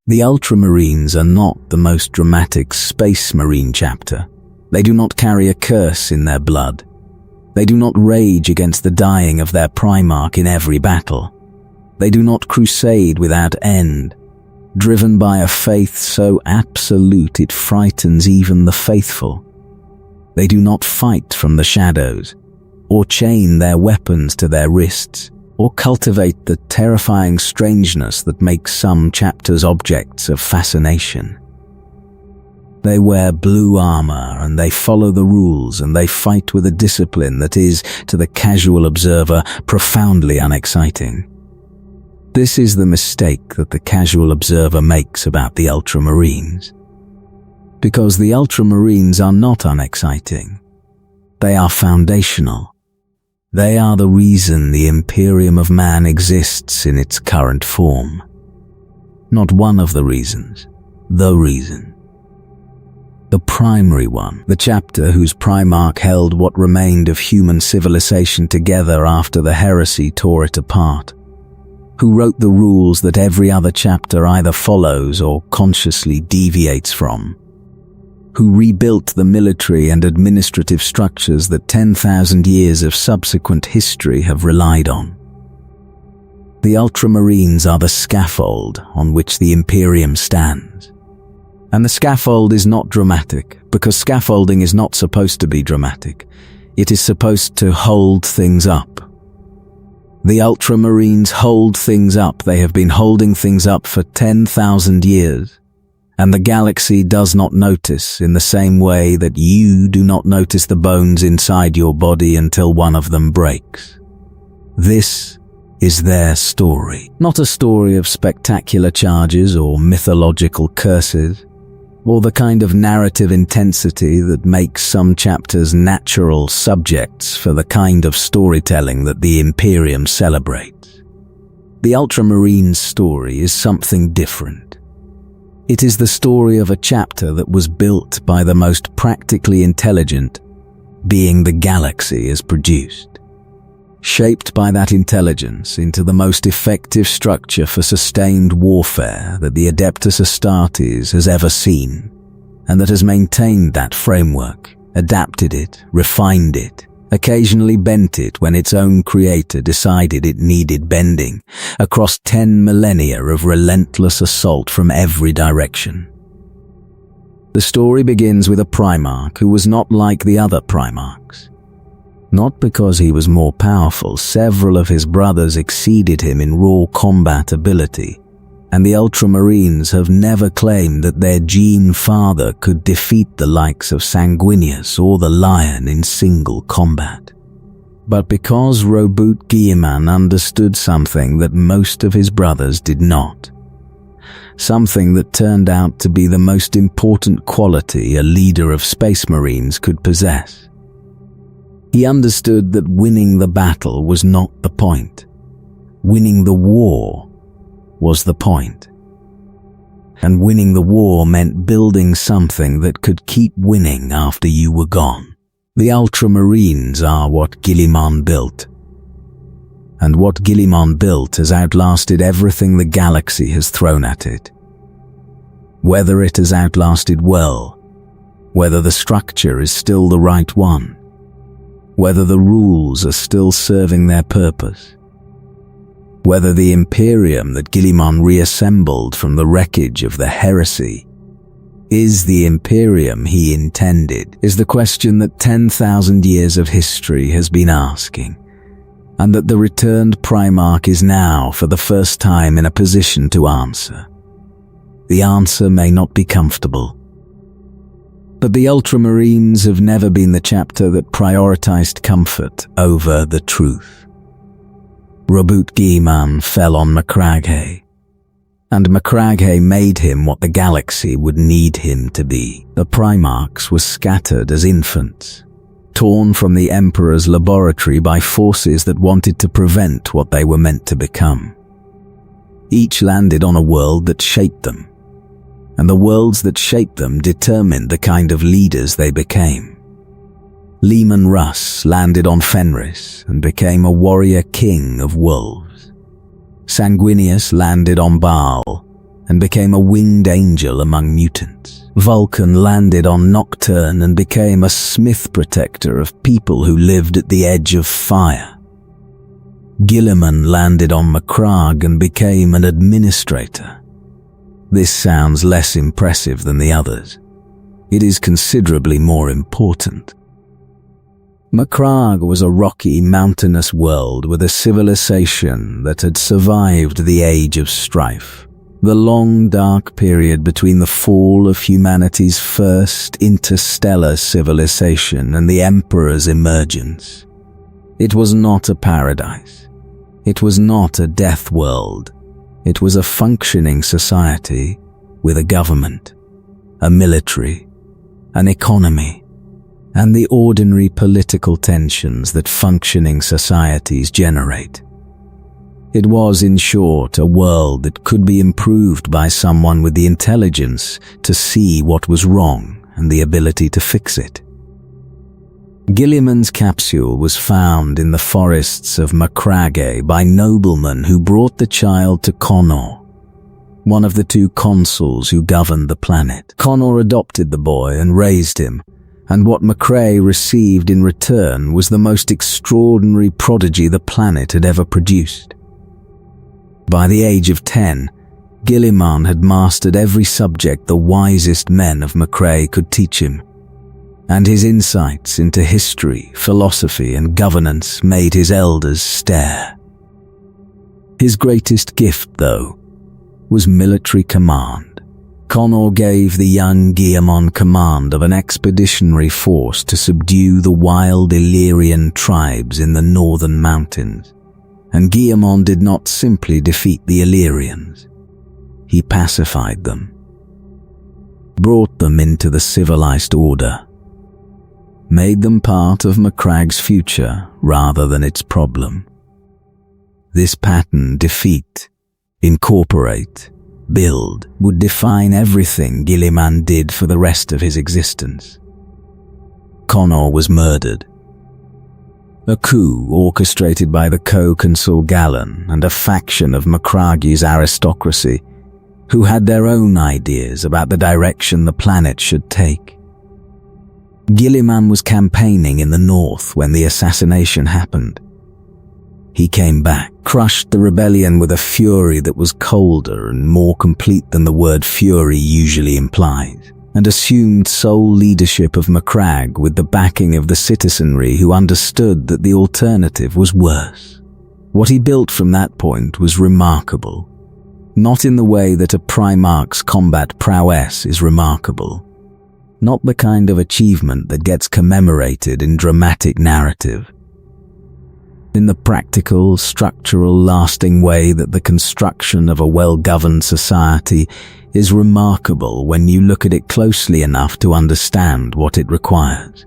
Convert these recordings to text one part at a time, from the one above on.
The Ultramarines are not the most dramatic Space Marine chapter. They do not carry a curse in their blood. They do not rage against the dying of their Primarch in every battle. They do not crusade without end, driven by a faith so absolute it frightens even the faithful. They do not fight from the shadows, or chain their weapons to their wrists, or cultivate the terrifying strangeness that makes some chapters objects of fascination. They wear blue armor, and they follow the rules, and they fight with a discipline that is, to the casual observer, profoundly unexciting. This is the mistake that the casual observer makes about the Ultramarines. Because the Ultramarines are not unexciting. They are foundational. They are the reason the Imperium of Man exists in its current form. Not one of the reasons, the reason. The primary one, the chapter whose Primarch held what remained of human civilization together after the heresy tore it apart. Who wrote the rules that every other chapter either follows or consciously deviates from. Who rebuilt the military and administrative structures that 10,000 years of subsequent history have relied on. The Ultramarines are the scaffold on which the Imperium stands. And the scaffold is not dramatic, because scaffolding is not supposed to be dramatic. It is supposed to hold things up. The Ultramarines hold things up. They have been holding things up for 10,000 years. And the galaxy does not notice in the same way that you do not notice the bones inside your body until one of them breaks. This is their story. Not a story of spectacular charges or mythological curses, or the kind of narrative intensity that makes some chapters natural subjects for the kind of storytelling that the Imperium celebrates. The Ultramarines' story is something different. It is the story of a chapter that was built by the most practically intelligent being the galaxy has produced. Shaped by that intelligence into the most effective structure for sustained warfare that the Adeptus Astartes has ever seen, and that has maintained that framework, adapted it, refined it, occasionally bent it when its own creator decided it needed bending, across 10 millennia of relentless assault from every direction. The story begins with a Primarch who was not like the other Primarchs. Not because he was more powerful, several of his brothers exceeded him in raw combat ability, and the Ultramarines have never claimed that their gene father could defeat the likes of Sanguinius or the Lion in single combat. But because Roboute Guilliman understood something that most of his brothers did not, something that turned out to be the most important quality a leader of Space Marines could possess. He understood that winning the battle was not the point. Winning the war was the point. And winning the war meant building something that could keep winning after you were gone. The Ultramarines are what Guilliman built. And what Guilliman built has outlasted everything the galaxy has thrown at it. Whether it has outlasted well, whether the structure is still the right one, whether the rules are still serving their purpose, whether the Imperium that Guilliman reassembled from the wreckage of the heresy is the Imperium he intended, is the question that 10,000 years of history has been asking, and that the returned Primarch is now for the first time in a position to answer. The answer may not be comfortable. But the Ultramarines have never been the chapter that prioritized comfort over the truth. Roboute Guilliman fell on Macragge, and Macragge made him what the galaxy would need him to be. The Primarchs were scattered as infants, torn from the Emperor's laboratory by forces that wanted to prevent what they were meant to become. Each landed on a world that shaped them, and the worlds that shaped them determined the kind of leaders they became. Leman Russ landed on Fenris and became a warrior king of wolves. Sanguinius landed on Baal and became a winged angel among mutants. Vulcan landed on Nocturne and became a smith protector of people who lived at the edge of fire. Guilliman landed on Macragge and became an administrator. This sounds less impressive than the others. It is considerably more important. Macragge was a rocky, mountainous world with a civilization that had survived the Age of Strife, the long dark period between the fall of humanity's first interstellar civilization and the Emperor's emergence. It was not a paradise. It was not a death world. It was a functioning society with a government, a military, an economy, and the ordinary political tensions that functioning societies generate. It was, in short, a world that could be improved by someone with the intelligence to see what was wrong and the ability to fix it. Guilliman's capsule was found in the forests of Macragge by noblemen who brought the child to Connor, one of the two consuls who governed the planet. Connor adopted the boy and raised him, and what Macragge received in return was the most extraordinary prodigy the planet had ever produced. By the age of 10, Guilliman had mastered every subject the wisest men of Macragge could teach him, and his insights into history, philosophy, and governance made his elders stare. His greatest gift, though, was military command. Connor gave the young Guilliman command of an expeditionary force to subdue the wild Illyrian tribes in the northern mountains, and Guilliman did not simply defeat the Illyrians. He pacified them, brought them into the civilized order, made them part of Macragge's future rather than its problem. This pattern, defeat, incorporate, build, would define everything Guilliman did for the rest of his existence. Connor was murdered. A coup orchestrated by the co-consul Gallen and a faction of Macragge's aristocracy who had their own ideas about the direction the planet should take. Guilliman was campaigning in the north when the assassination happened. He came back, crushed the rebellion with a fury that was colder and more complete than the word fury usually implies, and assumed sole leadership of Macragge with the backing of the citizenry who understood that the alternative was worse. What he built from that point was remarkable, not in the way that a Primarch's combat prowess is remarkable, not the kind of achievement that gets commemorated in dramatic narrative. In the practical, structural, lasting way that the construction of a well-governed society is remarkable when you look at it closely enough to understand what it requires.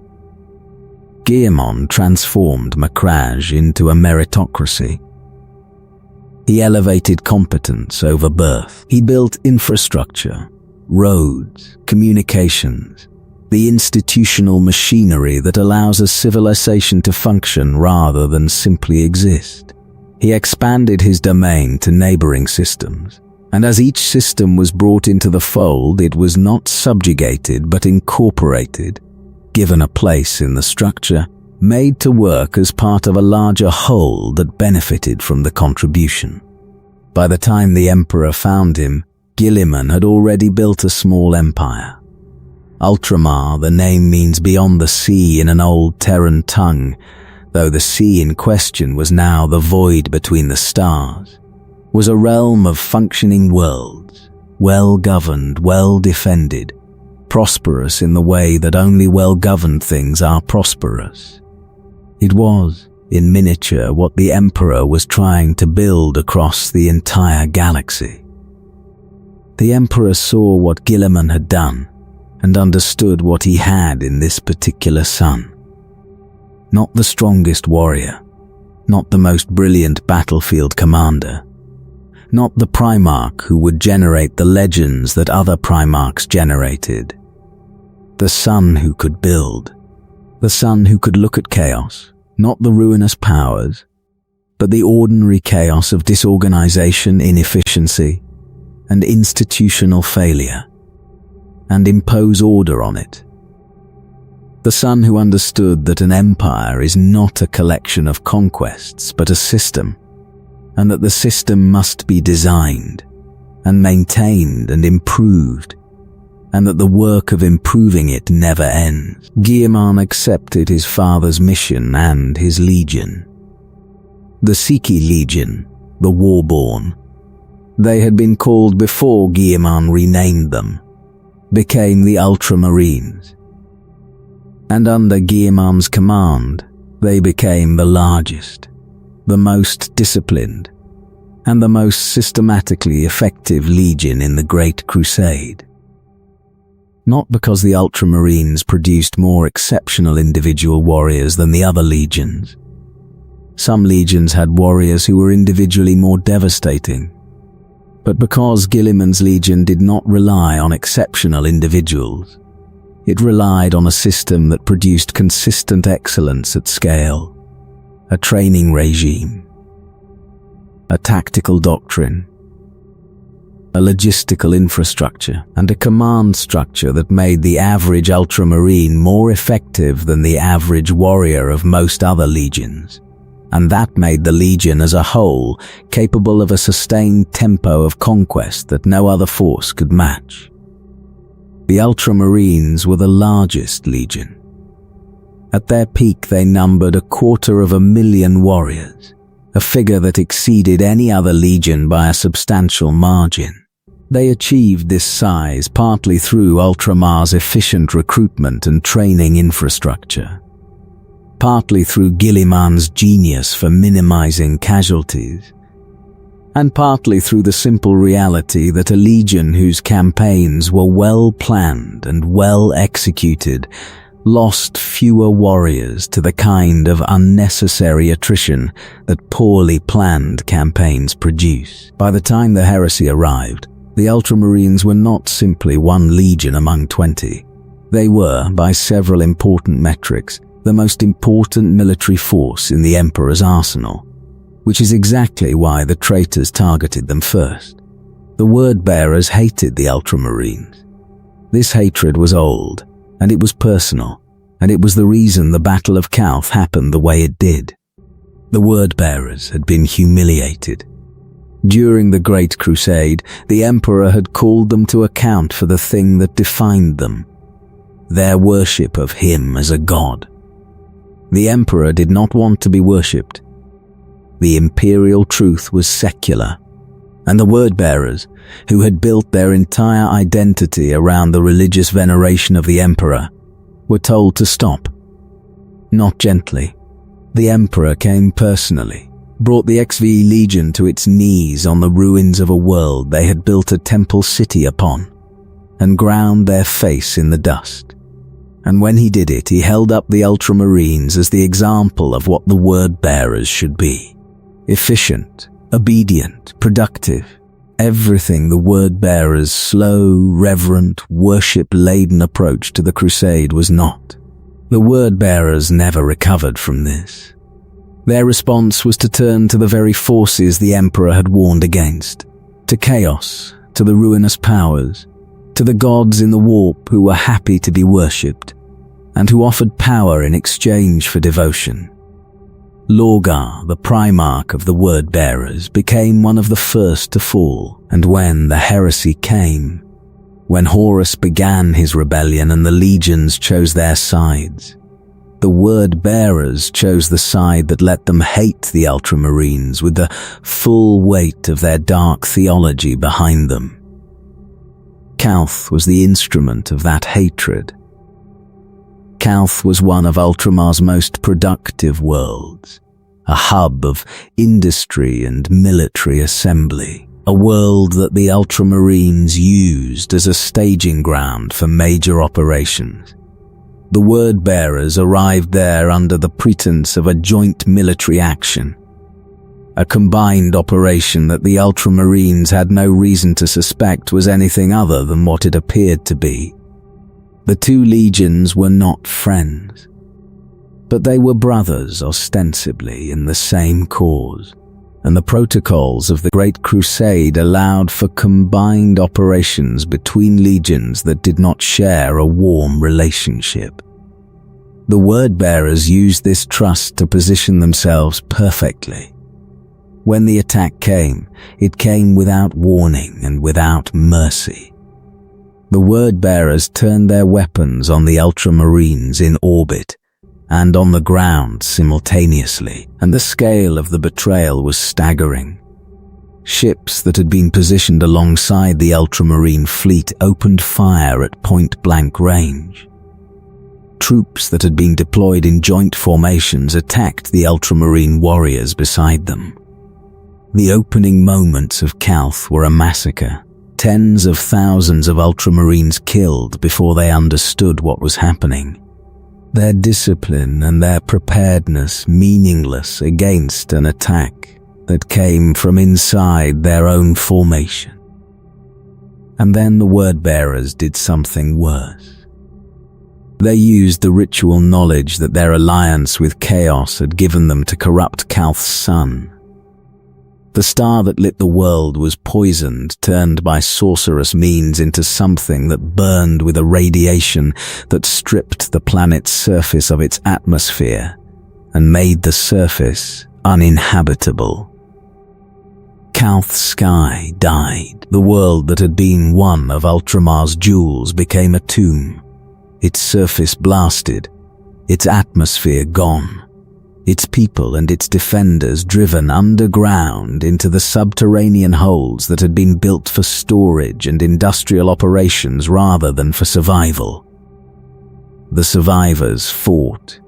Guilliman transformed Macragge into a meritocracy. He elevated competence over birth. He built infrastructure, roads, communications, the institutional machinery that allows a civilization to function rather than simply exist. He expanded his domain to neighboring systems, and as each system was brought into the fold, it was not subjugated but incorporated, given a place in the structure, made to work as part of a larger whole that benefited from the contribution. By the time the Emperor found him, Guilliman had already built a small empire. Ultramar, the name means beyond the sea in an old Terran tongue, though the sea in question was now the void between the stars, was a realm of functioning worlds, well-governed, well-defended, prosperous in the way that only well-governed things are prosperous. It was, in miniature, what the Emperor was trying to build across the entire galaxy. The Emperor saw what Guilliman had done, and understood what he had in this particular son. Not the strongest warrior, not the most brilliant battlefield commander, not the Primarch who would generate the legends that other Primarchs generated. The son who could build, the son who could look at chaos, not the ruinous powers, but the ordinary chaos of disorganization, inefficiency, and institutional failure, and impose order on it. The son who understood that an empire is not a collection of conquests but a system, and that the system must be designed and maintained and improved, and that the work of improving it never ends. Guilliman accepted his father's mission and his legion. The Siki Legion, the Warborn, they had been called before Guilliman renamed them, became the Ultramarines. And under Guilliman's command, they became the largest, the most disciplined, and the most systematically effective legion in the Great Crusade. Not because the Ultramarines produced more exceptional individual warriors than the other legions. Some legions had warriors who were individually more devastating, but because Guilliman's legion did not rely on exceptional individuals. It relied on a system that produced consistent excellence at scale, a training regime, a tactical doctrine, a logistical infrastructure, and a command structure that made the average Ultramarine more effective than the average warrior of most other legions. And that made the legion as a whole capable of a sustained tempo of conquest that no other force could match. The Ultramarines were the largest legion. At their peak they numbered 250,000 warriors, a figure that exceeded any other legion by a substantial margin. They achieved this size partly through Ultramar's efficient recruitment and training infrastructure, partly through Guilliman's genius for minimizing casualties, and partly through the simple reality that a legion whose campaigns were well planned and well executed lost fewer warriors to the kind of unnecessary attrition that poorly planned campaigns produce. By the time the Heresy arrived, the Ultramarines were not simply one legion among 20. They were, by several important metrics, the most important military force in the Emperor's arsenal, which is exactly why the traitors targeted them first. The word-bearers hated the Ultramarines. This hatred was old, and it was personal, and it was the reason the Battle of Calth happened the way it did. The word-bearers had been humiliated. During the Great Crusade, the Emperor had called them to account for the thing that defined them, their worship of him as a god. The Emperor did not want to be worshipped. The imperial truth was secular, and the word-bearers, who had built their entire identity around the religious veneration of the Emperor, were told to stop. Not gently. The Emperor came personally, brought the XV Legion to its knees on the ruins of a world they had built a temple city upon, and ground their face in the dust. And when he did it, he held up the Ultramarines as the example of what the word-bearers should be. Efficient, obedient, productive, everything the word-bearers' slow, reverent, worship-laden approach to the crusade was not. The word-bearers never recovered from this. Their response was to turn to the very forces the Emperor had warned against, to chaos, to the ruinous powers, to the gods in the warp who were happy to be worshipped, and who offered power in exchange for devotion. Lorgar, the Primarch of the word-bearers, became one of the first to fall, and when the heresy came, when Horus began his rebellion and the legions chose their sides, the word-bearers chose the side that let them hate the Ultramarines with the full weight of their dark theology behind them. Calth was the instrument of that hatred. Calth was one of Ultramar's most productive worlds, a hub of industry and military assembly, a world that the Ultramarines used as a staging ground for major operations. The word-bearers arrived there under the pretense of a joint military action, a combined operation that the Ultramarines had no reason to suspect was anything other than what it appeared to be. The two legions were not friends, but they were brothers ostensibly in the same cause, and the protocols of the Great Crusade allowed for combined operations between legions that did not share a warm relationship. The word-bearers used this trust to position themselves perfectly. When the attack came, it came without warning and without mercy. The word-bearers turned their weapons on the Ultramarines in orbit and on the ground simultaneously, and the scale of the betrayal was staggering. Ships that had been positioned alongside the Ultramarine fleet opened fire at point-blank range. Troops that had been deployed in joint formations attacked the Ultramarine warriors beside them. The opening moments of Calth were a massacre. Tens of thousands of Ultramarines killed before they understood what was happening. Their discipline and their preparedness meaningless against an attack that came from inside their own formation. And then the word-bearers did something worse. They used the ritual knowledge that their alliance with Chaos had given them to corrupt Calth's sun. The star that lit the world was poisoned, turned by sorcerous means into something that burned with a radiation that stripped the planet's surface of its atmosphere and made the surface uninhabitable. Calth's sky died. The world that had been one of Ultramar's jewels became a tomb. Its surface blasted, its atmosphere gone. Its people and its defenders driven underground into the subterranean holes that had been built for storage and industrial operations rather than for survival. The survivors fought.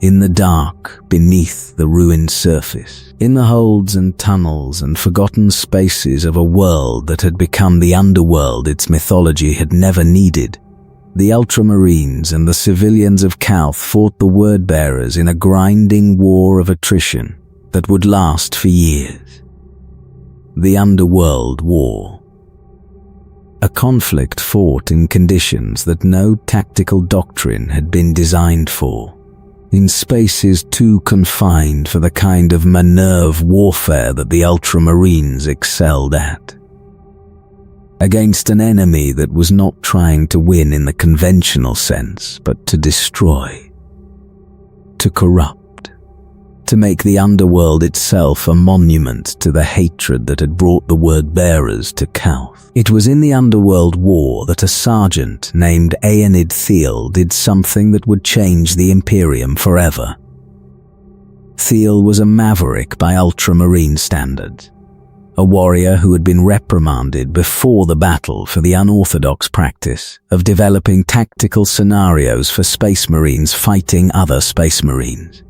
In the dark, beneath the ruined surface, in the holds and tunnels and forgotten spaces of a world that had become the underworld its mythology had never needed. The Ultramarines and the civilians of Calth fought the word-bearers in a grinding war of attrition that would last for years. The Underworld War. A conflict fought in conditions that no tactical doctrine had been designed for, in spaces too confined for the kind of maneuver warfare that the Ultramarines excelled at. Against an enemy that was not trying to win in the conventional sense, but to destroy, to corrupt, to make the underworld itself a monument to the hatred that had brought the word-bearers to Calth. It was in the Underworld War that a sergeant named Aenid Thiel did something that would change the Imperium forever. Thiel was a maverick by Ultramarine standards. A warrior who had been reprimanded before the battle for the unorthodox practice of developing tactical scenarios for Space Marines fighting other Space Marines.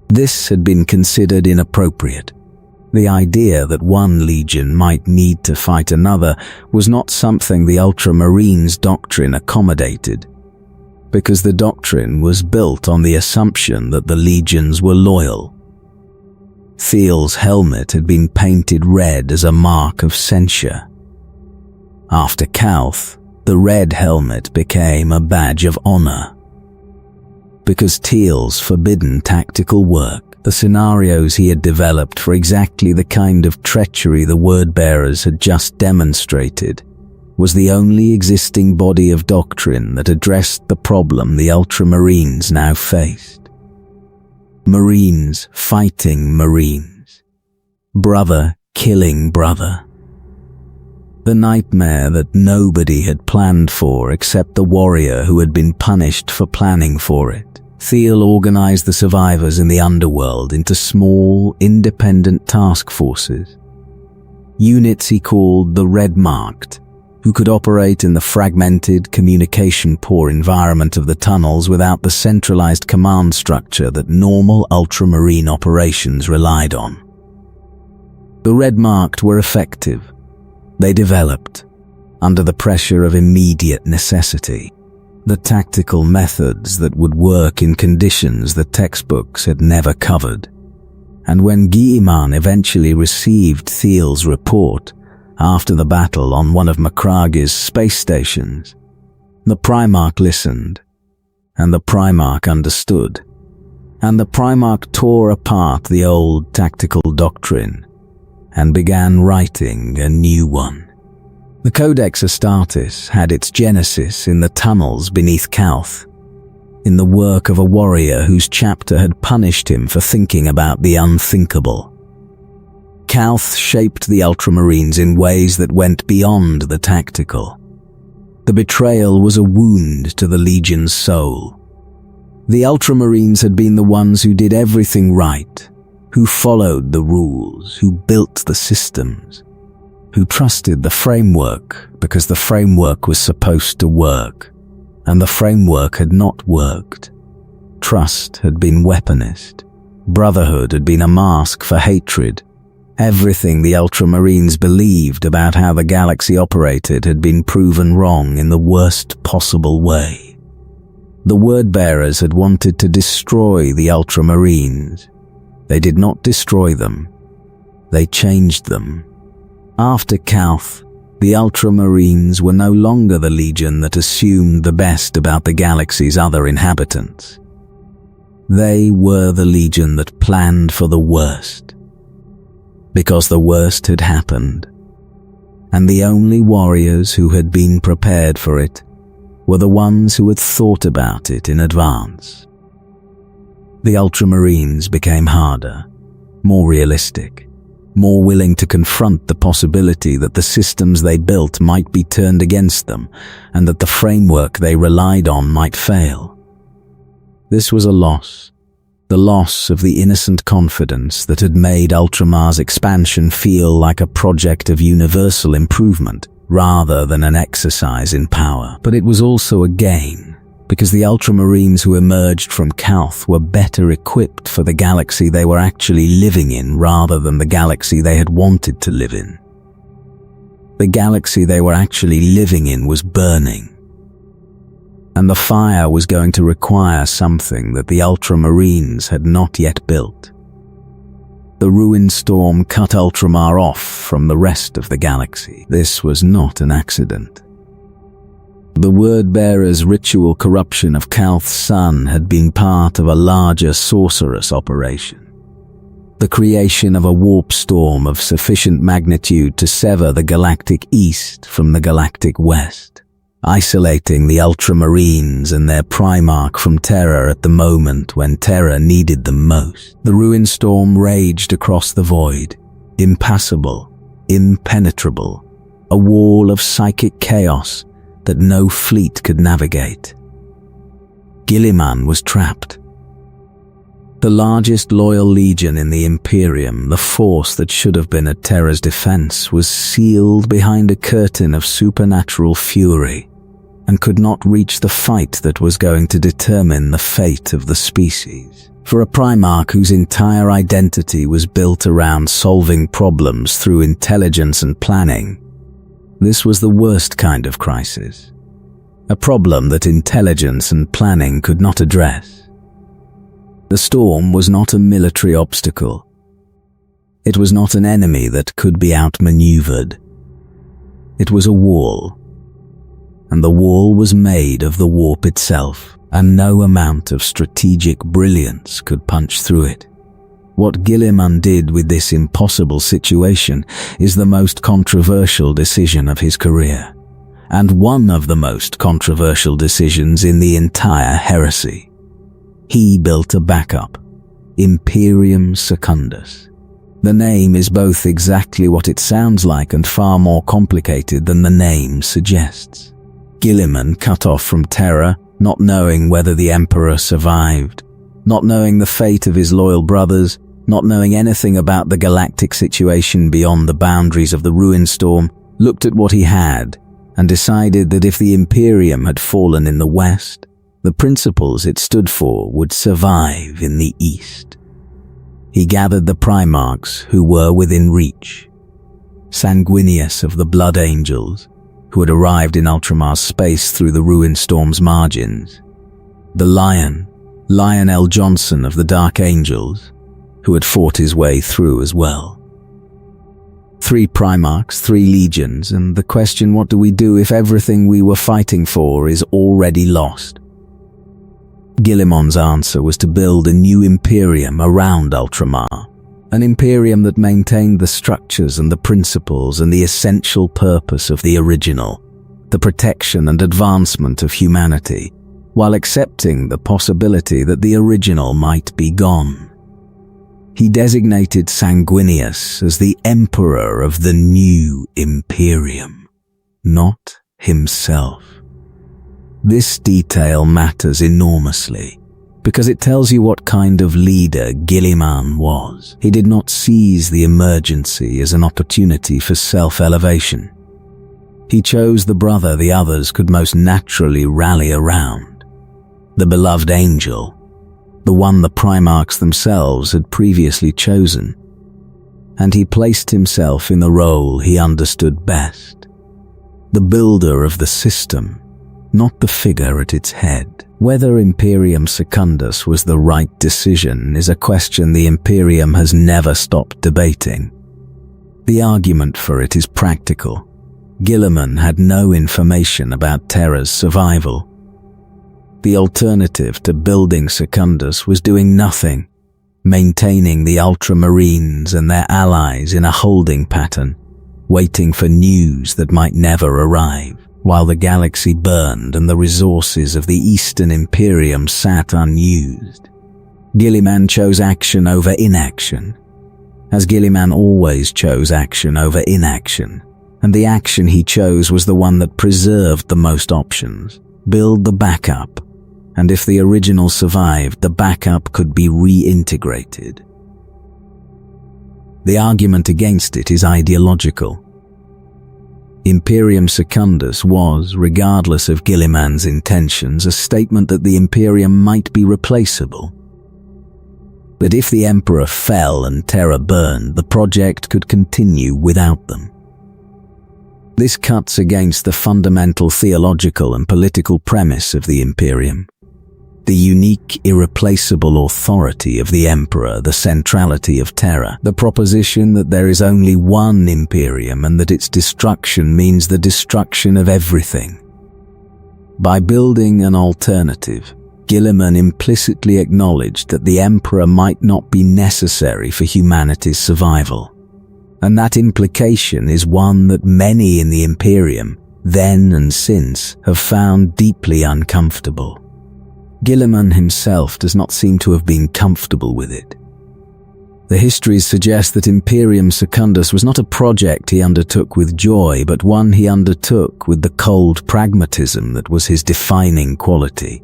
This had been considered inappropriate. The idea that one legion might need to fight another was not something the Ultramarines' doctrine accommodated, because the doctrine was built on the assumption that the legions were loyal. Thiel's helmet had been painted red as a mark of censure. After Calth, the red helmet became a badge of honor. Because Thiel's forbidden tactical work, the scenarios he had developed for exactly the kind of treachery the word-bearers had just demonstrated, was the only existing body of doctrine that addressed the problem the Ultramarines now faced. Marines fighting Marines. Brother killing brother. The nightmare that nobody had planned for except the warrior who had been punished for planning for it. Thiel organized the survivors in the underworld into small, independent task forces. Units he called the Red Marked, who could operate in the fragmented, communication-poor environment of the tunnels without the centralized command structure that normal Ultramarine operations relied on. The Red Marked were effective. They developed, under the pressure of immediate necessity, the tactical methods that would work in conditions the textbooks had never covered. And when Guilliman eventually received Thiel's report, after the battle on one of Macrage's space stations, the Primarch listened, and the Primarch understood, and the Primarch tore apart the old tactical doctrine and began writing a new one. The Codex Astartes had its genesis in the tunnels beneath Calth, in the work of a warrior whose chapter had punished him for thinking about the unthinkable. Calth shaped the Ultramarines in ways that went beyond the tactical. The betrayal was a wound to the Legion's soul. The Ultramarines had been the ones who did everything right, who followed the rules, who built the systems, who trusted the framework because the framework was supposed to work, and the framework had not worked. Trust had been weaponized. Brotherhood had been a mask for hatred. Everything the Ultramarines believed about how the galaxy operated had been proven wrong in the worst possible way. The Word-bearers had wanted to destroy the Ultramarines. They did not destroy them. They changed them. After Calth, the Ultramarines were no longer the Legion that assumed the best about the galaxy's other inhabitants. They were the Legion that planned for the worst. Because the worst had happened, and the only warriors who had been prepared for it were the ones who had thought about it in advance. The Ultramarines became harder, more realistic, more willing to confront the possibility that the systems they built might be turned against them and that the framework they relied on might fail. This was a loss, the loss of the innocent confidence that had made Ultramar's expansion feel like a project of universal improvement rather than an exercise in power. But it was also a gain, because the Ultramarines who emerged from Calth were better equipped for the galaxy they were actually living in rather than the galaxy they had wanted to live in. The galaxy they were actually living in was burning, and the fire was going to require something that the Ultramarines had not yet built. The ruined storm cut Ultramar off from the rest of the galaxy. This was not an accident. The Word-bearers' ritual corruption of Calth's sun had been part of a larger sorcerous operation. The creation of a warp storm of sufficient magnitude to sever the galactic east from the galactic west, isolating the Ultramarines and their Primarch from Terra at the moment when Terra needed them most. The ruin storm raged across the void, impassable, impenetrable, a wall of psychic chaos that no fleet could navigate. Guilliman was trapped. The largest loyal legion in the Imperium, the force that should have been at Terra's defense, was sealed behind a curtain of supernatural fury and could not reach the fight that was going to determine the fate of the species. For a Primarch whose entire identity was built around solving problems through intelligence and planning, this was the worst kind of crisis, a problem that intelligence and planning could not address. The storm was not a military obstacle. It was not an enemy that could be outmaneuvered. It was a wall, and the wall was made of the warp itself, and no amount of strategic brilliance could punch through it. What Guilliman did with this impossible situation is the most controversial decision of his career, and one of the most controversial decisions in the entire heresy. He built a backup, Imperium Secundus. The name is both exactly what it sounds like and far more complicated than the name suggests. Guilliman cut off from Terra, not knowing whether the Emperor survived, not knowing the fate of his loyal brothers, not knowing anything about the galactic situation beyond the boundaries of the ruin storm, looked at what he had and decided that if the Imperium had fallen in the west, the principles it stood for would survive in the east. He gathered the Primarchs who were within reach, Sanguinius of the Blood Angels, who had arrived in Ultramar's space through the ruin storm's margins, the Lionel Johnson of the Dark Angels, who had fought his way through as well. 3 Primarchs, 3 legions, and the question, what do we do if everything we were fighting for is already lost? Guilliman's answer was to build a new Imperium around Ultramar, an Imperium that maintained the structures and the principles and the essential purpose of the original, the protection and advancement of humanity, while accepting the possibility that the original might be gone. He designated Sanguinius as the Emperor of the new Imperium, not himself. This detail matters enormously, because it tells you what kind of leader Guilliman was. He did not seize the emergency as an opportunity for self-elevation. He chose the brother the others could most naturally rally around, the beloved angel, the one the Primarchs themselves had previously chosen, and he placed himself in the role he understood best, the builder of the system, not the figure at its head. Whether Imperium Secundus was the right decision is a question the Imperium has never stopped debating. The argument for it is practical. Guilliman had no information about Terra's survival. The alternative to building Secundus was doing nothing, maintaining the Ultramarines and their allies in a holding pattern, waiting for news that might never arrive, while the galaxy burned and the resources of the Eastern Imperium sat unused. Guilliman chose action over inaction, as Guilliman always chose action over inaction, and the action he chose was the one that preserved the most options. Build the backup, and if the original survived, the backup could be reintegrated. The argument against it is ideological. Imperium Secundus was, regardless of Guilliman's intentions, a statement that the Imperium might be replaceable. But if the Emperor fell and Terra burned, the project could continue without them. This cuts against the fundamental theological and political premise of the Imperium. The unique, irreplaceable authority of the Emperor, the centrality of Terra, the proposition that there is only one Imperium and that its destruction means the destruction of everything. By building an alternative, Guilliman implicitly acknowledged that the Emperor might not be necessary for humanity's survival. And that implication is one that many in the Imperium, then and since, have found deeply uncomfortable. Guilliman himself does not seem to have been comfortable with it. The histories suggest that Imperium Secundus was not a project he undertook with joy, but one he undertook with the cold pragmatism that was his defining quality.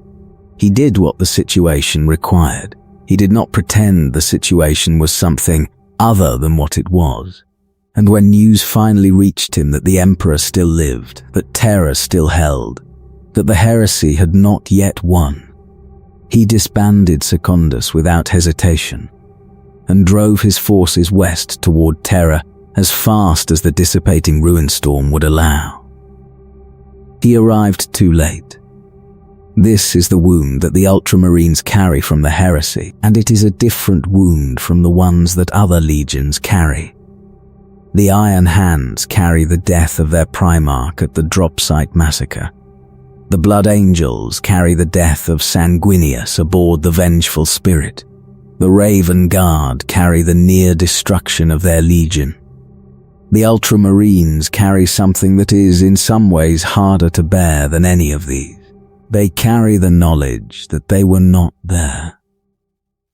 He did what the situation required. He did not pretend the situation was something other than what it was. And when news finally reached him that the Emperor still lived, that Terra still held, that the heresy had not yet won, he disbanded Secundus without hesitation and drove his forces west toward Terra as fast as the dissipating ruin storm would allow. He arrived too late. This is the wound that the Ultramarines carry from the heresy, and it is a different wound from the ones that other legions carry. The Iron Hands carry the death of their Primarch at the Drop Site Massacre. The Blood Angels carry the death of Sanguinius aboard the Vengeful Spirit. The Raven Guard carry the near destruction of their legion. The Ultramarines carry something that is, in some ways, harder to bear than any of these. They carry the knowledge that they were not there.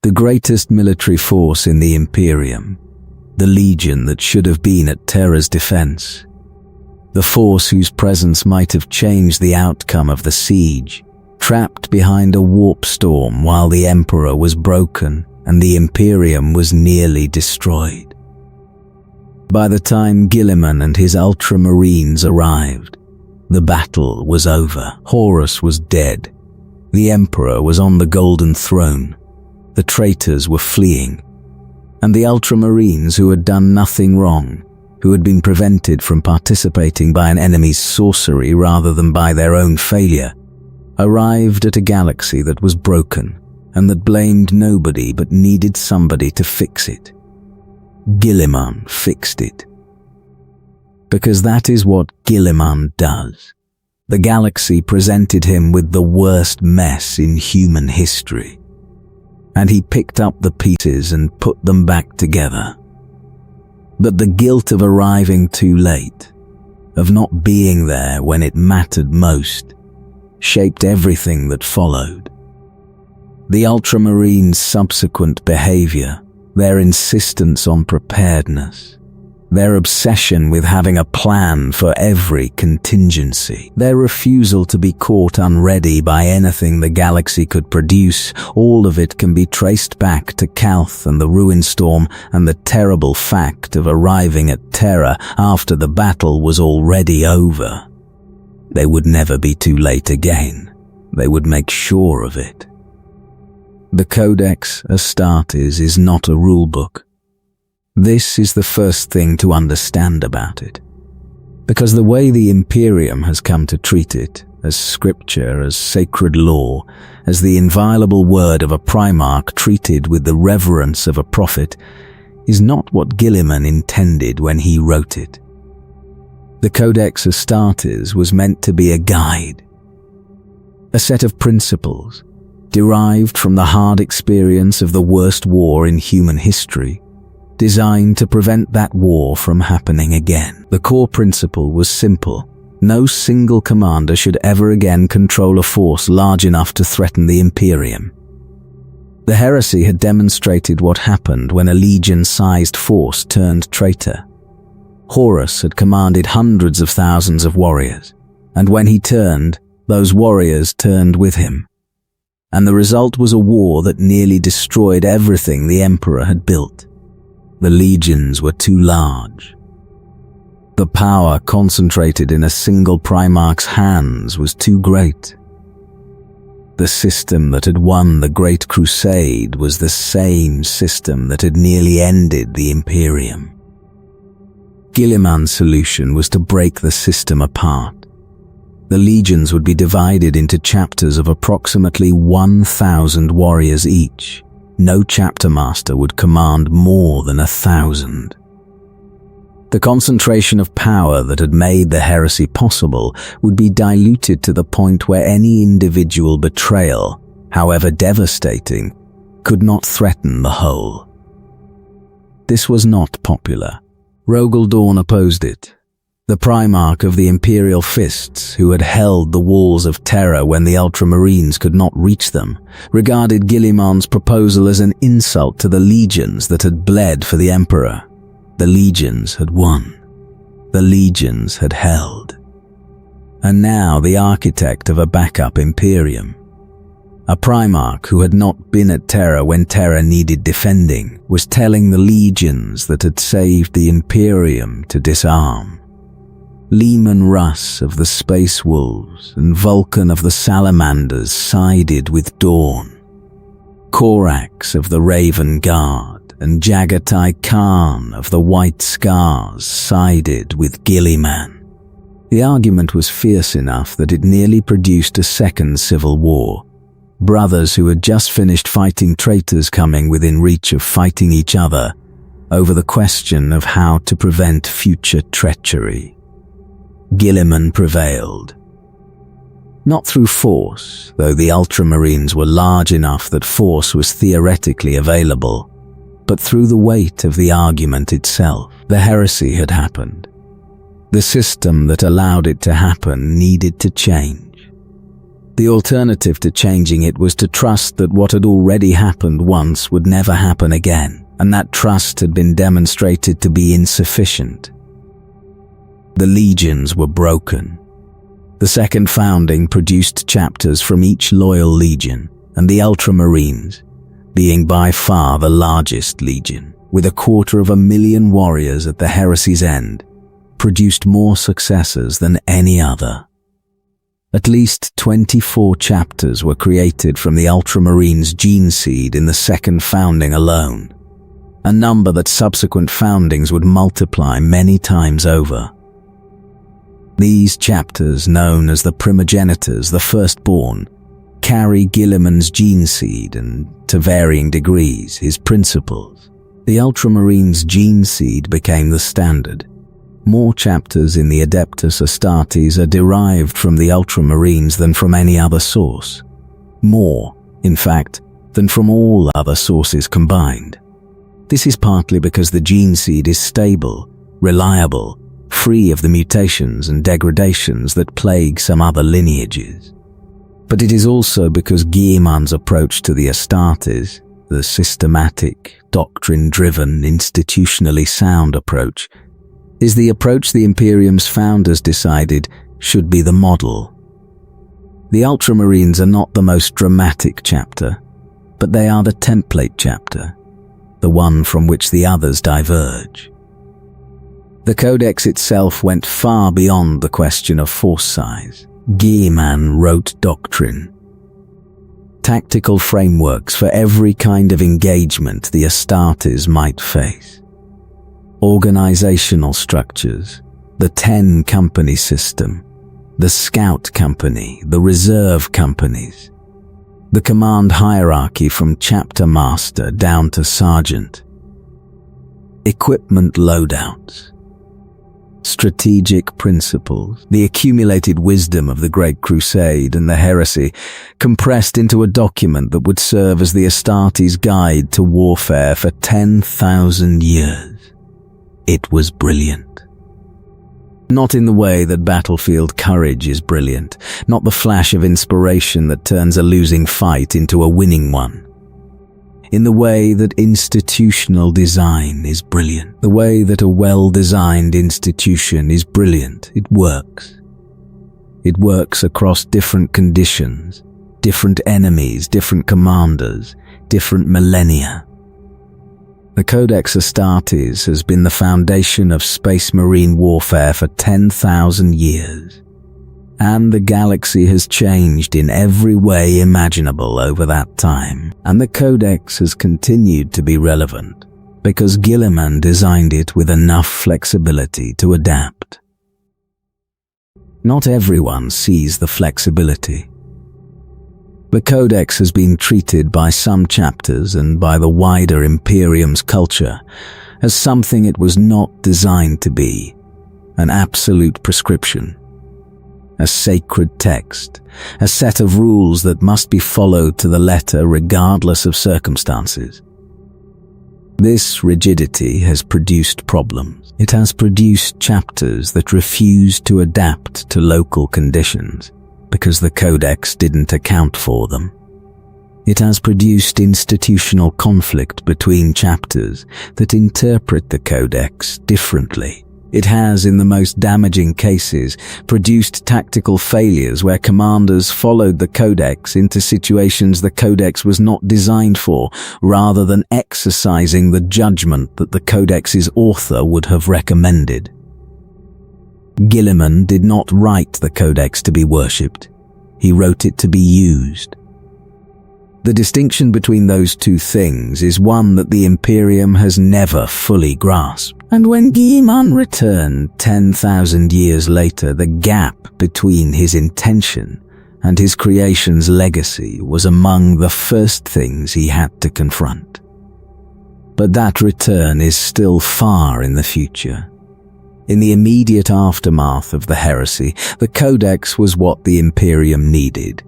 The greatest military force in the Imperium, the legion that should have been at Terra's defense, the force whose presence might have changed the outcome of the siege, trapped behind a warp storm while the Emperor was broken and the Imperium was nearly destroyed. By the time Guilliman and his Ultramarines arrived, the battle was over. Horus was dead. The Emperor was on the Golden Throne. The traitors were fleeing. And the Ultramarines, who had done nothing wrong, who had been prevented from participating by an enemy's sorcery rather than by their own failure, arrived at a galaxy that was broken and that blamed nobody but needed somebody to fix it. Guilliman fixed it. Because that is what Guilliman does. The galaxy presented him with the worst mess in human history, and he picked up the pieces and put them back together. But the guilt of arriving too late, of not being there when it mattered most, shaped everything that followed. The Ultramarines' subsequent behavior, their insistence on preparedness, their obsession with having a plan for every contingency, their refusal to be caught unready by anything the galaxy could produce, all of it can be traced back to Calth and the Ruinstorm and the terrible fact of arriving at Terra after the battle was already over. They would never be too late again. They would make sure of it. The Codex Astartes is not a rulebook. This is the first thing to understand about it, because the way the Imperium has come to treat it, as scripture, as sacred law, as the inviolable word of a Primarch treated with the reverence of a prophet, is not what Guilliman intended when he wrote it. The Codex Astartes was meant to be a guide, a set of principles, derived from the hard experience of the worst war in human history, designed to prevent that war from happening again. The core principle was simple. No single commander should ever again control a force large enough to threaten the Imperium. The heresy had demonstrated what happened when a legion-sized force turned traitor. Horus had commanded hundreds of thousands of warriors, and when he turned, those warriors turned with him. And the result was a war that nearly destroyed everything the Emperor had built. The legions were too large. The power concentrated in a single Primarch's hands was too great. The system that had won the Great Crusade was the same system that had nearly ended the Imperium. Guilliman's solution was to break the system apart. The legions would be divided into chapters of approximately 1,000 warriors each. No chapter master would command more than 1,000. The concentration of power that had made the heresy possible would be diluted to the point where any individual betrayal, however devastating, could not threaten the whole. This was not popular. Rogel Dawn opposed it. The Primarch of the Imperial Fists, who had held the walls of Terra when the Ultramarines could not reach them, regarded Guilliman's proposal as an insult to the legions that had bled for the Emperor. The legions had won. The legions had held. And now the architect of a backup Imperium, a Primarch who had not been at Terra when Terra needed defending, was telling the legions that had saved the Imperium to disarm. Leman Russ of the Space Wolves and Vulcan of the Salamanders sided with Dawn. Korax of the Raven Guard and Jagatai Khan of the White Scars sided with Guilliman. The argument was fierce enough that it nearly produced a second civil war. Brothers who had just finished fighting traitors coming within reach of fighting each other over the question of how to prevent future treachery. Guilliman prevailed. Not through force, though the Ultramarines were large enough that force was theoretically available, but through the weight of the argument itself. The heresy had happened. The system that allowed it to happen needed to change. The alternative to changing it was to trust that what had already happened once would never happen again, and that trust had been demonstrated to be insufficient. The legions were broken. The second founding produced chapters from each loyal legion, and the Ultramarines, being by far the largest legion, with 250,000 warriors at the heresy's end, produced more successors than any other. At least 24 chapters were created from the Ultramarines' gene seed in the second founding alone, a number that subsequent foundings would multiply many times over. These chapters, known as the Primogenitors, the Firstborn, carry Guilliman's gene seed and, to varying degrees, his principles. The Ultramarines' gene seed became the standard. More chapters in the Adeptus Astartes are derived from the Ultramarines than from any other source. More, in fact, than from all other sources combined. This is partly because the gene seed is stable, reliable, free of the mutations and degradations that plague some other lineages. But it is also because Guilliman's approach to the Astartes, the systematic, doctrine-driven, institutionally sound approach, is the approach the Imperium's founders decided should be the model. The Ultramarines are not the most dramatic chapter, but they are the template chapter, the one from which the others diverge. The Codex itself went far beyond the question of force size. Guilliman wrote doctrine. Tactical frameworks for every kind of engagement the Astartes might face. Organizational structures, the 10-company system, the scout company, the reserve companies, the command hierarchy from chapter master down to sergeant, equipment loadouts, strategic principles, the accumulated wisdom of the Great Crusade and the Heresy, compressed into a document that would serve as the Astartes' guide to warfare for 10,000 years. It was brilliant. Not in the way that battlefield courage is brilliant, not the flash of inspiration that turns a losing fight into a winning one. In the way that institutional design is brilliant, the way that a well-designed institution is brilliant. It works. It works across different conditions, different enemies, different commanders, different millennia. The Codex Astartes has been the foundation of Space Marine warfare for 10,000 years. And the galaxy has changed in every way imaginable over that time, and the Codex has continued to be relevant because Guilliman designed it with enough flexibility to adapt. Not everyone sees the flexibility. The Codex has been treated by some chapters and by the wider Imperium's culture as something it was not designed to be, an absolute prescription. A sacred text, a set of rules that must be followed to the letter regardless of circumstances. This rigidity has produced problems. It has produced chapters that refuse to adapt to local conditions because the Codex didn't account for them. It has produced institutional conflict between chapters that interpret the Codex differently. It has, in the most damaging cases, produced tactical failures where commanders followed the Codex into situations the Codex was not designed for, rather than exercising the judgment that the Codex's author would have recommended. Guilliman did not write the Codex to be worshipped. He wrote it to be used. The distinction between those two things is one that the Imperium has never fully grasped. And when Guilliman returned 10,000 years later, the gap between his intention and his creation's legacy was among the first things he had to confront. But that return is still far in the future. In the immediate aftermath of the heresy, the Codex was what the Imperium needed.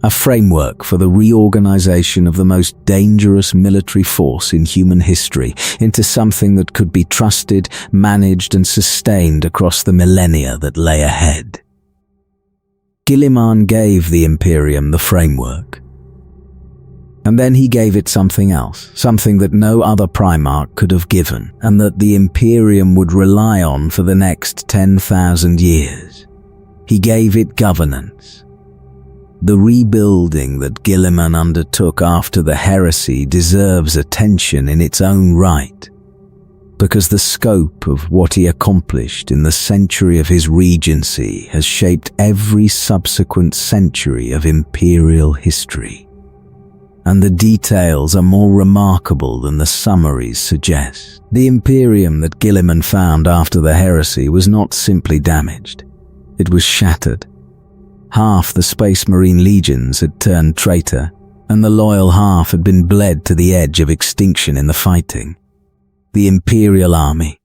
A framework for the reorganization of the most dangerous military force in human history into something that could be trusted, managed, and sustained across the millennia that lay ahead. Guilliman gave the Imperium the framework. And then he gave it something else, something that no other Primarch could have given, and that the Imperium would rely on for the next 10,000 years. He gave it governance. The rebuilding that Guilliman undertook after the heresy deserves attention in its own right, because the scope of what he accomplished in the century of his regency has shaped every subsequent century of imperial history. And the details are more remarkable than the summaries suggest. The Imperium that Guilliman found after the heresy was not simply damaged, it was shattered. Half the Space Marine legions had turned traitor, and the loyal half had been bled to the edge of extinction in the fighting. The Imperial army,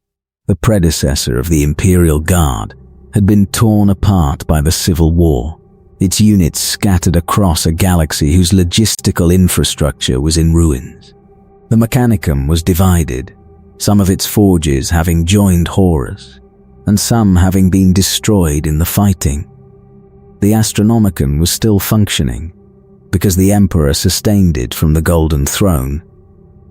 the predecessor of the Imperial Guard, had been torn apart by the Civil War, its units scattered across a galaxy whose logistical infrastructure was in ruins. The Mechanicum was divided, some of its forges having joined Horus, and some having been destroyed in the fighting. The Astronomicon was still functioning, because the Emperor sustained it from the Golden Throne,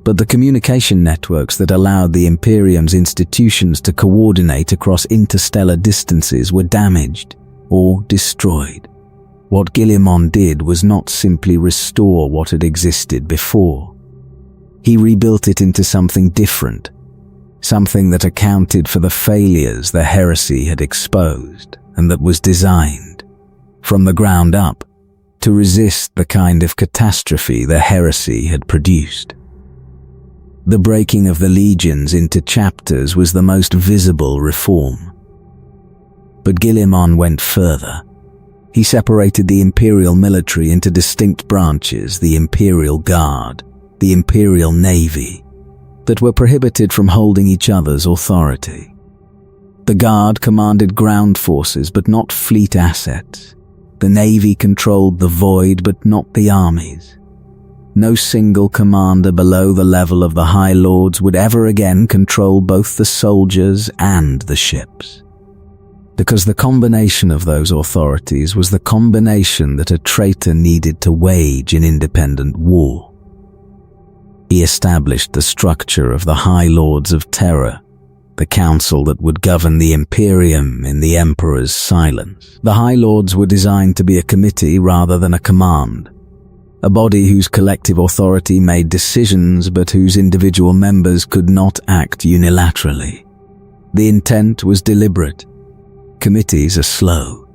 but the communication networks that allowed the Imperium's institutions to coordinate across interstellar distances were damaged or destroyed. What Guilliman did was not simply restore what had existed before. He rebuilt it into something different, something that accounted for the failures the heresy had exposed and that was designed, from the ground up, to resist the kind of catastrophe the heresy had produced. The breaking of the legions into chapters was the most visible reform. But Guilliman went further. He separated the Imperial military into distinct branches, the Imperial Guard, the Imperial Navy, that were prohibited from holding each other's authority. The Guard commanded ground forces but not fleet assets. The Navy controlled the void but not the armies. No single commander below the level of the High Lords would ever again control both the soldiers and the ships. Because the combination of those authorities was the combination that a traitor needed to wage an independent war. He established the structure of the High Lords of Terror, the council that would govern the Imperium in the Emperor's silence. The High Lords were designed to be a committee rather than a command, a body whose collective authority made decisions but whose individual members could not act unilaterally. The intent was deliberate. Committees are slow,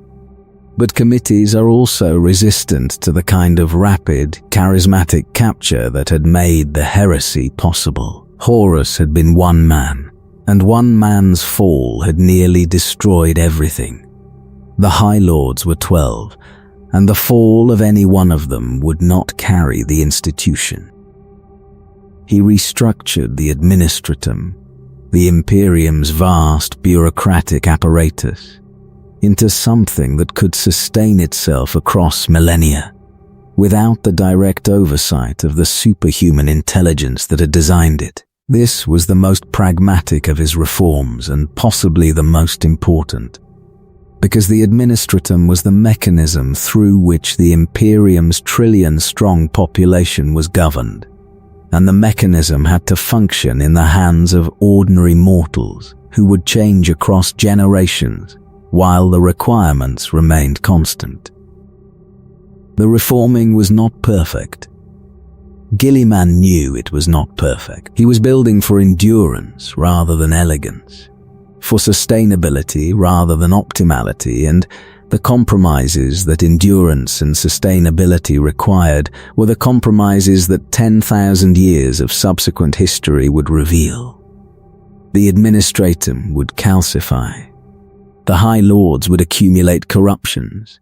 but committees are also resistant to the kind of rapid, charismatic capture that had made the heresy possible. Horus had been one man, and one man's fall had nearly destroyed everything. The High Lords were 12, and the fall of any one of them would not carry the institution. He restructured the administratum, the Imperium's vast bureaucratic apparatus, into something that could sustain itself across millennia, without the direct oversight of the superhuman intelligence that had designed it. This was the most pragmatic of his reforms and possibly the most important, because the administratum was the mechanism through which the Imperium's trillion-strong population was governed, and the mechanism had to function in the hands of ordinary mortals who would change across generations while the requirements remained constant. The reforming was not perfect. Guilliman knew it was not perfect. He was building for endurance rather than elegance, for sustainability rather than optimality, and the compromises that endurance and sustainability required were the compromises that 10,000 years of subsequent history would reveal. The administratum would calcify. The High Lords would accumulate corruptions.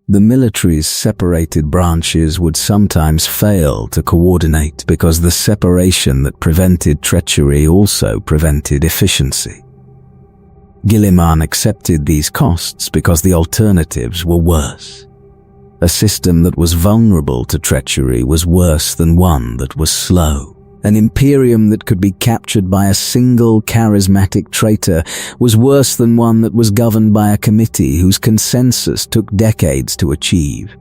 The military's separated branches would sometimes fail to coordinate because the separation that prevented treachery also prevented efficiency. Guilliman accepted these costs because the alternatives were worse. A system that was vulnerable to treachery was worse than one that was slow. An Imperium that could be captured by a single charismatic traitor was worse than one that was governed by a committee whose consensus took decades to achieve.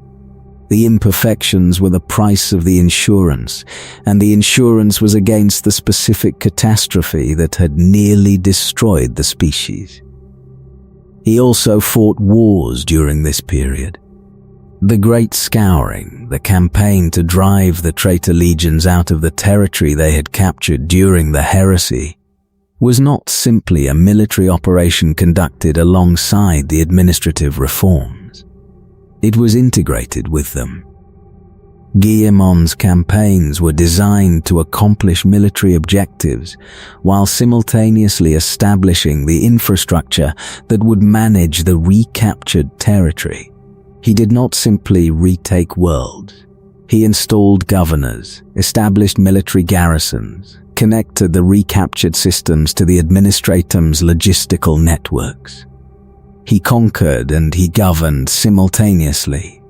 The imperfections were the price of the insurance, and the insurance was against the specific catastrophe that had nearly destroyed the species. He also fought wars during this period. The Great Scouring, the campaign to drive the traitor legions out of the territory they had captured during the heresy, was not simply a military operation conducted alongside the administrative reforms. It was integrated with them. Guilliman's campaigns were designed to accomplish military objectives while simultaneously establishing the infrastructure that would manage the recaptured territory. He did not simply retake worlds. He installed governors, established military garrisons, connected the recaptured systems to the Administratum's logistical networks. He conquered and he governed simultaneously,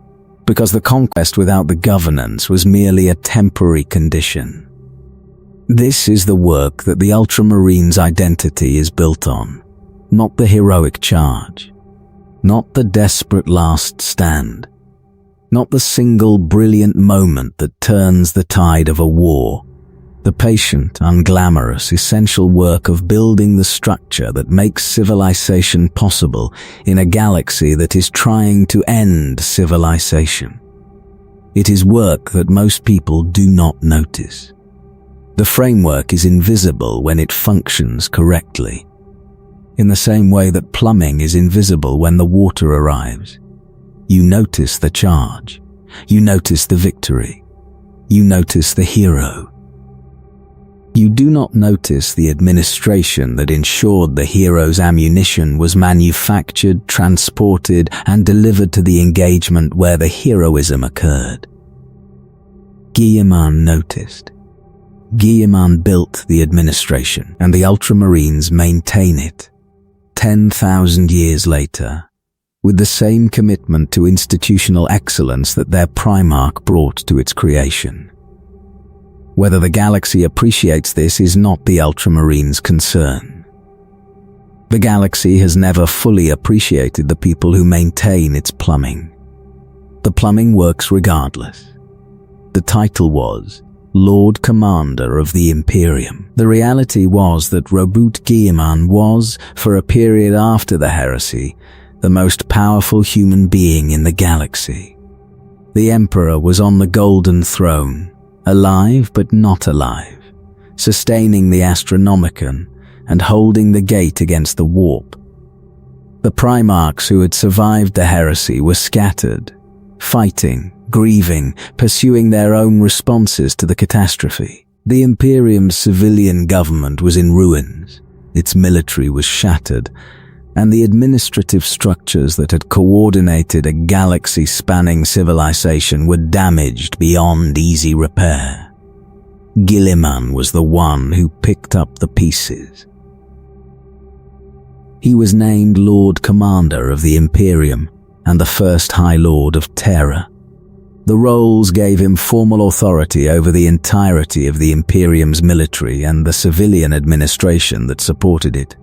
because the conquest without the governance was merely a temporary condition. This is the work that the Ultramarines' identity is built on, not the heroic charge, not the desperate last stand, not the single brilliant moment that turns the tide of a war. The patient, unglamorous, essential work of building the structure that makes civilization possible in a galaxy that is trying to end civilization. It is work that most people do not notice. The framework is invisible when it functions correctly, in the same way that plumbing is invisible when the water arrives. You notice the charge, you notice the victory, you notice the hero. You do not notice the administration that ensured the hero's ammunition was manufactured, transported, and delivered to the engagement where the heroism occurred. Guilliman noticed. Guilliman built the administration, and the Ultramarines maintain it, 10,000 years later, with the same commitment to institutional excellence that their Primarch brought to its creation. Whether the galaxy appreciates this is not the Ultramarines' concern. The galaxy has never fully appreciated the people who maintain its plumbing. The plumbing works regardless. The title was Lord Commander of the Imperium. The reality was that Roboute Guilliman was, for a period after the heresy, the most powerful human being in the galaxy. The Emperor was on the Golden Throne, alive but not alive, sustaining the Astronomicon and holding the gate against the warp. The Primarchs who had survived the heresy were scattered, fighting, grieving, pursuing their own responses to the catastrophe. The Imperium's civilian government was in ruins, its military was shattered, and the administrative structures that had coordinated a galaxy-spanning civilization were damaged beyond easy repair. Guilliman was the one who picked up the pieces. He was named Lord Commander of the Imperium and the first High Lord of Terror. The roles gave him formal authority over the entirety of the Imperium's military and the civilian administration that supported it.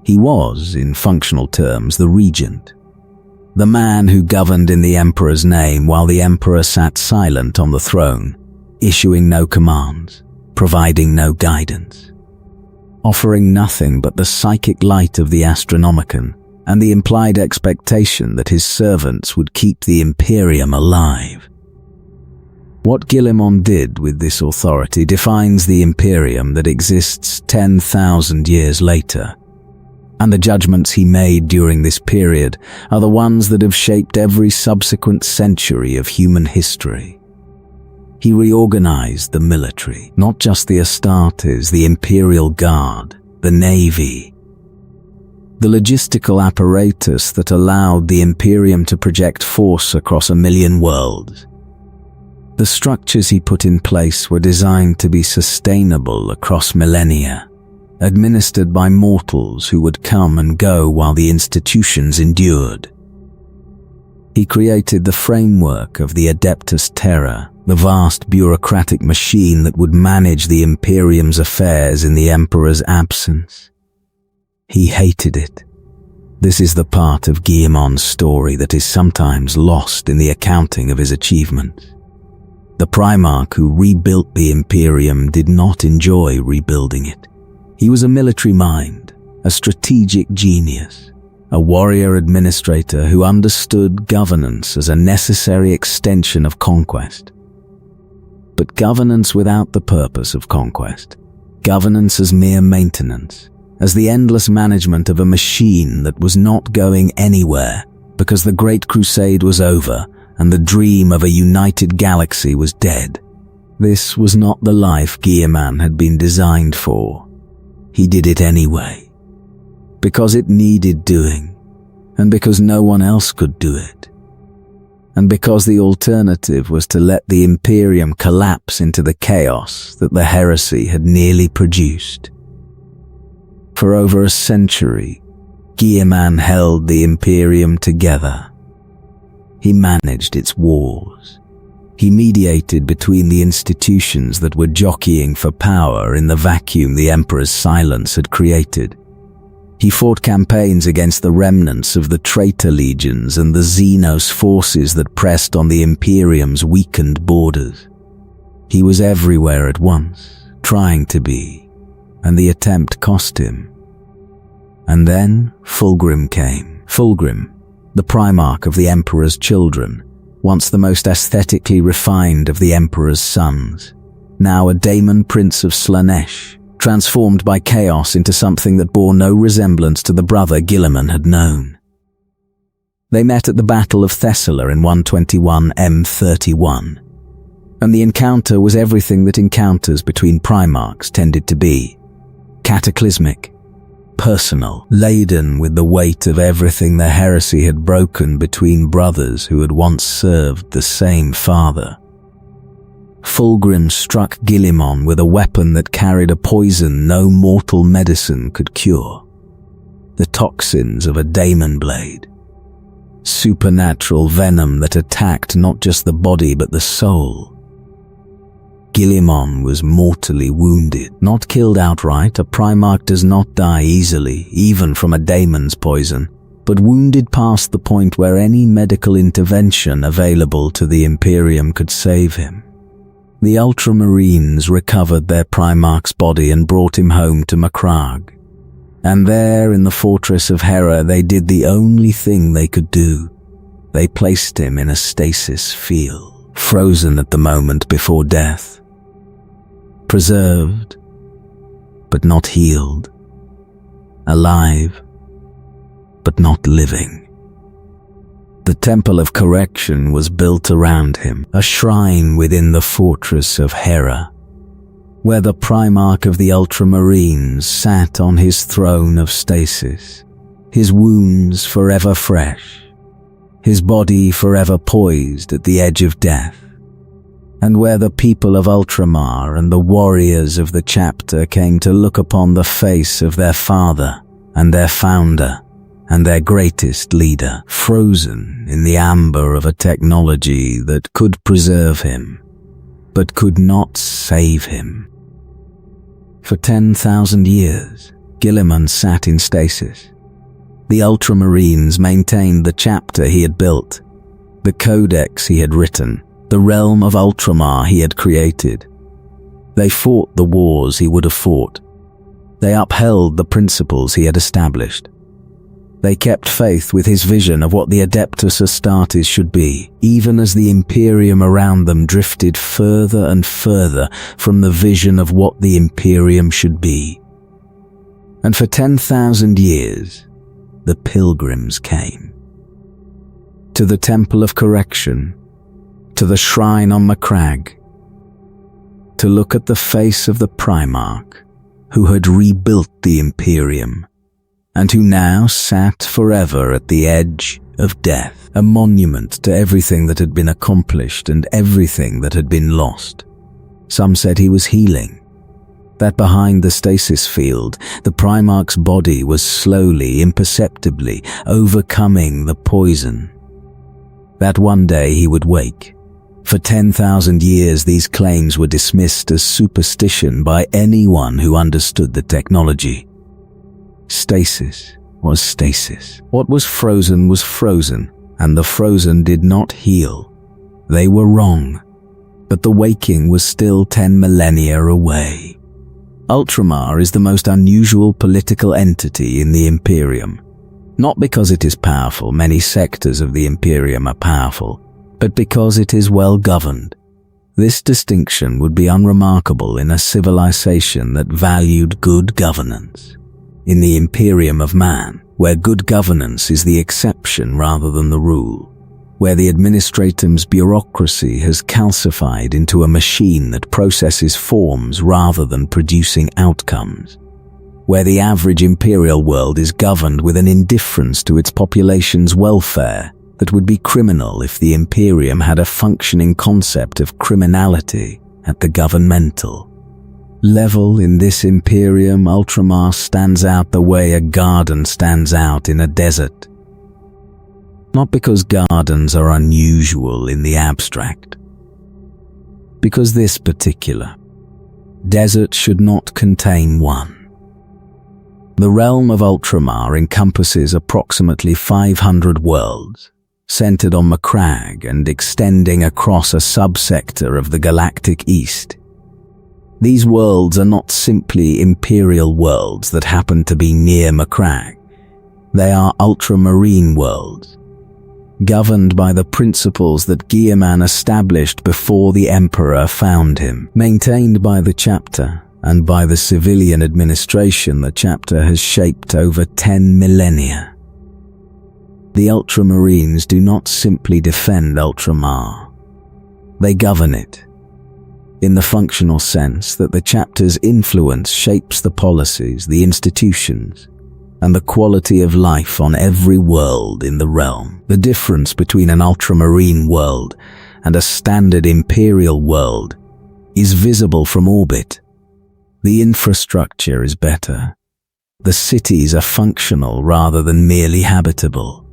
He was, in functional terms, the regent, the man who governed in the Emperor's name while the Emperor sat silent on the throne, issuing no commands, providing no guidance, offering nothing but the psychic light of the Astronomicon and the implied expectation that his servants would keep the Imperium alive. What Guilliman did with this authority defines the Imperium that exists 10,000 years later. And the judgments he made during this period are the ones that have shaped every subsequent century of human history. He reorganized the military, not just the Astartes, the Imperial Guard, the Navy, the logistical apparatus that allowed the Imperium to project force across 1,000,000 worlds. The structures he put in place were designed to be sustainable across millennia, administered by mortals who would come and go while the institutions endured. He created the framework of the Adeptus Terra, the vast bureaucratic machine that would manage the Imperium's affairs in the Emperor's absence. He hated it. This is the part of Guilliman's story that is sometimes lost in the accounting of his achievements. The Primarch who rebuilt the Imperium did not enjoy rebuilding it. He was a military mind, a strategic genius, a warrior administrator who understood governance as a necessary extension of conquest. But governance without the purpose of conquest, governance as mere maintenance, as the endless management of a machine that was not going anywhere because the Great Crusade was over and the dream of a united galaxy was dead. This was not the life Guilliman had been designed for. He did it anyway, because it needed doing, and because no one else could do it. and because the alternative was to let the Imperium collapse into the chaos that the heresy had nearly produced. For over a century, Guilliman held the Imperium together. He managed its wars. He mediated between the institutions that were jockeying for power in the vacuum the Emperor's silence had created. He fought campaigns against the remnants of the traitor legions and the Xenos forces that pressed on the Imperium's weakened borders. He was everywhere at once, trying to be, and the attempt cost him. And then Fulgrim came. Fulgrim, the Primarch of the Emperor's children, once the most aesthetically refined of the Emperor's sons, now a Daemon Prince of Slaanesh, transformed by chaos into something that bore no resemblance to the brother Guilliman had known. They met at the Battle of Thessalia in 121 M31, and the encounter was everything that encounters between Primarchs tended to be: cataclysmic, personal, laden with the weight of everything the heresy had broken between brothers who had once served the same father. Fulgrim struck Guilliman with a weapon that carried a poison no mortal medicine could cure. The toxins of a daemon blade. Supernatural venom that attacked not just the body but the soul. Guilliman was mortally wounded. Not killed outright, a Primarch does not die easily, even from a daemon's poison, but wounded past the point where any medical intervention available to the Imperium could save him. The Ultramarines recovered their Primarch's body and brought him home to Macragge. And there in the fortress of Hera they did the only thing they could do. They placed him in a stasis field, frozen at the moment before death. Preserved, but not healed. Alive, but not living. The Temple of Correction was built around him, a shrine within the fortress of Hera, where the Primarch of the Ultramarines sat on his throne of stasis, his wounds forever fresh, his body forever poised at the edge of death, and where the people of Ultramar and the warriors of the chapter came to look upon the face of their father and their founder and their greatest leader, frozen in the amber of a technology that could preserve him, but could not save him. For 10,000 years, Guilliman sat in stasis. The Ultramarines maintained the chapter he had built, the codex he had written, the realm of Ultramar he had created. They fought the wars he would have fought. They upheld the principles he had established. They kept faith with his vision of what the Adeptus Astartes should be, even as the Imperium around them drifted further and further from the vision of what the Imperium should be. And for 10,000 years, the pilgrims came. To the Temple of Correction, to the shrine on Macragge, to look at the face of the Primarch who had rebuilt the Imperium, and who now sat forever at the edge of death, a monument to everything that had been accomplished and everything that had been lost. Some said he was healing, that behind the stasis field, the Primarch's body was slowly, imperceptibly overcoming the poison. That one day he would wake. For 10,000 years these claims were dismissed as superstition by anyone who understood the technology. Stasis was stasis. What was frozen, and the frozen did not heal. They were wrong, but the waking was still 10 millennia away. Ultramar is the most unusual political entity in the Imperium. Not because it is powerful, many sectors of the Imperium are powerful, but because it is well governed. This distinction would be unremarkable in a civilization that valued good governance. In the Imperium of Man, where good governance is the exception rather than the rule, where the administratum's bureaucracy has calcified into a machine that processes forms rather than producing outcomes, where the average imperial world is governed with an indifference to its population's welfare that would be criminal if the Imperium had a functioning concept of criminality at the governmental level. In this Imperium, Ultramar stands out the way a garden stands out in a desert. Not because gardens are unusual in the abstract, because this particular desert should not contain one. The realm of Ultramar encompasses approximately 500 worlds, centered on Macragge and extending across a subsector of the galactic east. These worlds are not simply imperial worlds that happen to be near Macragge. They are Ultramarine worlds, governed by the principles that Guilliman established before the Emperor found him, maintained by the chapter and by the civilian administration the chapter has shaped over 10 millennia. The Ultramarines do not simply defend Ultramar. They govern it, in the functional sense that the chapter's influence shapes the policies, the institutions, and the quality of life on every world in the realm. The difference between an Ultramarine world and a standard Imperial world is visible from orbit. The infrastructure is better. The cities are functional rather than merely habitable.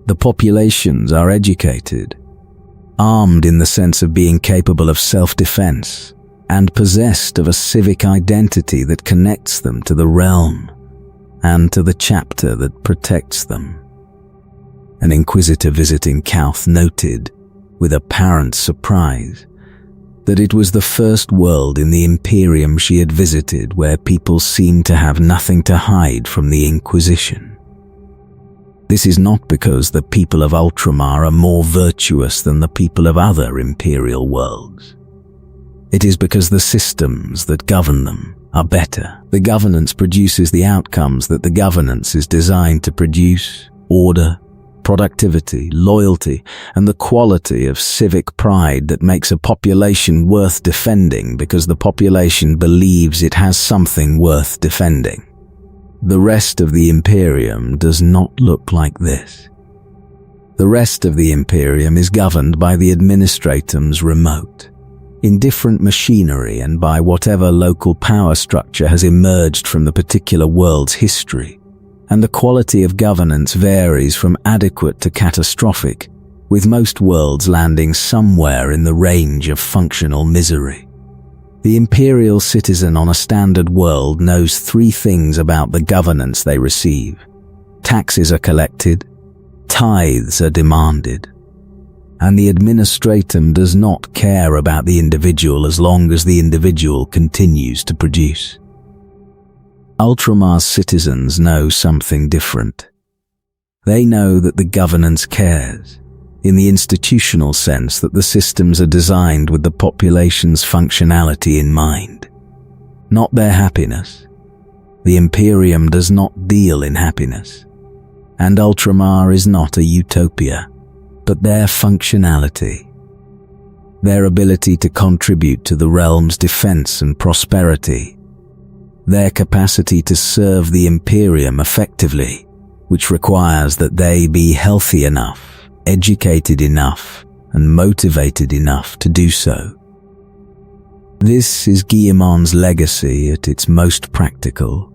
The populations are educated, armed in the sense of being capable of self-defense, and possessed of a civic identity that connects them to the realm and to the chapter that protects them. An inquisitor visiting Calth noted, with apparent surprise, that it was the first world in the Imperium she had visited where people seemed to have nothing to hide from the Inquisition. This is not because the people of Ultramar are more virtuous than the people of other Imperial worlds. It is because the systems that govern them are better. The governance produces the outcomes that the governance is designed to produce: order, productivity, loyalty, and the quality of civic pride that makes a population worth defending because the population believes it has something worth defending. The rest of the Imperium does not look like this. The rest of the Imperium is governed by the administratums remote, in different machinery and by whatever local power structure has emerged from the particular world's history, and the quality of governance varies from adequate to catastrophic, with most worlds landing somewhere in the range of functional misery. The Imperial citizen on a standard world knows three things about the governance they receive. Taxes are collected, tithes are demanded, and the administratum does not care about the individual as long as the individual continues to produce. Ultramar's citizens know something different. They know that the governance cares, in the institutional sense that the systems are designed with the population's functionality in mind, not their happiness. The Imperium does not deal in happiness, and Ultramar is not a utopia, but their functionality, their ability to contribute to the realm's defense and prosperity, their capacity to serve the Imperium effectively, which requires that they be healthy enough, educated enough, and motivated enough to do so. This is Guilliman's legacy at its most practical.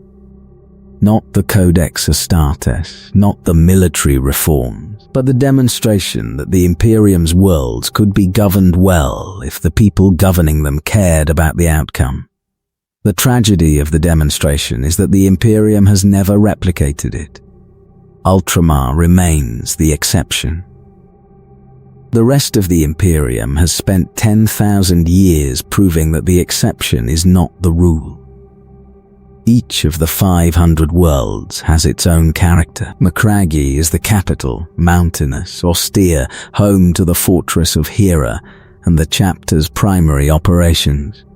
Not the Codex Astartes, not the military reforms, but the demonstration that the Imperium's worlds could be governed well if the people governing them cared about the outcome. The tragedy of the demonstration is that the Imperium has never replicated it. Ultramar remains the exception. The rest of the Imperium has spent 10,000 years proving that the exception is not the rule. Each of the 500 worlds has its own character. Macragge is the capital, mountainous, austere, home to the fortress of Hera and the chapter's primary operations.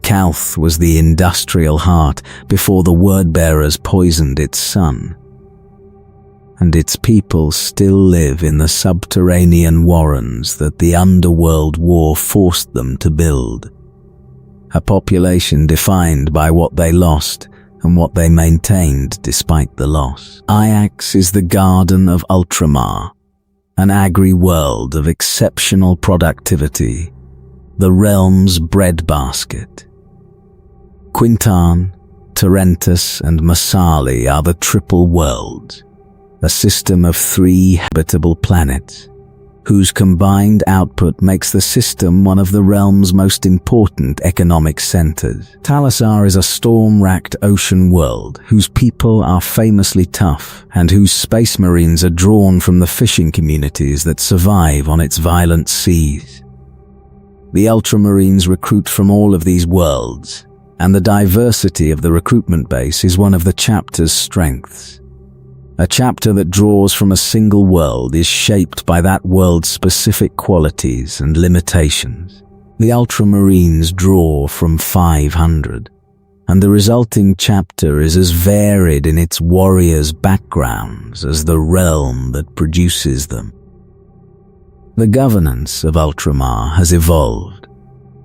Calth was the industrial heart before the word-bearers poisoned its sun. And its people still live in the subterranean warrens that the underworld war forced them to build. A population defined by what they lost and what they maintained despite the loss. Ajax is the garden of Ultramar, an agri-world of exceptional productivity, the realm's breadbasket. Quintan, Tarentus, and Masali are the triple worlds, a system of 3 habitable planets, whose combined output makes the system one of the realm's most important economic centers. Thalasar is a storm-racked ocean world whose people are famously tough and whose space marines are drawn from the fishing communities that survive on its violent seas. The Ultramarines recruit from all of these worlds, and the diversity of the recruitment base is one of the chapter's strengths. A chapter that draws from a single world is shaped by that world's specific qualities and limitations. The Ultramarines draw from 500, and the resulting chapter is as varied in its warriors' backgrounds as the realm that produces them. The governance of Ultramar has evolved.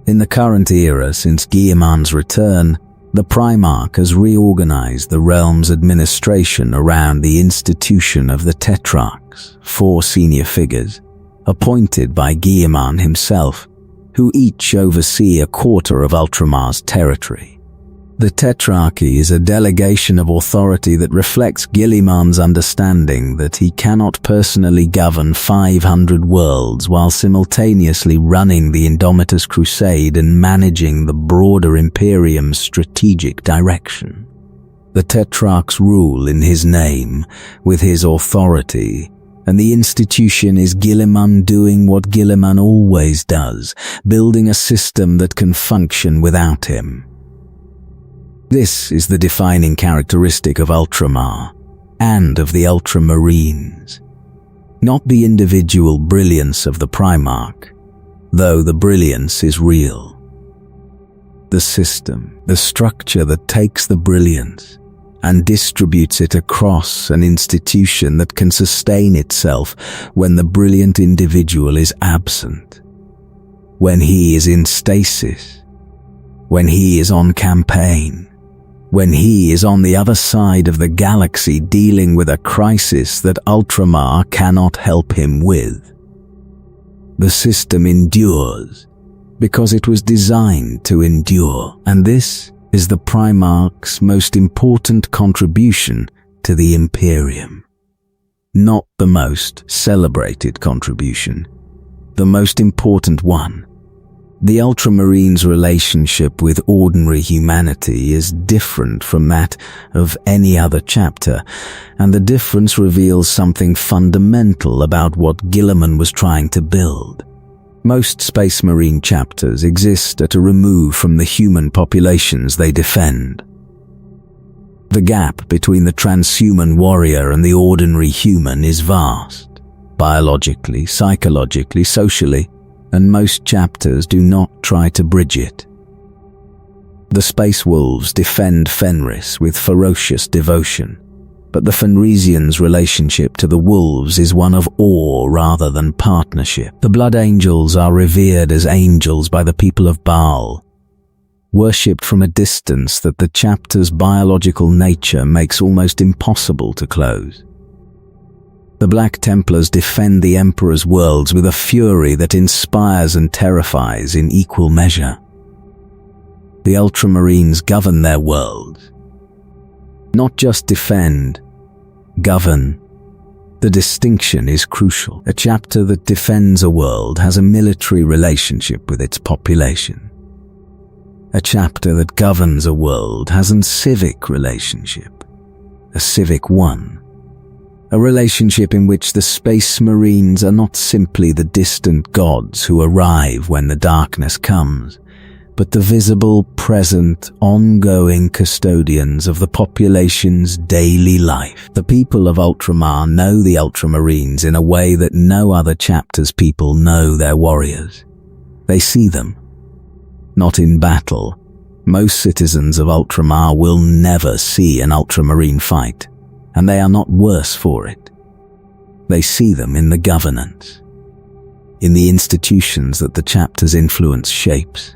In the current era, since Guilliman's return, the Primarch has reorganized the realm's administration around the institution of the Tetrarchs, 4 senior figures, appointed by Guilliman himself, who each oversee a quarter of Ultramar's territory. The Tetrarchy is a delegation of authority that reflects Guilliman's understanding that he cannot personally govern 500 worlds while simultaneously running the Indomitus Crusade and managing the broader Imperium's strategic direction. The Tetrarchs rule in his name, with his authority, and the institution is Guilliman doing what Guilliman always does, building a system that can function without him. This is the defining characteristic of Ultramar and of the Ultramarines. Not the individual brilliance of the Primarch, though the brilliance is real. The system, the structure that takes the brilliance and distributes it across an institution that can sustain itself when the brilliant individual is absent, when he is in stasis, when he is on campaign, when he is on the other side of the galaxy dealing with a crisis that Ultramar cannot help him with. The system endures because it was designed to endure, and this is the Primarch's most important contribution to the Imperium. Not the most celebrated contribution, the most important one. The Ultramarines' relationship with ordinary humanity is different from that of any other chapter, and the difference reveals something fundamental about what Guilliman was trying to build. Most Space Marine chapters exist at a remove from the human populations they defend. The gap between the transhuman warrior and the ordinary human is vast, biologically, psychologically, socially, and most chapters do not try to bridge it. The Space Wolves defend Fenris with ferocious devotion, but the Fenrisians' relationship to the Wolves is one of awe rather than partnership. The Blood Angels are revered as angels by the people of Baal, worshipped from a distance that the chapter's biological nature makes almost impossible to close. The Black Templars defend the Emperor's worlds with a fury that inspires and terrifies in equal measure. The Ultramarines govern their worlds. Not just defend, govern. The distinction is crucial. A chapter that defends a world has a military relationship with its population. A chapter that governs a world has a civic relationship, a civic one. A relationship in which the Space Marines are not simply the distant gods who arrive when the darkness comes, but the visible, present, ongoing custodians of the population's daily life. The people of Ultramar know the Ultramarines in a way that no other chapter's people know their warriors. They see them. Not in battle. Most citizens of Ultramar will never see an Ultramarine fight, and they are not worse for it. They see them in the governance, in the institutions that the chapter's influence shapes,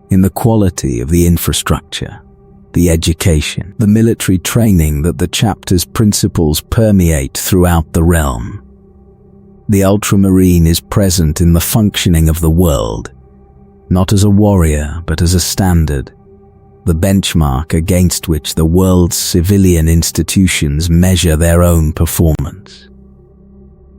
in the quality of the infrastructure, the education, the military training that the chapter's principles permeate throughout the realm. The Ultramarine is present in the functioning of the world, not as a warrior but as a standard, the benchmark against which the world's civilian institutions measure their own performance.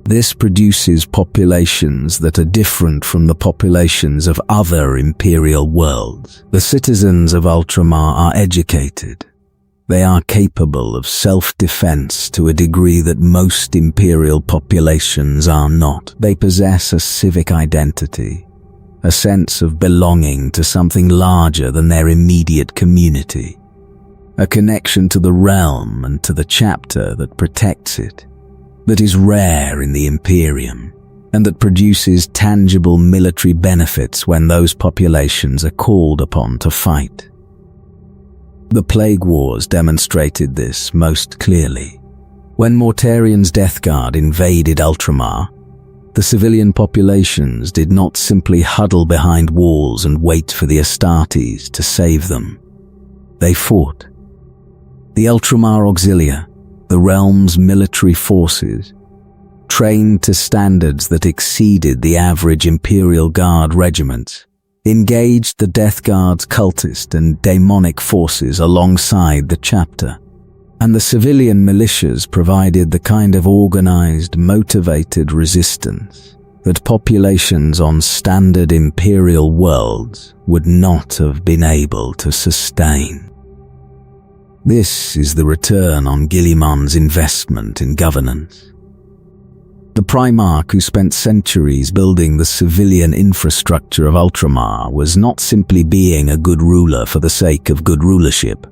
This produces populations that are different from the populations of other imperial worlds. The citizens of Ultramar are educated. They are capable of self-defense to a degree that most imperial populations are not. They possess a civic identity, a sense of belonging to something larger than their immediate community, a connection to the realm and to the chapter that protects it, that is rare in the Imperium, and that produces tangible military benefits when those populations are called upon to fight. The Plague Wars demonstrated this most clearly. When Mortarian's Death Guard invaded Ultramar, the civilian populations did not simply huddle behind walls and wait for the Astartes to save them. They fought. The Ultramar Auxilia, the realm's military forces, trained to standards that exceeded the average Imperial Guard regiments, engaged the Death Guard's cultist and demonic forces alongside the chapter, and the civilian militias provided the kind of organized, motivated resistance that populations on standard Imperial worlds would not have been able to sustain. This is the return on Guilliman's investment in governance. The Primarch, who spent centuries building the civilian infrastructure of Ultramar, was not simply being a good ruler for the sake of good rulership.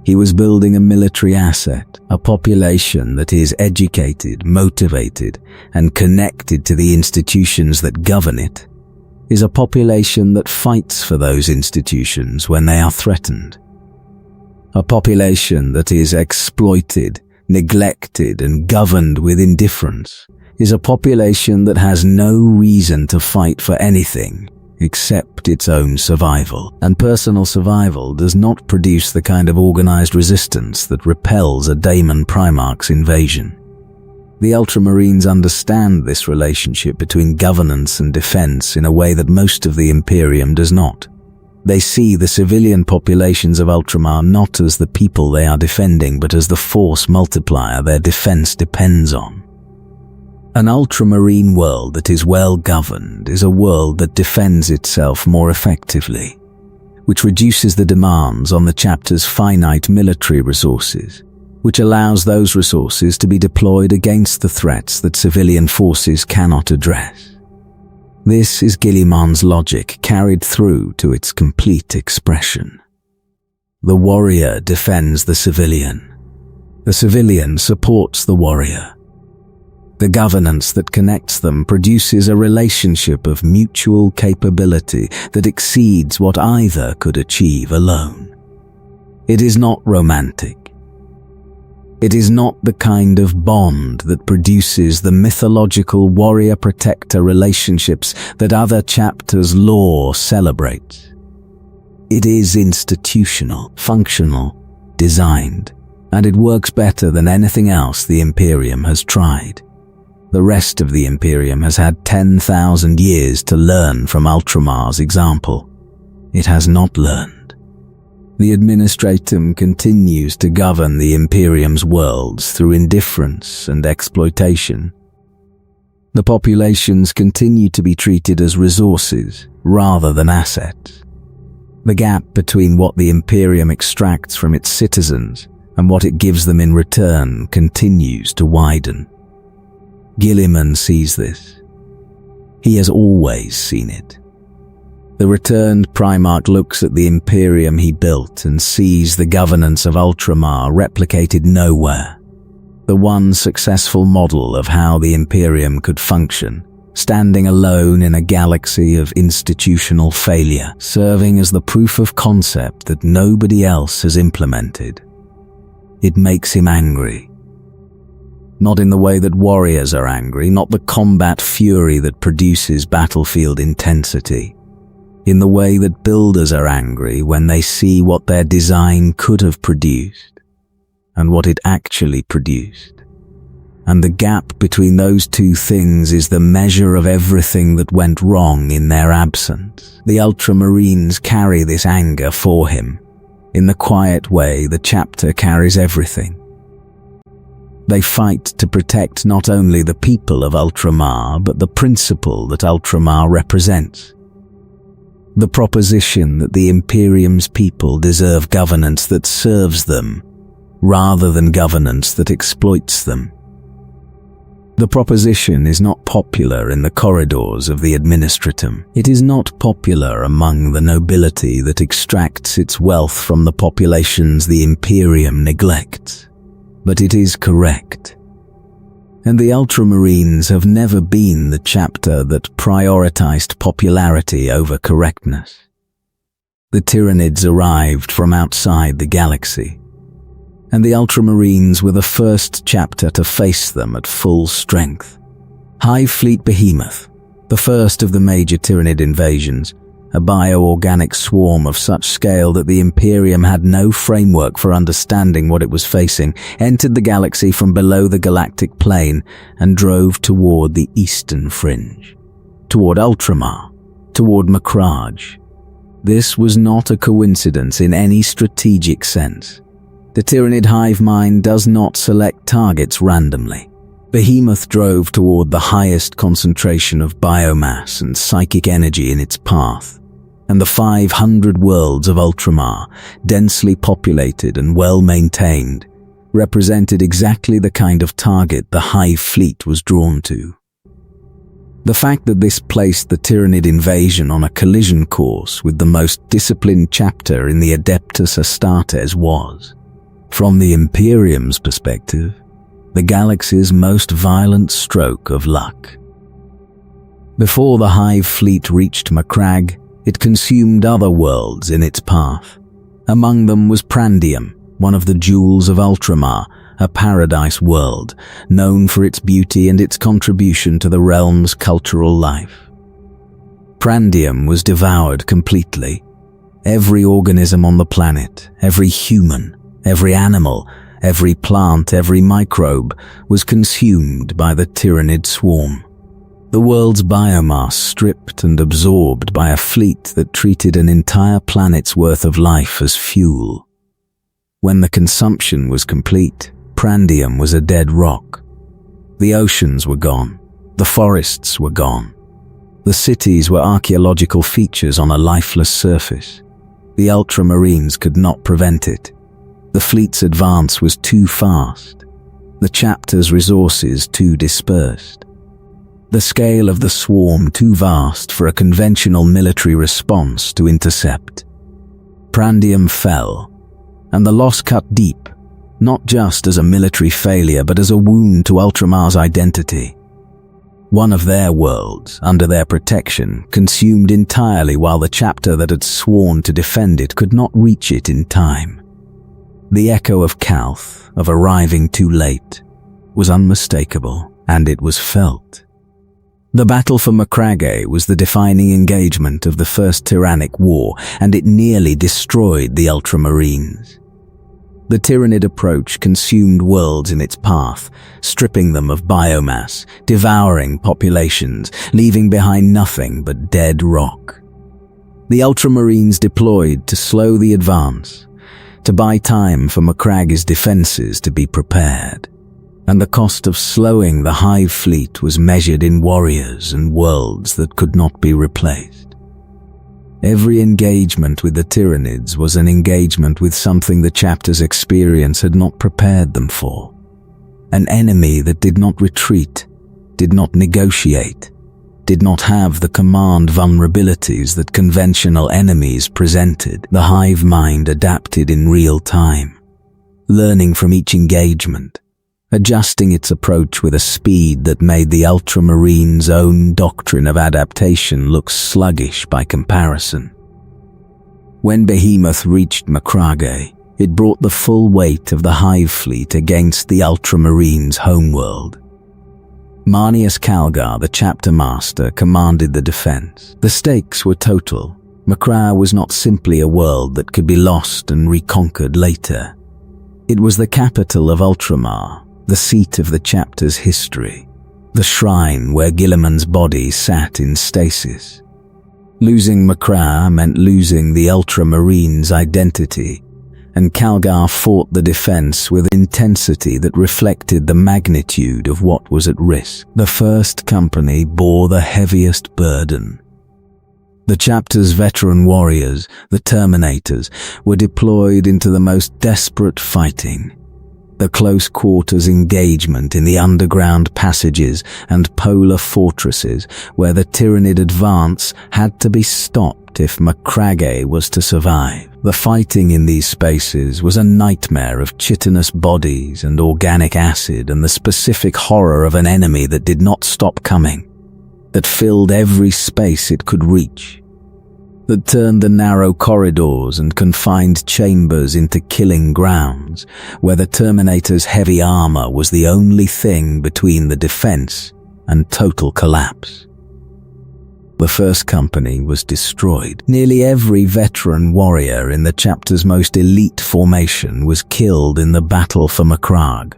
He was building a military asset, a population that is educated, motivated, and connected to the institutions that govern it, is a population that fights for those institutions when they are threatened. A population that is exploited, neglected, and governed with indifference is a population that has no reason to fight for anything except its own survival. And personal survival does not produce the kind of organized resistance that repels a Daemon Primarch's invasion. The Ultramarines understand this relationship between governance and defense in a way that most of the Imperium does not. They see the civilian populations of Ultramar not as the people they are defending, but as the force multiplier their defense depends on. An Ultramarine world that is well governed is a world that defends itself more effectively, which reduces the demands on the chapter's finite military resources, which allows those resources to be deployed against the threats that civilian forces cannot address. This is Guilliman's logic carried through to its complete expression. The warrior defends the civilian. The civilian supports the warrior. The governance that connects them produces a relationship of mutual capability that exceeds what either could achieve alone. It is not romantic. It is not the kind of bond that produces the mythological warrior-protector relationships that other chapters' lore celebrates. It is institutional, functional, designed, and it works better than anything else the Imperium has tried. The rest of the Imperium has had 10,000 years to learn from Ultramar's example. It has not learned. The Administratum continues to govern the Imperium's worlds through indifference and exploitation. The populations continue to be treated as resources rather than assets. The gap between what the Imperium extracts from its citizens and what it gives them in return continues to widen. Guilliman sees this. He has always seen it. The returned Primarch looks at the Imperium he built and sees the governance of Ultramar replicated nowhere. The one successful model of how the Imperium could function, standing alone in a galaxy of institutional failure, serving as the proof of concept that nobody else has implemented. It makes him angry. Not in the way that warriors are angry, not the combat fury that produces battlefield intensity. In the way that builders are angry when they see what their design could have produced and what it actually produced. and the gap between those two things is the measure of everything that went wrong in their absence. The Ultramarines carry this anger for him. In the quiet way, the chapter carries everything. They fight to protect not only the people of Ultramar, but the principle that Ultramar represents. The proposition that the Imperium's people deserve governance that serves them, rather than governance that exploits them. The proposition is not popular in the corridors of the administratum. It is not popular among the nobility that extracts its wealth from the populations the Imperium neglects. But it is correct. And the Ultramarines have never been the chapter that prioritized popularity over correctness. The Tyranids arrived from outside the galaxy, and the Ultramarines were the first chapter to face them at full strength. Hive Fleet Behemoth, the first of the major Tyranid invasions, a bioorganic swarm of such scale that the Imperium had no framework for understanding what it was facing, entered the galaxy from below the galactic plane and drove toward the eastern fringe, toward Ultramar, toward Macragge. This was not a coincidence in any strategic sense. The Tyranid hive mind does not select targets randomly. Behemoth drove toward the highest concentration of biomass and psychic energy in its path, and the 500 worlds of Ultramar, densely populated and well-maintained, represented exactly the kind of target the Hive Fleet was drawn to. The fact that this placed the Tyranid invasion on a collision course with the most disciplined chapter in the Adeptus Astartes was, from the Imperium's perspective, the galaxy's most violent stroke of luck. Before the Hive Fleet reached Macragge, it consumed other worlds in its path. Among them was Prandium, one of the jewels of Ultramar, a paradise world, known for its beauty and its contribution to the realm's cultural life. Prandium was devoured completely. Every organism on the planet, every human, every animal, every plant, every microbe was consumed by the Tyranid swarm. The world's biomass stripped and absorbed by a fleet that treated an entire planet's worth of life as fuel. When the consumption was complete, Prandium was a dead rock. The oceans were gone. The forests were gone. The cities were archaeological features on a lifeless surface. The Ultramarines could not prevent it. The fleet's advance was too fast. The chapter's resources too dispersed. The scale of the swarm too vast for a conventional military response to intercept. Prandium fell, and the loss cut deep, not just as a military failure but as a wound to Ultramar's identity. One of their worlds, under their protection, consumed entirely while the chapter that had sworn to defend it could not reach it in time. The echo of Calth, of arriving too late, was unmistakable, and it was felt. The battle for Macragge was the defining engagement of the First Tyrannic War, and it nearly destroyed the Ultramarines. The Tyranid approach consumed worlds in its path, stripping them of biomass, devouring populations, leaving behind nothing but dead rock. The Ultramarines deployed to slow the advance, to buy time for Macragge's defenses to be prepared. And the cost of slowing the Hive Fleet was measured in warriors and worlds that could not be replaced. Every engagement with the Tyranids was an engagement with something the chapter's experience had not prepared them for. An enemy that did not retreat, did not negotiate, did not have the command vulnerabilities that conventional enemies presented. The hive mind adapted in real time, learning from each engagement, adjusting its approach with a speed that made the Ultramarines' own doctrine of adaptation look sluggish by comparison. When Behemoth reached Macragge, it brought the full weight of the Hive Fleet against the Ultramarines' homeworld. Marnius Calgar, the chapter master, commanded the defense. The stakes were total. Macragge was not simply a world that could be lost and reconquered later. It was the capital of Ultramar, the seat of the chapter's history, the shrine where Guilliman's body sat in stasis. Losing Macra meant losing the Ultramarines' identity, and Calgar fought the defense with intensity that reflected the magnitude of what was at risk. The First Company bore the heaviest burden. The chapter's veteran warriors, the Terminators, were deployed into the most desperate fighting. The close-quarters engagement in the underground passages and polar fortresses where the Tyranid advance had to be stopped if Macragge was to survive. The fighting in these spaces was a nightmare of chitinous bodies and organic acid and the specific horror of an enemy that did not stop coming, that filled every space it could reach, that turned the narrow corridors and confined chambers into killing grounds, where the Terminator's heavy armor was the only thing between the defense and total collapse. The First Company was destroyed. Nearly every veteran warrior in the chapter's most elite formation was killed in the battle for Macragge,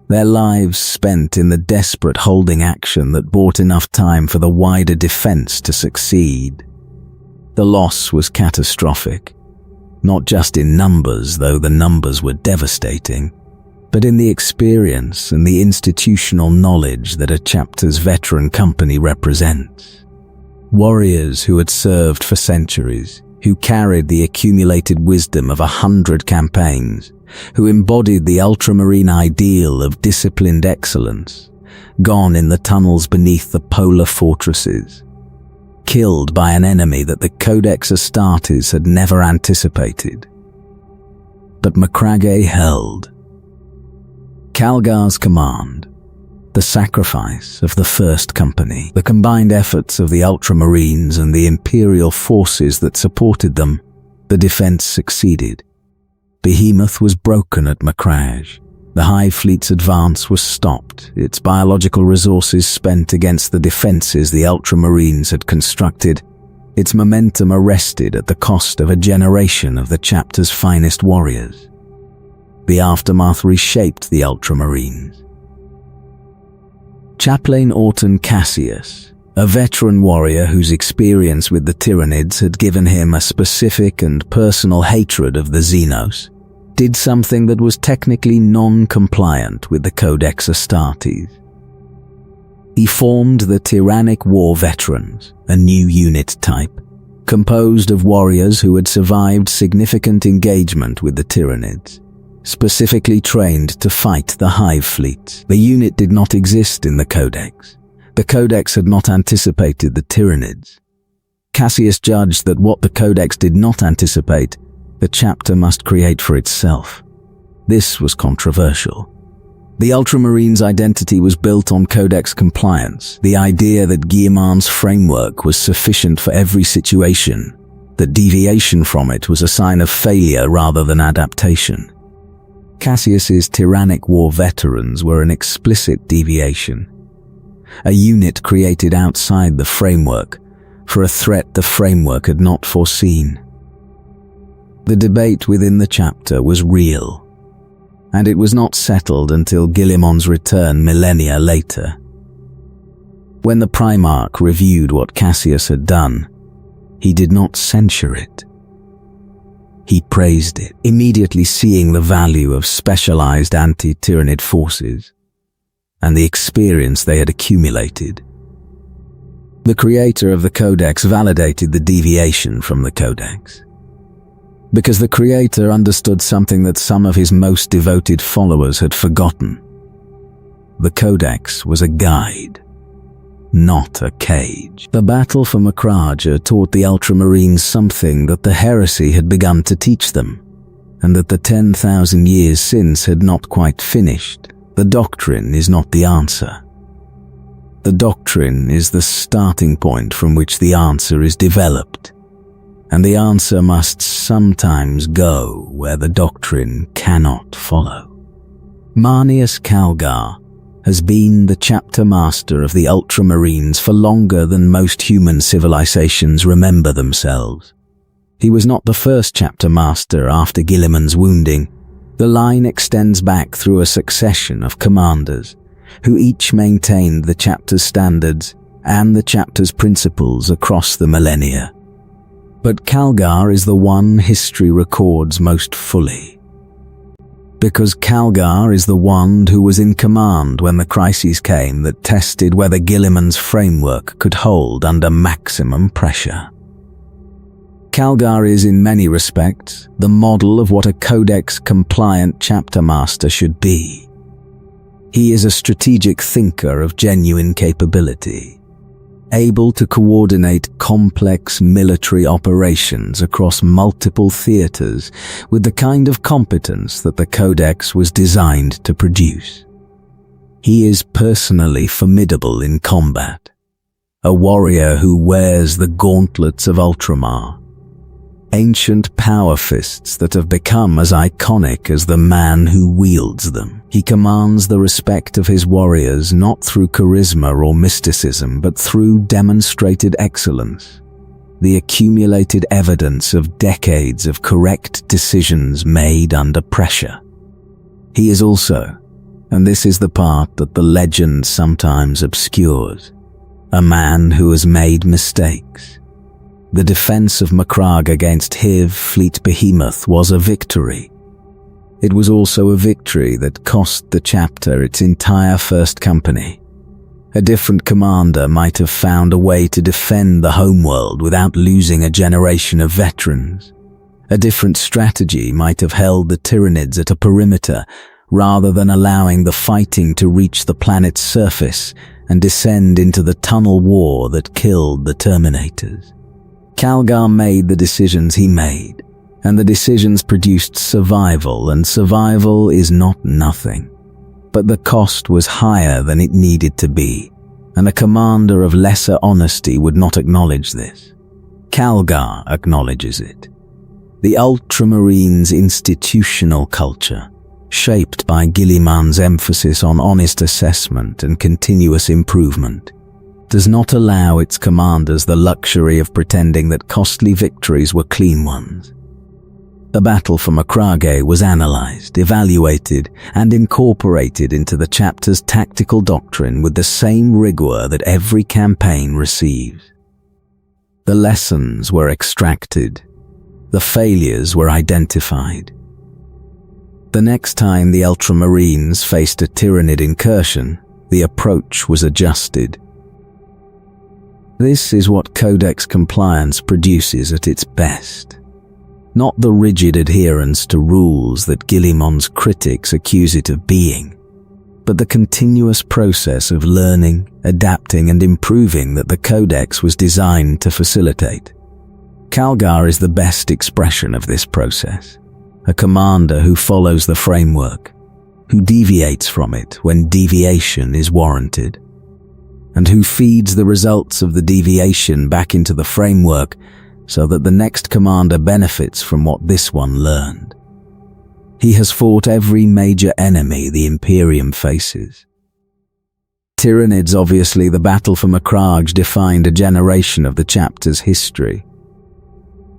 their lives spent in the desperate holding action that bought enough time for the wider defense to succeed. The loss was catastrophic, not just in numbers, though the numbers were devastating, but in the experience and the institutional knowledge that a chapter's veteran company represents. Warriors who had served for centuries, who carried the accumulated wisdom of 100 campaigns, who embodied the Ultramarine ideal of disciplined excellence, gone in the tunnels beneath the polar fortresses, killed by an enemy that the Codex Astartes had never anticipated. But Macragge held. Calgar's command, the sacrifice of the First Company, the combined efforts of the Ultramarines and the Imperial forces that supported them, the defense succeeded. Behemoth was broken at Macragge. The Hive Fleet's advance was stopped, its biological resources spent against the defenses the Ultramarines had constructed, its momentum arrested at the cost of a generation of the chapter's finest warriors. The aftermath reshaped the Ultramarines. Chaplain Orton Cassius, a veteran warrior whose experience with the Tyranids had given him a specific and personal hatred of the Xenos, did something that was technically non-compliant with the Codex Astartes. He formed the Tyrannic War Veterans, a new unit type, composed of warriors who had survived significant engagement with the Tyranids, specifically trained to fight the Hive Fleet. The unit did not exist in the Codex. The Codex had not anticipated the Tyranids. Cassius judged that what the Codex did not anticipate, the chapter must create for itself. This was controversial. The Ultramarines' identity was built on Codex compliance, the idea that Guilliman's framework was sufficient for every situation, that deviation from it was a sign of failure rather than adaptation. Cassius's Tyrannic War Veterans were an explicit deviation, a unit created outside the framework for a threat the framework had not foreseen. The debate within the chapter was real, and it was not settled until Guilliman's return millennia later. When the Primarch reviewed what Cassius had done, he did not censure it. He praised it, immediately seeing the value of specialized anti-Tyranid forces and the experience they had accumulated. The creator of the Codex validated the deviation from the Codex, because the creator understood something that some of his most devoted followers had forgotten. The Codex was a guide, not a cage. The battle for Macragge taught the Ultramarines something that the heresy had begun to teach them, and that the 10,000 years since had not quite finished. The doctrine is not the answer. The doctrine is the starting point from which the answer is developed, and the answer must sometimes go where the doctrine cannot follow. Marneus Calgar has been the chapter master of the Ultramarines for longer than most human civilizations remember themselves. He was not the first chapter master after Guilliman's wounding, The line extends back through a succession of commanders, who each maintained the chapter's standards and the chapter's principles across the millennia. But Calgar is the one history records most fully. Because Calgar is the one who was in command when the crises came that tested whether Guilliman's framework could hold under maximum pressure. Calgar is, in many respects, the model of what a Codex-compliant chapter master should be. He is a strategic thinker of genuine capability, able to coordinate complex military operations across multiple theaters with the kind of competence that the Codex was designed to produce. He is personally formidable in combat, a warrior who wears the gauntlets of Ultramar, ancient power fists that have become as iconic as the man who wields them. He commands the respect of his warriors not through charisma or mysticism, but through demonstrated excellence, the accumulated evidence of decades of correct decisions made under pressure. He is also, and this is the part that the legend sometimes obscures, a man who has made mistakes. The defense of Macragge against Hiv Fleet Behemoth was a victory. It was also a victory that cost the chapter its entire first company. A different commander might have found a way to defend the homeworld without losing a generation of veterans. A different strategy might have held the Tyranids at a perimeter rather than allowing the fighting to reach the planet's surface and descend into the tunnel war that killed the Terminators. Calgar made the decisions he made, and the decisions produced survival, and survival is not nothing. But the cost was higher than it needed to be, and a commander of lesser honesty would not acknowledge this. Calgar acknowledges it. The Ultramarines' institutional culture, shaped by Guilliman's emphasis on honest assessment and continuous improvement, does not allow its commanders the luxury of pretending that costly victories were clean ones. The battle for Macragge was analyzed, evaluated, and incorporated into the chapter's tactical doctrine with the same rigor that every campaign receives. The lessons were extracted. The failures were identified. The next time the Ultramarines faced a Tyranid incursion, the approach was adjusted. This is what Codex compliance produces at its best. Not the rigid adherence to rules that Guilliman's critics accuse it of being, but the continuous process of learning, adapting, and improving that the Codex was designed to facilitate. Calgar is the best expression of this process, a commander who follows the framework, who deviates from it when deviation is warranted, and who feeds the results of the deviation back into the framework so that the next commander benefits from what this one learned. He has fought every major enemy the Imperium faces. Tyranids, obviously, the battle for Macragge defined a generation of the chapter's history.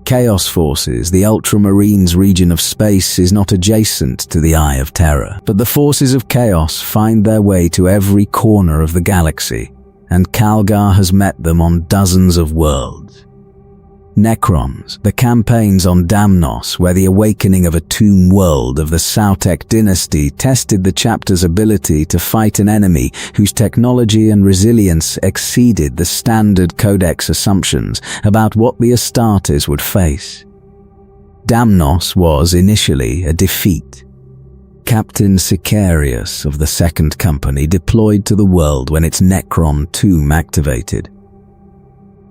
Chaos forces, the Ultramarines region of space, is not adjacent to the Eye of Terror, but the forces of chaos find their way to every corner of the galaxy, and Calgar has met them on dozens of worlds. Necrons, the campaigns on Damnos, where the awakening of a tomb world of the Sautek dynasty tested the chapter's ability to fight an enemy whose technology and resilience exceeded the standard Codex assumptions about what the Astartes would face. Damnos was initially a defeat. Captain Sicarius of the Second Company deployed to the world when its Necron tomb activated,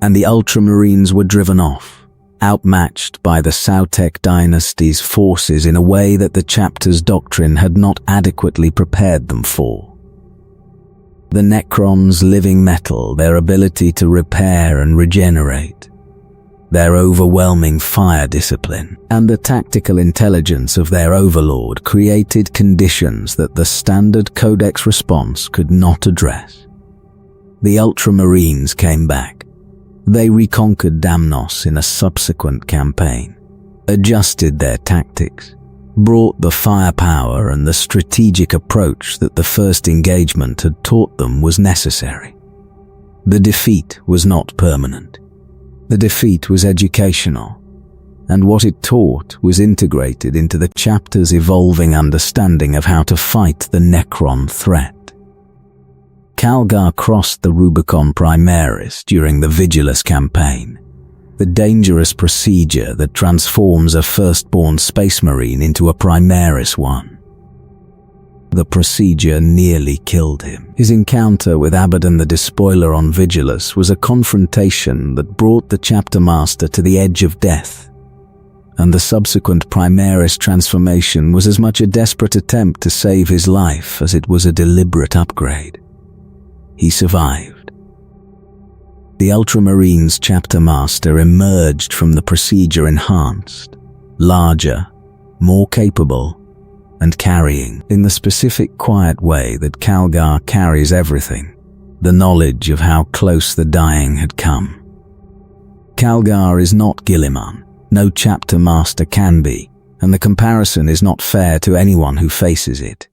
and the Ultramarines were driven off, outmatched by the Sautek dynasty's forces in a way that the chapter's doctrine had not adequately prepared them for. The Necrons' living metal, their ability to repair and regenerate, their overwhelming fire discipline, and the tactical intelligence of their overlord created conditions that the standard Codex response could not address. The Ultramarines came back. They reconquered Damnos in a subsequent campaign, adjusted their tactics, brought the firepower and the strategic approach that the first engagement had taught them was necessary. The defeat was not permanent. The defeat was educational, and what it taught was integrated into the chapter's evolving understanding of how to fight the Necron threat. Calgar crossed the Rubicon Primaris during the Vigilus campaign, the dangerous procedure that transforms a firstborn Space Marine into a Primaris one. The procedure nearly killed him. His encounter with Abaddon the Despoiler on Vigilus was a confrontation that brought the chapter master to the edge of death, and the subsequent Primaris transformation was as much a desperate attempt to save his life as it was a deliberate upgrade. He survived. The Ultramarines chapter master emerged from the procedure enhanced, larger, more capable, and carrying, in the specific quiet way that Calgar carries everything, the knowledge of how close the dying had come. Calgar is not Guilliman. No chapter master can be, and the comparison is not fair to anyone who faces it.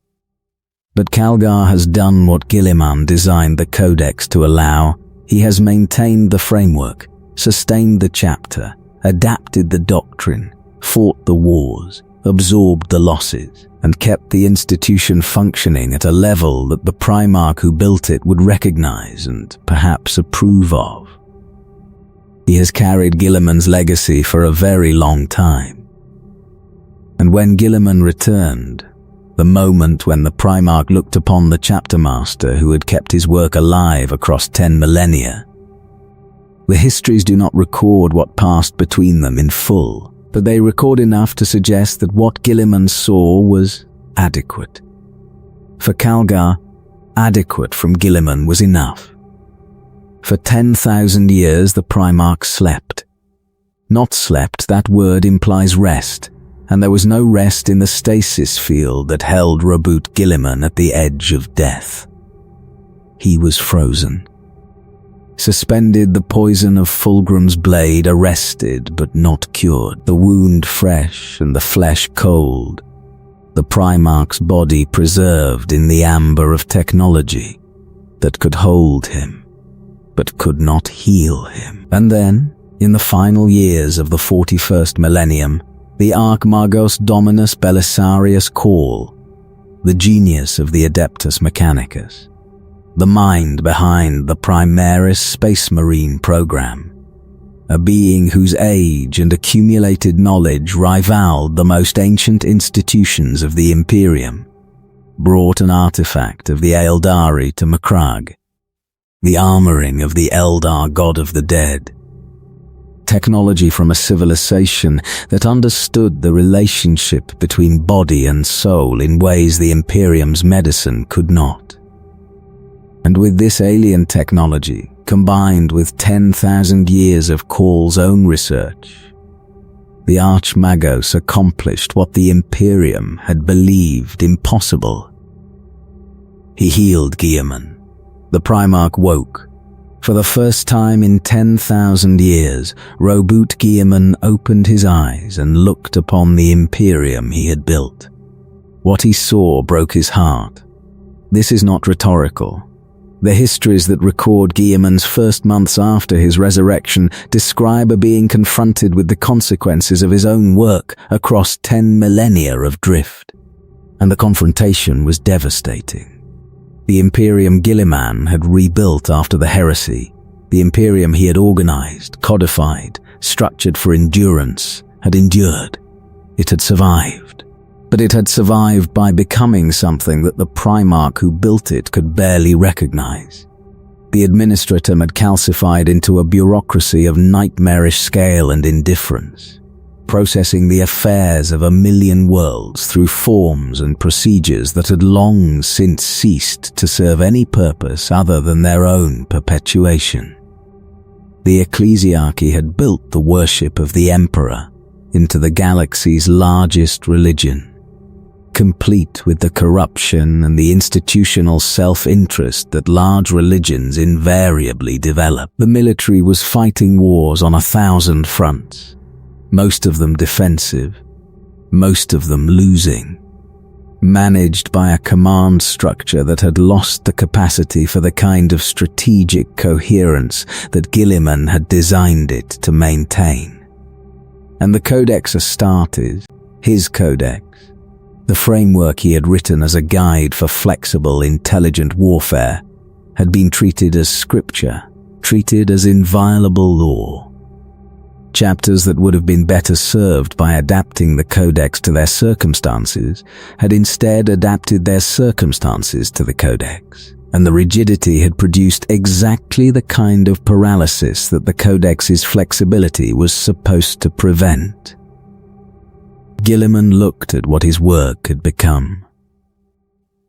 But Calgar has done what Guilliman designed the Codex to allow. He has maintained the framework, sustained the chapter, adapted the doctrine, fought the wars, absorbed the losses, and kept the institution functioning at a level that the Primarch who built it would recognize and perhaps approve of. He has carried Guilliman's legacy for a very long time. And when Guilliman returned, the moment when the Primarch looked upon the chapter master who had kept his work alive across 10 millennia, the histories do not record what passed between them in full, but they record enough to suggest that what Guilliman saw was adequate. For Calgar, adequate from Guilliman was enough. For 10,000 years the Primarch slept. Not slept, that word implies rest, and there was no rest in the stasis field that held Roboute Guilliman at the edge of death. He was frozen. Suspended, the poison of Fulgrim's blade, arrested but not cured, the wound fresh and the flesh cold, the Primarch's body preserved in the amber of technology that could hold him, but could not heal him. And then, in the final years of the 41st millennium, the Archmagos Dominus Belisarius Call, the genius of the Adeptus Mechanicus, the mind behind the Primaris Space Marine program, a being whose age and accumulated knowledge rivaled the most ancient institutions of the Imperium, brought an artifact of the Aeldari to Macragge, the armoring of the Eldar god of the dead, technology from a civilization that understood the relationship between body and soul in ways the Imperium's medicine could not. And with this alien technology, combined with 10,000 years of Call's own research, the Archmagos accomplished what the Imperium had believed impossible. He healed Guilliman. The Primarch woke. For the first time in 10,000 years, Roboute Guilliman opened his eyes and looked upon the Imperium he had built. What he saw broke his heart. This is not rhetorical. The histories that record Guilliman's first months after his resurrection describe a being confronted with the consequences of his own work across 10 millennia of drift. And the confrontation was devastating. The Imperium Guilliman had rebuilt after the heresy. The Imperium he had organized, codified, structured for endurance, had endured. It had survived. But it had survived by becoming something that the Primarch who built it could barely recognize. The administratum had calcified into a bureaucracy of nightmarish scale and indifference, processing the affairs of 1,000,000 worlds through forms and procedures that had long since ceased to serve any purpose other than their own perpetuation. The ecclesiarchy had built the worship of the Emperor into the galaxy's largest religion, complete with the corruption and the institutional self-interest that large religions invariably develop. The military was fighting wars on 1,000 fronts, most of them defensive, most of them losing, managed by a command structure that had lost the capacity for the kind of strategic coherence that Guilliman had designed it to maintain. And the Codex Astartes, his codex, the framework he had written as a guide for flexible, intelligent warfare, had been treated as scripture, treated as inviolable law. Chapters that would have been better served by adapting the codex to their circumstances had instead adapted their circumstances to the codex, and the rigidity had produced exactly the kind of paralysis that the codex's flexibility was supposed to prevent. Guilliman looked at what his work had become,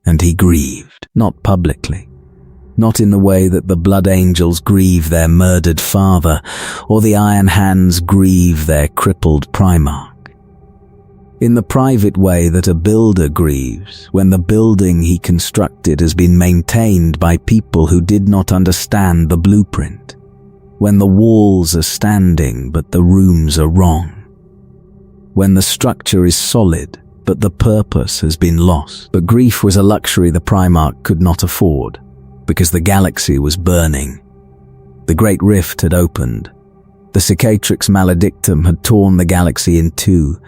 and he grieved, not publicly, not in the way that the Blood Angels grieve their murdered father, or the Iron Hands grieve their crippled Primarch. In the private way that a builder grieves when the building he constructed has been maintained by people who did not understand the blueprint, when the walls are standing but the rooms are wrong, when the structure is solid but the purpose has been lost. But grief was a luxury the Primarch could not afford, because the galaxy was burning. The Great Rift had opened. The Cicatrix Maledictum had torn the galaxy in two,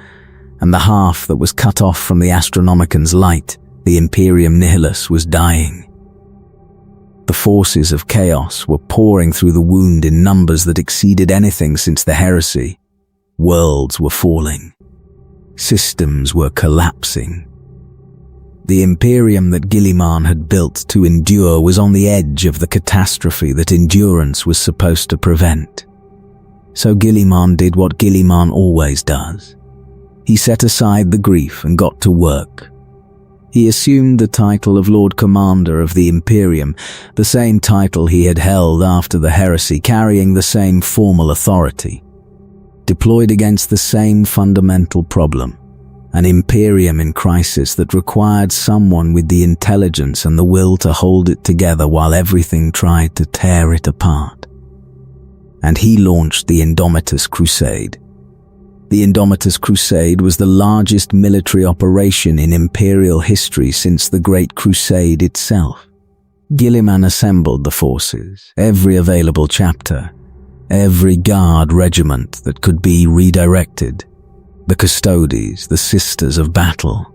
and the half that was cut off from the Astronomican's light, the Imperium Nihilus, was dying. The forces of chaos were pouring through the wound in numbers that exceeded anything since the heresy. Worlds were falling. Systems were collapsing. The Imperium that Guilliman had built to endure was on the edge of the catastrophe that endurance was supposed to prevent. So Guilliman did what Guilliman always does. He set aside the grief and got to work. He assumed the title of Lord Commander of the Imperium, the same title he had held after the heresy, carrying the same formal authority. Deployed against the same fundamental problem, an Imperium in crisis that required someone with the intelligence and the will to hold it together while everything tried to tear it apart. And he launched the Indomitus Crusade. The Indomitus Crusade was the largest military operation in Imperial history since the Great Crusade itself. Guilliman assembled the forces, every available chapter, every guard regiment that could be redirected, the Custodes, the Sisters of Battle,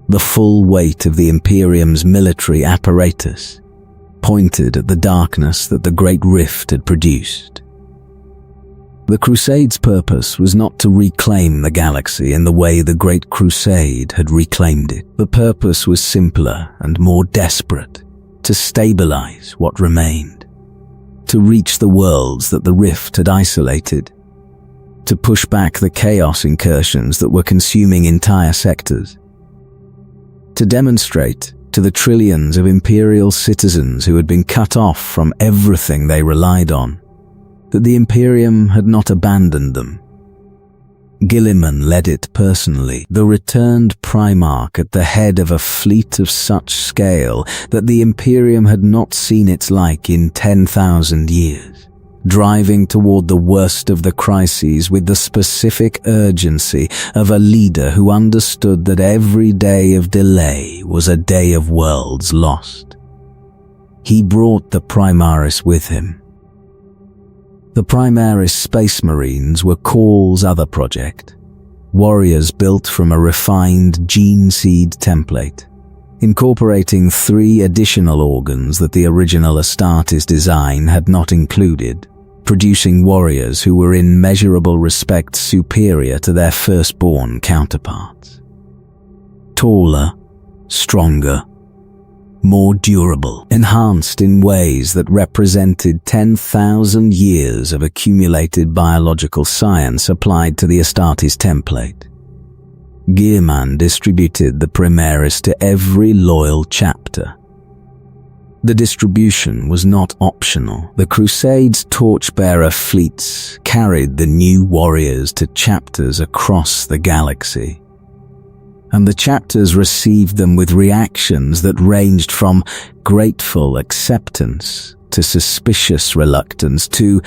the full weight of the Imperium's military apparatus, pointed at the darkness that the Great Rift had produced. The Crusade's purpose was not to reclaim the galaxy in the way the Great Crusade had reclaimed it. The purpose was simpler and more desperate: to stabilize what remained, to reach the worlds that the Rift had isolated, to push back the chaos incursions that were consuming entire sectors, to demonstrate to the trillions of Imperial citizens who had been cut off from everything they relied on that the Imperium had not abandoned them. Guilliman led it personally, the returned Primarch at the head of a fleet of such scale that the Imperium had not seen its like in 10,000 years, driving toward the worst of the crises with the specific urgency of a leader who understood that every day of delay was a day of worlds lost. He brought the Primaris with him. The Primaris Space Marines were Call's other project, warriors built from a refined gene seed template, incorporating 3 additional organs that the original Astartes design had not included, producing warriors who were in measurable respects superior to their firstborn counterparts. Taller, stronger, more durable, enhanced in ways that represented 10,000 years of accumulated biological science applied to the Astartes template. Guilliman distributed the Primaris to every loyal chapter. The distribution was not optional. The Crusade's torchbearer fleets carried the new warriors to chapters across the galaxy, and the chapters received them with reactions that ranged from grateful acceptance to suspicious reluctance to,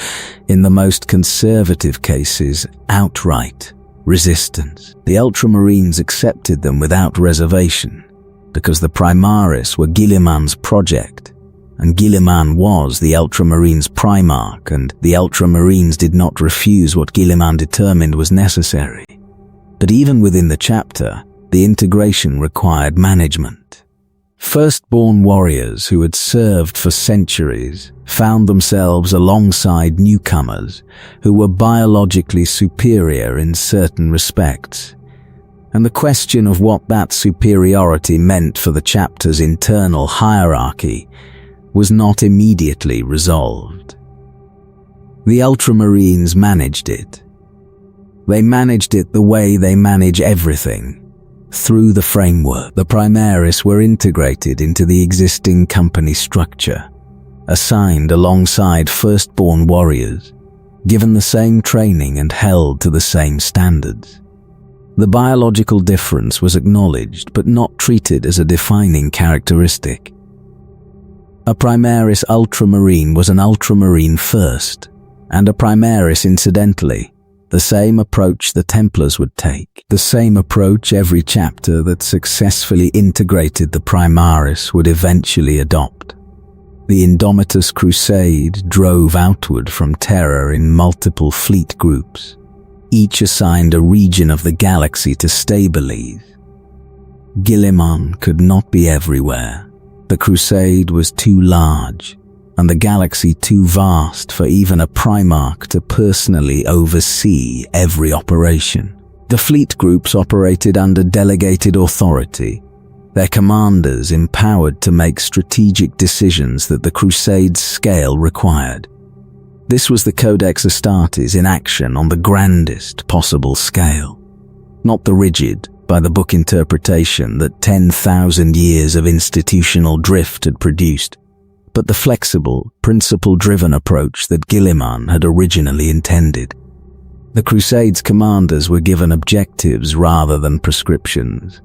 in the most conservative cases, outright resistance. The Ultramarines accepted them without reservation, because the Primaris were Guilliman's project, and Guilliman was the Ultramarines' Primarch, and the Ultramarines did not refuse what Guilliman determined was necessary. But even within the chapter, the integration required management. Firstborn warriors who had served for centuries found themselves alongside newcomers who were biologically superior in certain respects, and the question of what that superiority meant for the chapter's internal hierarchy was not immediately resolved. The Ultramarines managed it. They managed it the way they manage everything, through the framework. The Primaris were integrated into the existing company structure, assigned alongside firstborn warriors, given the same training and held to the same standards. The biological difference was acknowledged but not treated as a defining characteristic. A Primaris Ultramarine was an Ultramarine first, and a Primaris incidentally, the same approach the Templars would take, the same approach every chapter that successfully integrated the Primaris would eventually adopt. The Indomitus Crusade drove outward from Terror in multiple fleet groups, each assigned a region of the galaxy to stabilize. Guilliman could not be everywhere. The Crusade was too large, and the galaxy too vast for even a Primarch to personally oversee every operation. The fleet groups operated under delegated authority, their commanders empowered to make strategic decisions that the Crusade's scale required. This was the Codex Astartes in action on the grandest possible scale, not the rigid, by-the-book interpretation that 10,000 years of institutional drift had produced, but the flexible, principle-driven approach that Guilliman had originally intended. The Crusade's commanders were given objectives rather than prescriptions.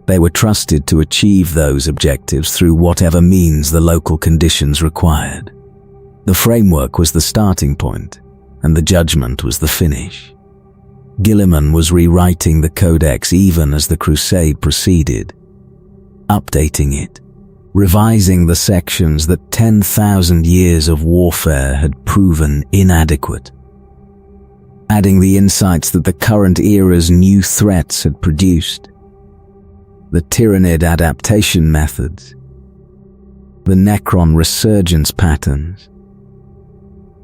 They were trusted to achieve those objectives through whatever means the local conditions required. The framework was the starting point, and the judgment was the finish. Guilliman was rewriting the Codex even as the Crusade proceeded, updating it, revising the sections that 10,000 years of warfare had proven inadequate, adding the insights that the current era's new threats had produced, the Tyranid adaptation methods, the Necron resurgence patterns,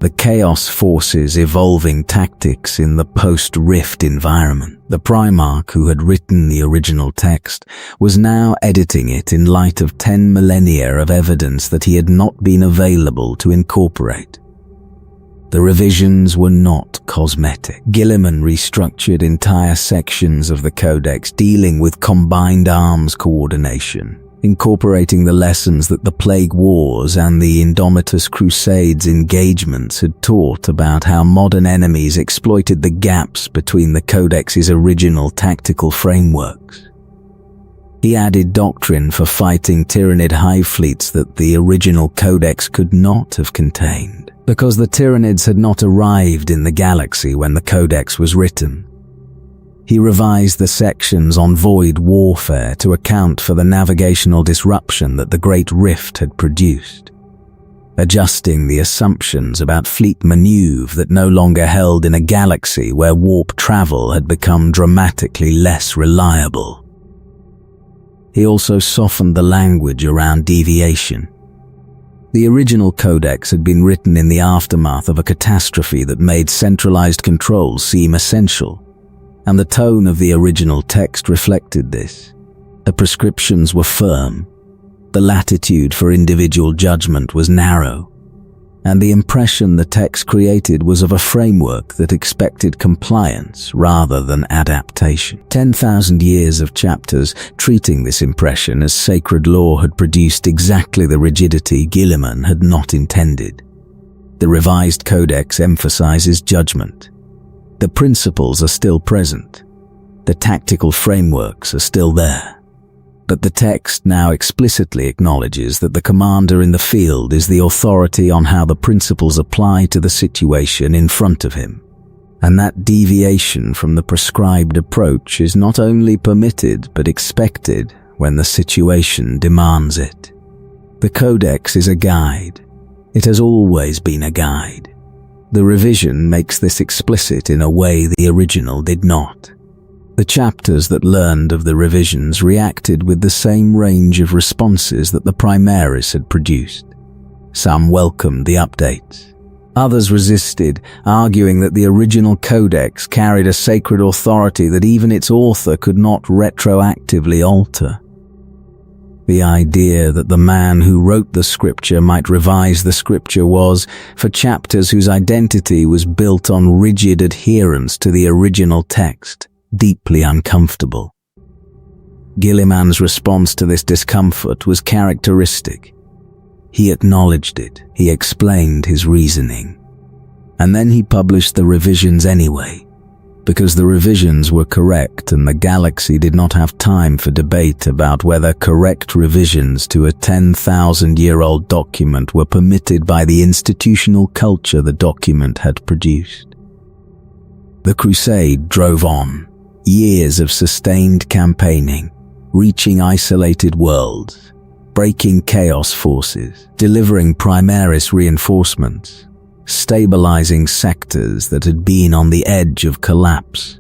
the Chaos Force's evolving tactics in the post-Rift environment. The Primarch who had written the original text was now editing it in light of 10 millennia of evidence that he had not been available to incorporate. The revisions were not cosmetic. Guilliman restructured entire sections of the Codex dealing with combined arms coordination, incorporating the lessons that the Plague Wars and the Indomitus Crusades engagements had taught about how modern enemies exploited the gaps between the Codex's original tactical frameworks. He added doctrine for fighting Tyranid hive fleets that the original Codex could not have contained, because the Tyranids had not arrived in the galaxy when the Codex was written. He revised the sections on void warfare to account for the navigational disruption that the Great Rift had produced, adjusting the assumptions about fleet maneuver that no longer held in a galaxy where warp travel had become dramatically less reliable. He also softened the language around deviation. The original Codex had been written in the aftermath of a catastrophe that made centralized control seem essential, and the tone of the original text reflected this. The prescriptions were firm, the latitude for individual judgment was narrow, and the impression the text created was of a framework that expected compliance rather than adaptation. 10,000 years of chapters treating this impression as sacred law had produced exactly the rigidity Guilliman had not intended. The revised Codex emphasizes judgment. The principles are still present. The tactical frameworks are still there. But the text now explicitly acknowledges that the commander in the field is the authority on how the principles apply to the situation in front of him. And that deviation from the prescribed approach is not only permitted but expected when the situation demands it. The Codex is a guide. It has always been a guide. The revision makes this explicit in a way the original did not. The chapters that learned of the revisions reacted with the same range of responses that the Primaris had produced. Some welcomed the updates. Others resisted, arguing that the original Codex carried a sacred authority that even its author could not retroactively alter. The idea that the man who wrote the scripture might revise the scripture was, for chapters whose identity was built on rigid adherence to the original text, deeply uncomfortable. Guilliman's response to this discomfort was characteristic. He acknowledged it, he explained his reasoning. And then he published the revisions anyway, because the revisions were correct and the galaxy did not have time for debate about whether correct revisions to a 10,000-year-old document were permitted by the institutional culture the document had produced. The crusade drove on, years of sustained campaigning, reaching isolated worlds, breaking chaos forces, delivering Primaris reinforcements, stabilizing sectors that had been on the edge of collapse.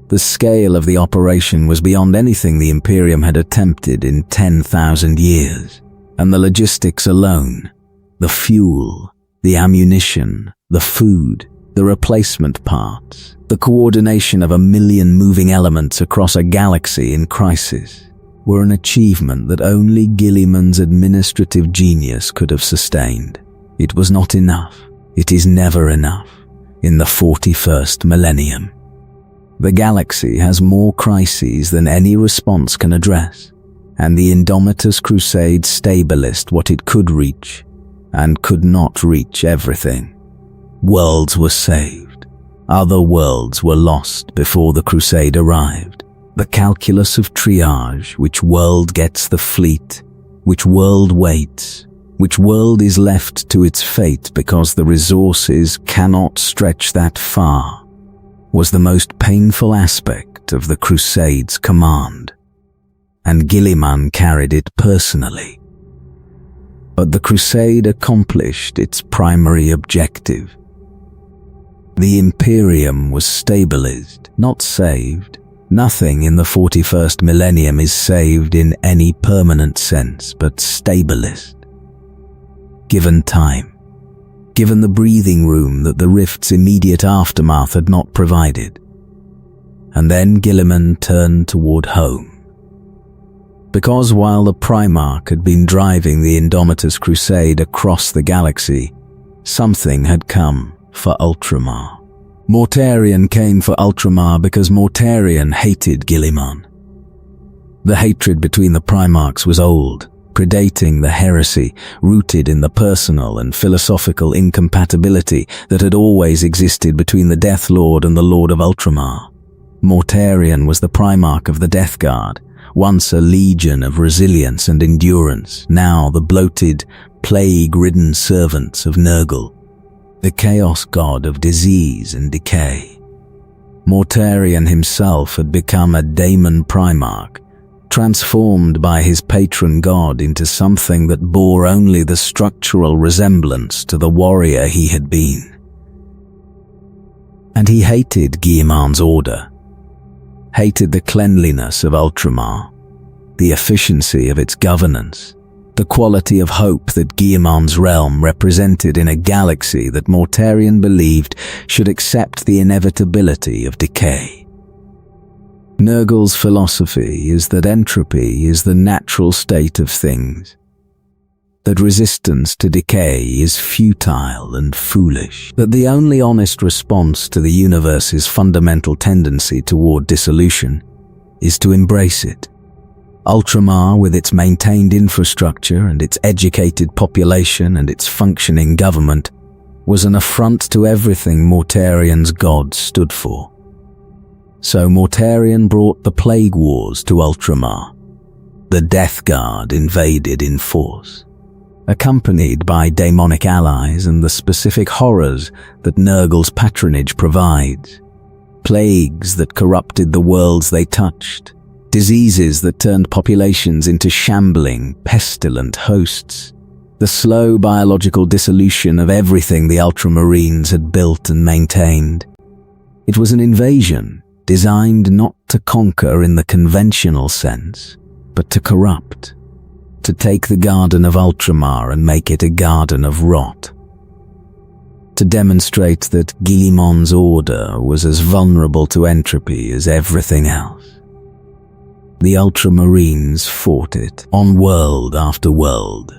The scale of the operation was beyond anything the Imperium had attempted in 10,000 years, and the logistics alone, the fuel, the ammunition, the food, the replacement parts, the coordination of 1 million moving elements across a galaxy in crisis, were an achievement that only Guilliman's administrative genius could have sustained. It was not enough. It is never enough in the 41st millennium. The galaxy has more crises than any response can address, and the Indomitus Crusade stabilized what it could reach and could not reach everything. Worlds were saved. Other worlds were lost before the Crusade arrived. The calculus of triage, which world gets the fleet, which world waits, which world is left to its fate because the resources cannot stretch that far, was the most painful aspect of the Crusade's command, and Guilliman carried it personally. But the Crusade accomplished its primary objective. The Imperium was stabilized, not saved. Nothing in the 41st millennium is saved in any permanent sense, but stabilized. Given time, given the breathing room that the rift's immediate aftermath had not provided. And then Guilliman turned toward home. Because while the Primarch had been driving the Indomitus Crusade across the galaxy, something had come for Ultramar. Mortarion came for Ultramar because Mortarion hated Guilliman. The hatred between the Primarchs was old, predating the heresy, rooted in the personal and philosophical incompatibility that had always existed between the Death Lord and the Lord of Ultramar. Mortarion was the Primarch of the Death Guard, once a legion of resilience and endurance, now the bloated, plague-ridden servants of Nurgle, the chaos god of disease and decay. Mortarion himself had become a daemon Primarch, transformed by his patron god into something that bore only the structural resemblance to the warrior he had been. And he hated Guilliman's order, hated the cleanliness of Ultramar, the efficiency of its governance, the quality of hope that Guilliman's realm represented in a galaxy that Mortarion believed should accept the inevitability of decay. Nurgle's philosophy is that entropy is the natural state of things, that resistance to decay is futile and foolish, that the only honest response to the universe's fundamental tendency toward dissolution is to embrace it. Ultramar, with its maintained infrastructure and its educated population and its functioning government, was an affront to everything Mortarion's god stood for. So Mortarion brought the Plague Wars to Ultramar. The Death Guard invaded in force. accompanied by demonic allies and the specific horrors that Nurgle's patronage provides. Plagues that corrupted the worlds they touched, diseases that turned populations into shambling, pestilent hosts, the slow biological dissolution of everything the Ultramarines had built and maintained. It was an invasion designed not to conquer in the conventional sense, but to corrupt, to take the Garden of Ultramar and make it a garden of rot, to demonstrate that Guilliman's order was as vulnerable to entropy as everything else. The Ultramarines fought it on world after world.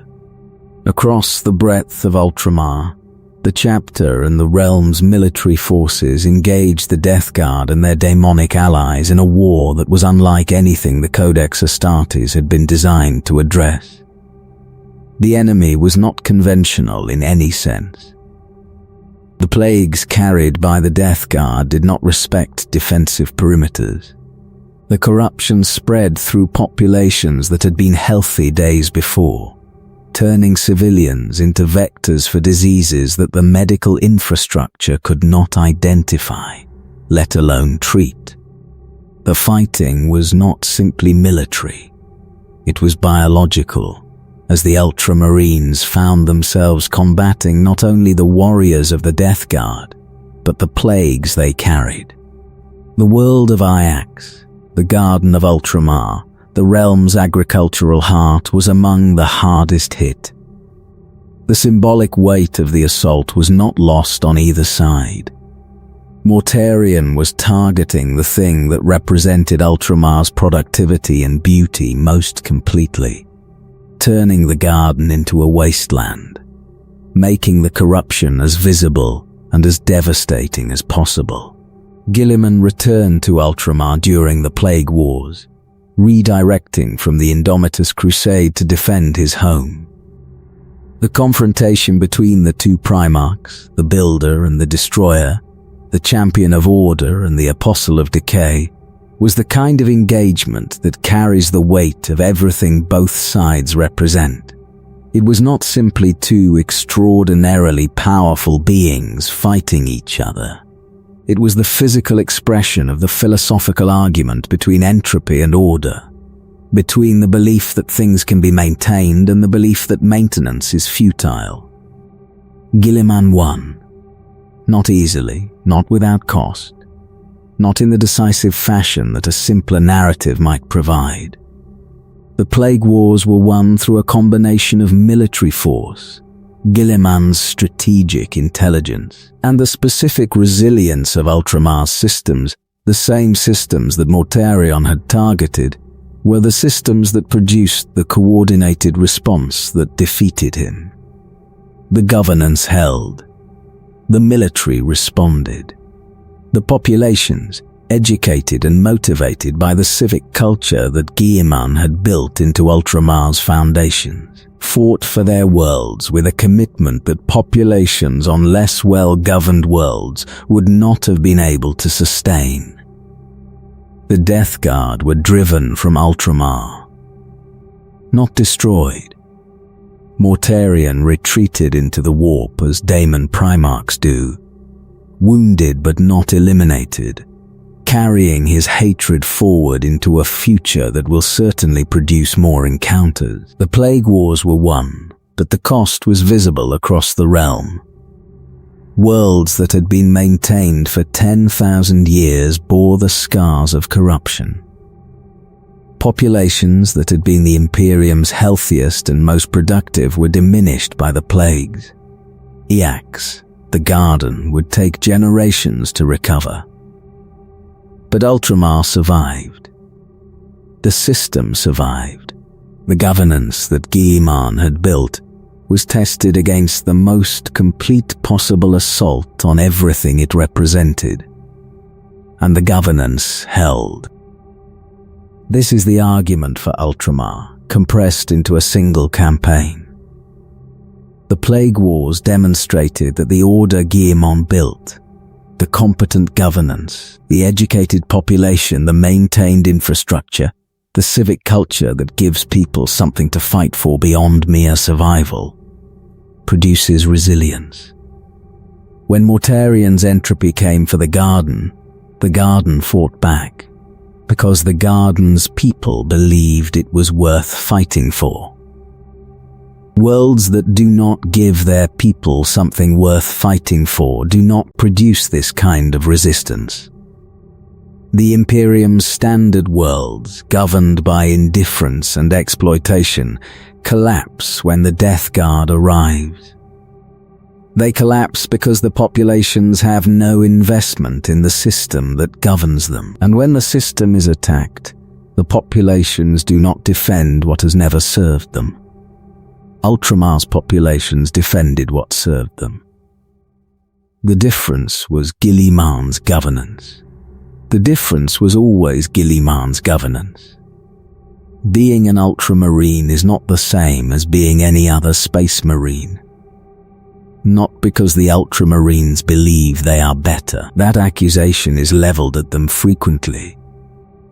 Across the breadth of Ultramar, the chapter and the realm's military forces engaged the Death Guard and their demonic allies in a war that was unlike anything the Codex Astartes had been designed to address. The enemy was not conventional in any sense. The plagues carried by the Death Guard did not respect defensive perimeters. The corruption spread through populations that had been healthy days before, turning civilians into vectors for diseases that the medical infrastructure could not identify, let alone treat. The fighting was not simply military. It was biological, as the Ultramarines found themselves combating not only the warriors of the Death Guard, but the plagues they carried. The world of Ajax, the Garden of Ultramar, the realm's agricultural heart, was among the hardest hit. The symbolic weight of the assault was not lost on either side. Mortarion was targeting the thing that represented Ultramar's productivity and beauty most completely, turning the garden into a wasteland, making the corruption as visible and as devastating as possible. Guilliman returned to Ultramar during the Plague Wars, redirecting from the Indomitus Crusade to defend his home. The confrontation between the two Primarchs, the Builder and the Destroyer, the Champion of Order and the Apostle of Decay, was the kind of engagement that carries the weight of everything both sides represent. It was not simply two extraordinarily powerful beings fighting each other. It was the physical expression of the philosophical argument between entropy and order, between the belief that things can be maintained and the belief that maintenance is futile. Guilliman won. Not easily, not without cost, not in the decisive fashion that a simpler narrative might provide. The Plague Wars were won through a combination of military force, Guilliman's strategic intelligence, and the specific resilience of Ultramar's systems. The same systems that Mortarion had targeted were the systems that produced the coordinated response that defeated him. The governance held. The military responded. The populations, educated and motivated by the civic culture that Guilliman had built into Ultramar's foundations, fought for their worlds with a commitment that populations on less well-governed worlds would not have been able to sustain. The Death Guard were driven from Ultramar, not destroyed. Mortarion retreated into the warp as Daemon Primarchs do, wounded but not eliminated, carrying his hatred forward into a future that will certainly produce more encounters. The Plague Wars were won, but the cost was visible across the realm. Worlds that had been maintained for 10,000 years bore the scars of corruption. Populations that had been the Imperium's healthiest and most productive were diminished by the plagues. Ajax, the garden, would take generations to recover. But Ultramar survived. The system survived. The governance that Guilliman had built was tested against the most complete possible assault on everything it represented. And the governance held. This is the argument for Ultramar, compressed into a single campaign. The Plague Wars demonstrated that the order Guilliman built, the competent governance, the educated population, the maintained infrastructure, the civic culture that gives people something to fight for beyond mere survival, produces resilience. When Mortarian's entropy came for the Garden fought back, because the Garden's people believed it was worth fighting for. Worlds that do not give their people something worth fighting for do not produce this kind of resistance. The Imperium's standard worlds, governed by indifference and exploitation, collapse when the Death Guard arrives. They collapse because the populations have no investment in the system that governs them, and when the system is attacked, the populations do not defend what has never served them. Ultramar's populations defended what served them. The difference was Guilliman's governance. The difference was always Guilliman's governance. Being an Ultramarine is not the same as being any other Space Marine. Not because the Ultramarines believe they are better. That accusation is leveled at them frequently,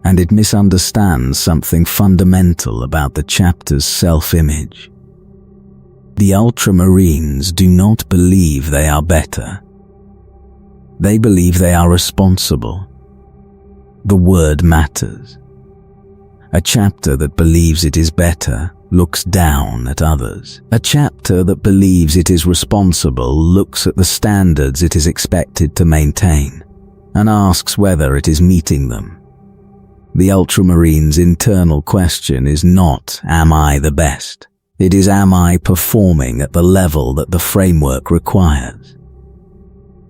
and it misunderstands something fundamental about the chapter's self-image. The Ultramarines do not believe they are better. They believe they are responsible. The word matters. A chapter that believes it is better looks down at others. A chapter that believes it is responsible looks at the standards it is expected to maintain and asks whether it is meeting them. The Ultramarines' internal question is not, am I the best? It is, am I performing at the level that the framework requires?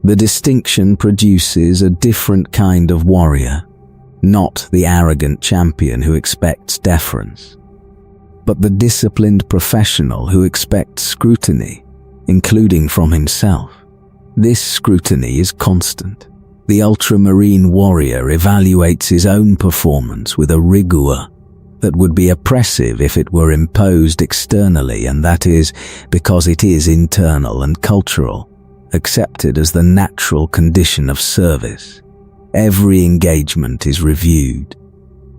The distinction produces a different kind of warrior, not the arrogant champion who expects deference, but the disciplined professional who expects scrutiny, including from himself. This scrutiny is constant. The Ultramarine warrior evaluates his own performance with a rigor that would be oppressive if it were imposed externally, and that is because it is internal and cultural, accepted as the natural condition of service. Every engagement is reviewed.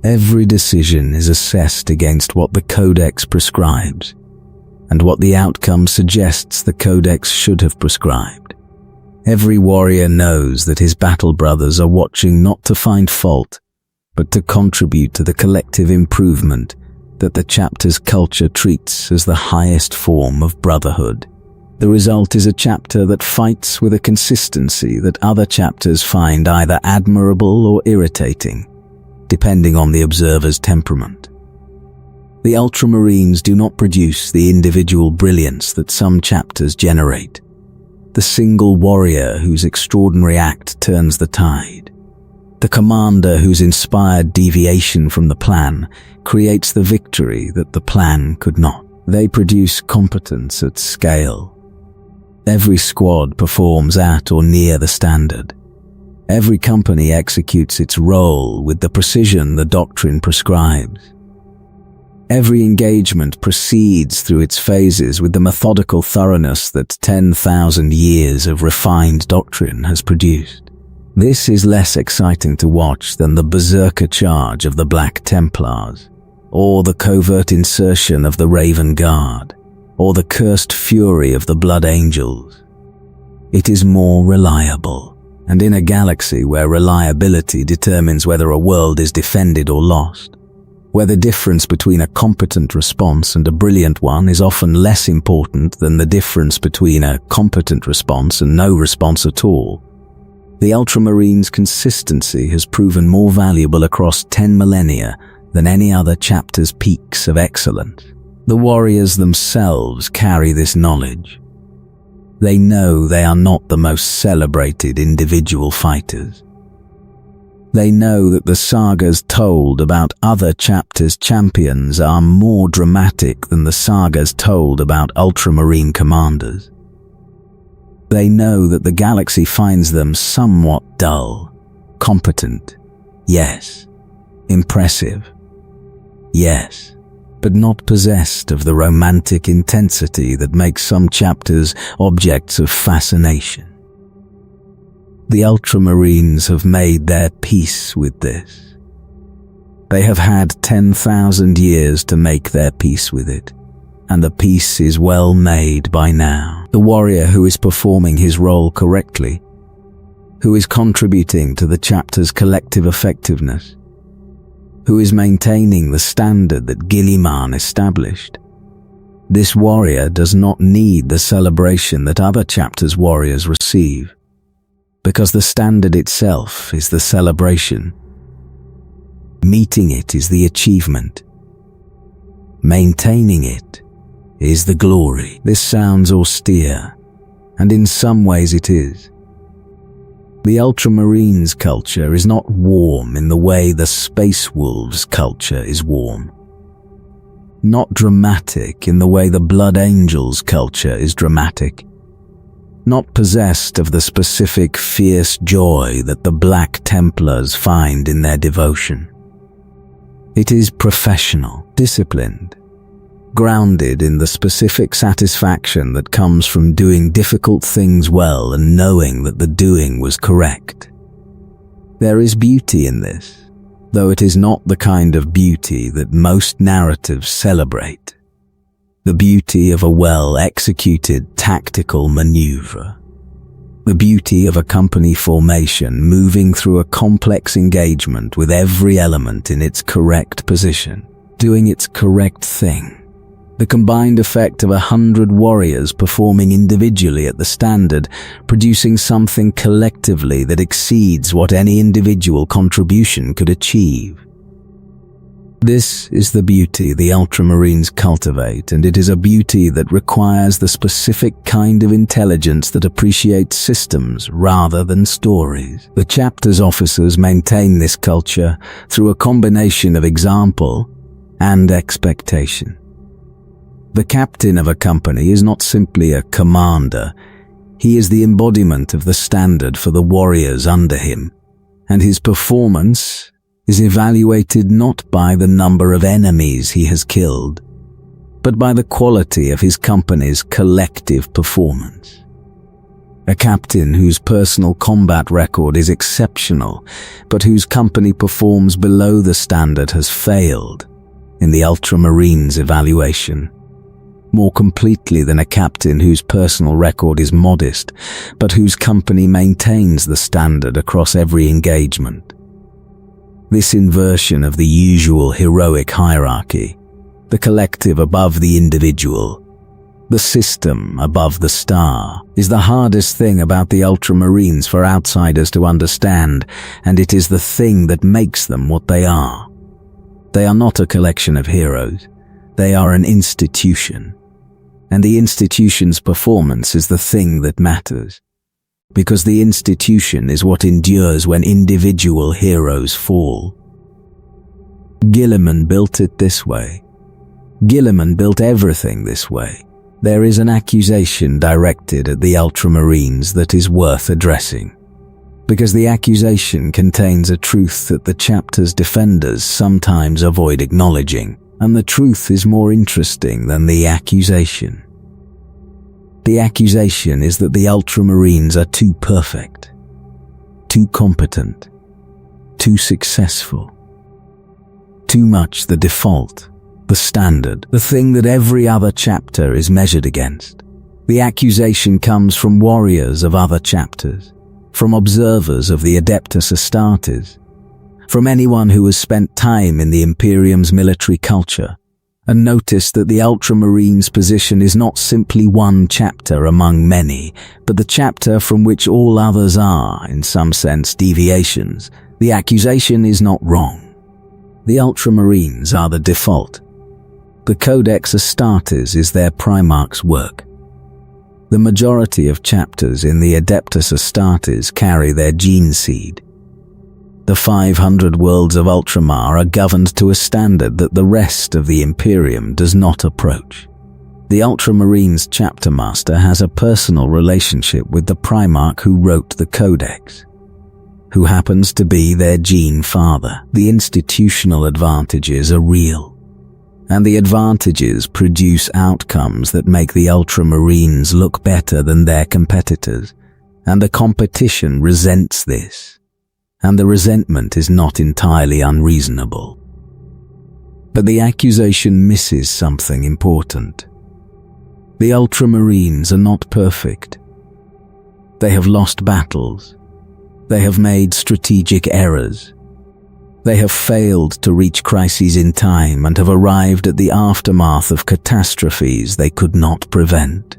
Every decision is assessed against what the Codex prescribes, and what the outcome suggests the Codex should have prescribed. Every warrior knows that his battle brothers are watching not to find fault, but to contribute to the collective improvement that the chapter's culture treats as the highest form of brotherhood. The result is a chapter that fights with a consistency that other chapters find either admirable or irritating, depending on the observer's temperament. The Ultramarines do not produce the individual brilliance that some chapters generate, the single warrior whose extraordinary act turns the tide, the commander whose inspired deviation from the plan creates the victory that the plan could not. They produce competence at scale. Every squad performs at or near the standard. Every company executes its role with the precision the doctrine prescribes. Every engagement proceeds through its phases with the methodical thoroughness that 10,000 years of refined doctrine has produced. This is less exciting to watch than the berserker charge of the Black Templars, or the covert insertion of the Raven Guard, or the cursed fury of the Blood Angels. It is more reliable, and in a galaxy where reliability determines whether a world is defended or lost, where the difference between a competent response and a brilliant one is often less important than the difference between a competent response and no response at all, the Ultramarines' consistency has proven more valuable across 10 millennia than any other chapter's peaks of excellence. The warriors themselves carry this knowledge. They know they are not the most celebrated individual fighters. They know that the sagas told about other chapters' champions are more dramatic than the sagas told about Ultramarine commanders. They know that the galaxy finds them somewhat dull, competent, yes, impressive, yes, but not possessed of the romantic intensity that makes some chapters objects of fascination. The Ultramarines have made their peace with this. They have had 10,000 years to make their peace with it, and the peace is well made by now. The warrior who is performing his role correctly, who is contributing to the chapter's collective effectiveness, who is maintaining the standard that Guilliman established. This warrior does not need the celebration that other chapters' warriors receive, because the standard itself is the celebration. Meeting it is the achievement. Maintaining it is the glory. This sounds austere, and in some ways it is. The Ultramarines culture is not warm in the way the Space Wolves culture is warm. Not dramatic in the way the Blood Angels culture is dramatic. Not possessed of the specific fierce joy that the Black Templars find in their devotion. It is professional, disciplined, grounded in the specific satisfaction that comes from doing difficult things well and knowing that the doing was correct. There is beauty in this, though it is not the kind of beauty that most narratives celebrate. The beauty of a well-executed tactical maneuver. The beauty of a company formation moving through a complex engagement with every element in its correct position, doing its correct thing. The combined effect of 100 warriors performing individually at the standard, producing something collectively that exceeds what any individual contribution could achieve. This is the beauty the Ultramarines cultivate, and it is a beauty that requires the specific kind of intelligence that appreciates systems rather than stories. The chapter's officers maintain this culture through a combination of example and expectation. The captain of a company is not simply a commander. He is the embodiment of the standard for the warriors under him, and his performance is evaluated not by the number of enemies he has killed, but by the quality of his company's collective performance. A captain whose personal combat record is exceptional, but whose company performs below the standard has failed in the Ultramarines' evaluation, more completely than a captain whose personal record is modest, but whose company maintains the standard across every engagement. This inversion of the usual heroic hierarchy, the collective above the individual, the system above the star, is the hardest thing about the Ultramarines for outsiders to understand, and it is the thing that makes them what they are. They are not a collection of heroes, they are an institution, and the institution's performance is the thing that matters. Because the institution is what endures when individual heroes fall. Guilliman built it this way. Guilliman built everything this way. There is an accusation directed at the Ultramarines that is worth addressing, because the accusation contains a truth that the chapter's defenders sometimes avoid acknowledging, and the truth is more interesting than the accusation. The accusation is that the Ultramarines are too perfect, too competent, too successful, too much the default, the standard, the thing that every other chapter is measured against. The accusation comes from warriors of other chapters, from observers of the Adeptus Astartes, from anyone who has spent time in the Imperium's military culture, and notice that the Ultramarines' position is not simply one chapter among many, but the chapter from which all others are, in some sense, deviations. The accusation is not wrong. The Ultramarines are the default. The Codex Astartes is their Primarch's work. The majority of chapters in the Adeptus Astartes carry their gene seed. The 500 worlds of Ultramar are governed to a standard that the rest of the Imperium does not approach. The Ultramarines chapter master has a personal relationship with the Primarch who wrote the Codex, who happens to be their gene father. The institutional advantages are real, and the advantages produce outcomes that make the Ultramarines look better than their competitors, and the competition resents this. And the resentment is not entirely unreasonable. But the accusation misses something important. The Ultramarines are not perfect. They have lost battles. They have made strategic errors. They have failed to reach crises in time and have arrived at the aftermath of catastrophes they could not prevent.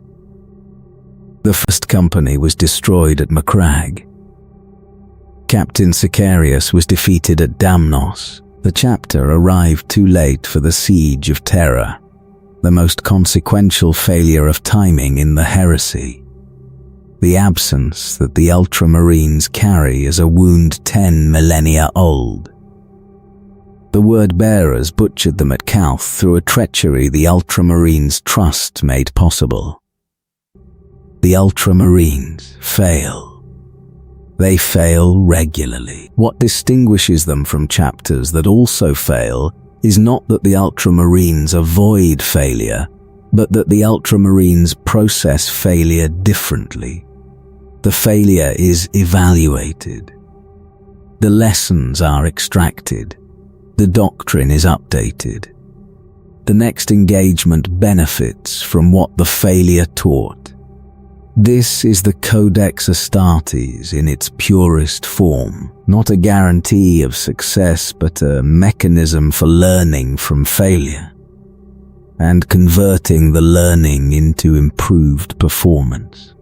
The first company was destroyed at Macragge. Captain Sicarius was defeated at Damnos. The chapter arrived too late for the Siege of Terror, the most consequential failure of timing in the heresy. The absence that the Ultramarines carry is a wound 10 millennia old. The word-bearers butchered them at Calth through a treachery the Ultramarines' trust made possible. The Ultramarines fail. They fail regularly. What distinguishes them from chapters that also fail is not that the Ultramarines avoid failure, but that the Ultramarines process failure differently. The failure is evaluated. The lessons are extracted. The doctrine is updated. The next engagement benefits from what the failure taught. This is the Codex Astartes in its purest form, not a guarantee of success but a mechanism for learning from failure and converting the learning into improved performance.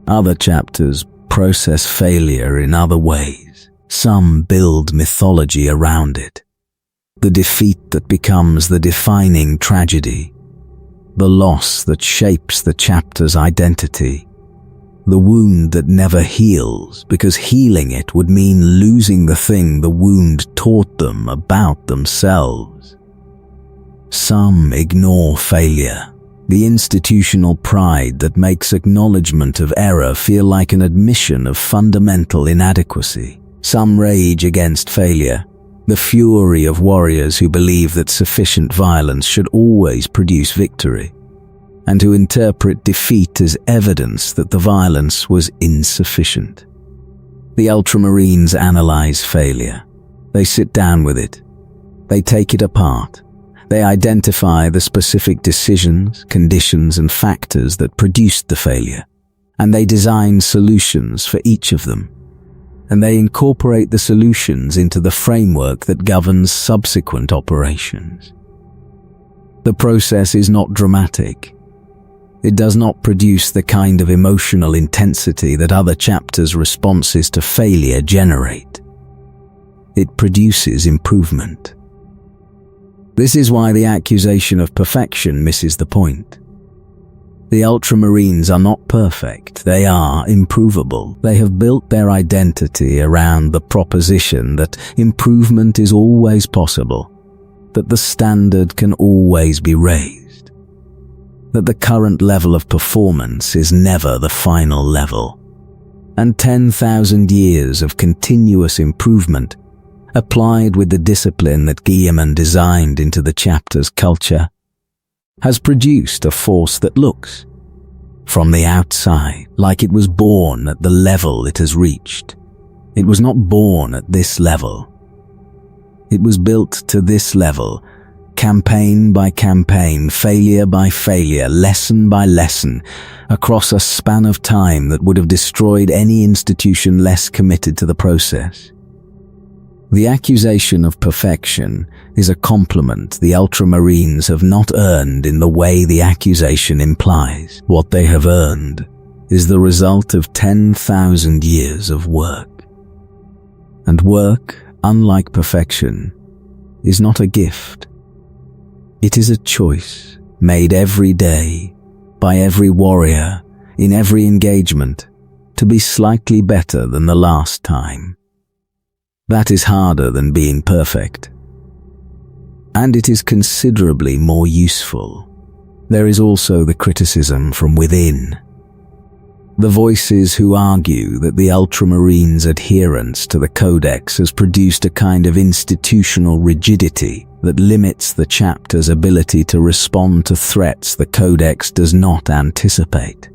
Other chapters process failure in other ways. Some build mythology around it. The defeat that becomes the defining tragedy. The loss that shapes the chapter's identity. The wound that never heals because healing it would mean losing the thing the wound taught them about themselves. Some ignore failure, the institutional pride that makes acknowledgement of error feel like an admission of fundamental inadequacy. Some rage against failure, the fury of warriors who believe that sufficient violence should always produce victory, and who interpret defeat as evidence that the violence was insufficient. The Ultramarines analyze failure. They sit down with it. They take it apart. They identify the specific decisions, conditions, and factors that produced the failure, and they design solutions for each of them. And they incorporate the solutions into the framework that governs subsequent operations. The process is not dramatic. It does not produce the kind of emotional intensity that other chapters' responses to failure generate. It produces improvement. This is why the accusation of perfection misses the point. The Ultramarines are not perfect, they are improvable. They have built their identity around the proposition that improvement is always possible, that the standard can always be raised, that the current level of performance is never the final level, and 10,000 years of continuous improvement, applied with the discipline that Guilliman designed into the chapter's culture, has produced a force that looks, from the outside, like it was born at the level it has reached. It was not born at this level. It was built to this level, campaign by campaign, failure by failure, lesson by lesson, across a span of time that would have destroyed any institution less committed to the process. The accusation of perfection is a compliment the Ultramarines have not earned in the way the accusation implies. What they have earned is the result of 10,000 years of work. And work, unlike perfection, is not a gift. It is a choice made every day by every warrior in every engagement to be slightly better than the last time. That is harder than being perfect. And it is considerably more useful. There is also the criticism from within. The voices who argue that the Ultramarines' adherence to the Codex has produced a kind of institutional rigidity that limits the chapter's ability to respond to threats the Codex does not anticipate.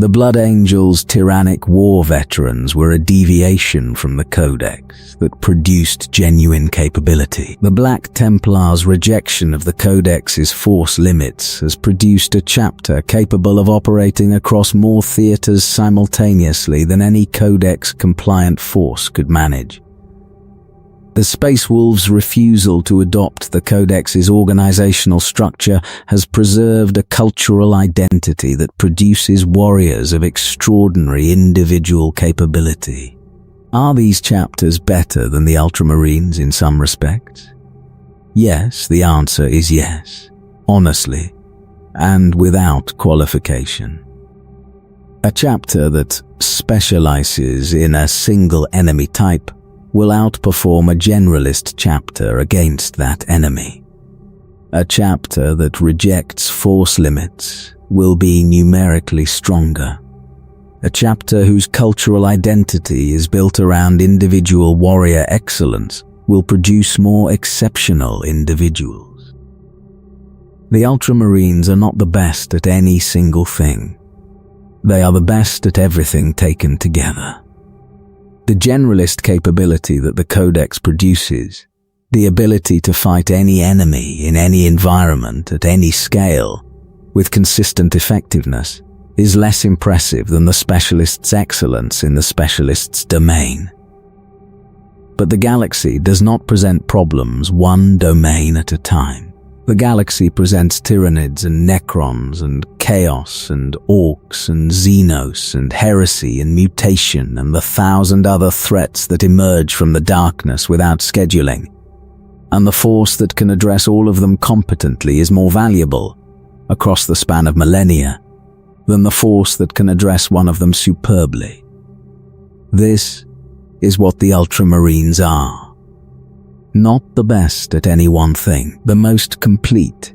The Blood Angels' tyrannic war veterans were a deviation from the Codex that produced genuine capability. The Black Templars' rejection of the Codex's force limits has produced a chapter capable of operating across more theaters simultaneously than any Codex-compliant force could manage. The Space Wolves' refusal to adopt the Codex's organizational structure has preserved a cultural identity that produces warriors of extraordinary individual capability. Are these chapters better than the Ultramarines in some respects? Yes, the answer is yes, honestly, and without qualification. A chapter that specializes in a single enemy type will outperform a generalist chapter against that enemy. A chapter that rejects force limits will be numerically stronger. A chapter whose cultural identity is built around individual warrior excellence will produce more exceptional individuals. The Ultramarines are not the best at any single thing. They are the best at everything taken together. The generalist capability that the Codex produces, the ability to fight any enemy in any environment at any scale with consistent effectiveness, is less impressive than the specialist's excellence in the specialist's domain. But the galaxy does not present problems one domain at a time. The galaxy presents Tyranids and Necrons and Chaos and Orcs and Xenos and Heresy and Mutation and the 1,000 other threats that emerge from the darkness without scheduling. And the force that can address all of them competently is more valuable, across the span of millennia, than the force that can address one of them superbly. This is what the Ultramarines are. Not the best at any one thing, the most complete,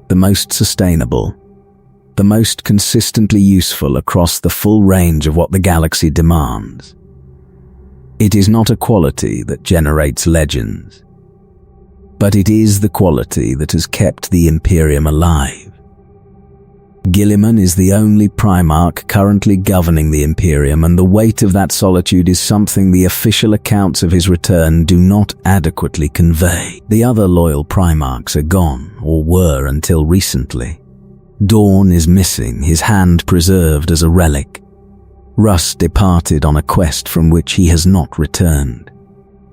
the most sustainable, the most consistently useful across the full range of what the galaxy demands. It is not a quality that generates legends, but it is the quality that has kept the Imperium alive. Guilliman is the only Primarch currently governing the Imperium, and the weight of that solitude is something the official accounts of his return do not adequately convey. The other loyal Primarchs are gone, or were until recently. Dawn is missing, his hand preserved as a relic. Russ departed on a quest from which he has not returned.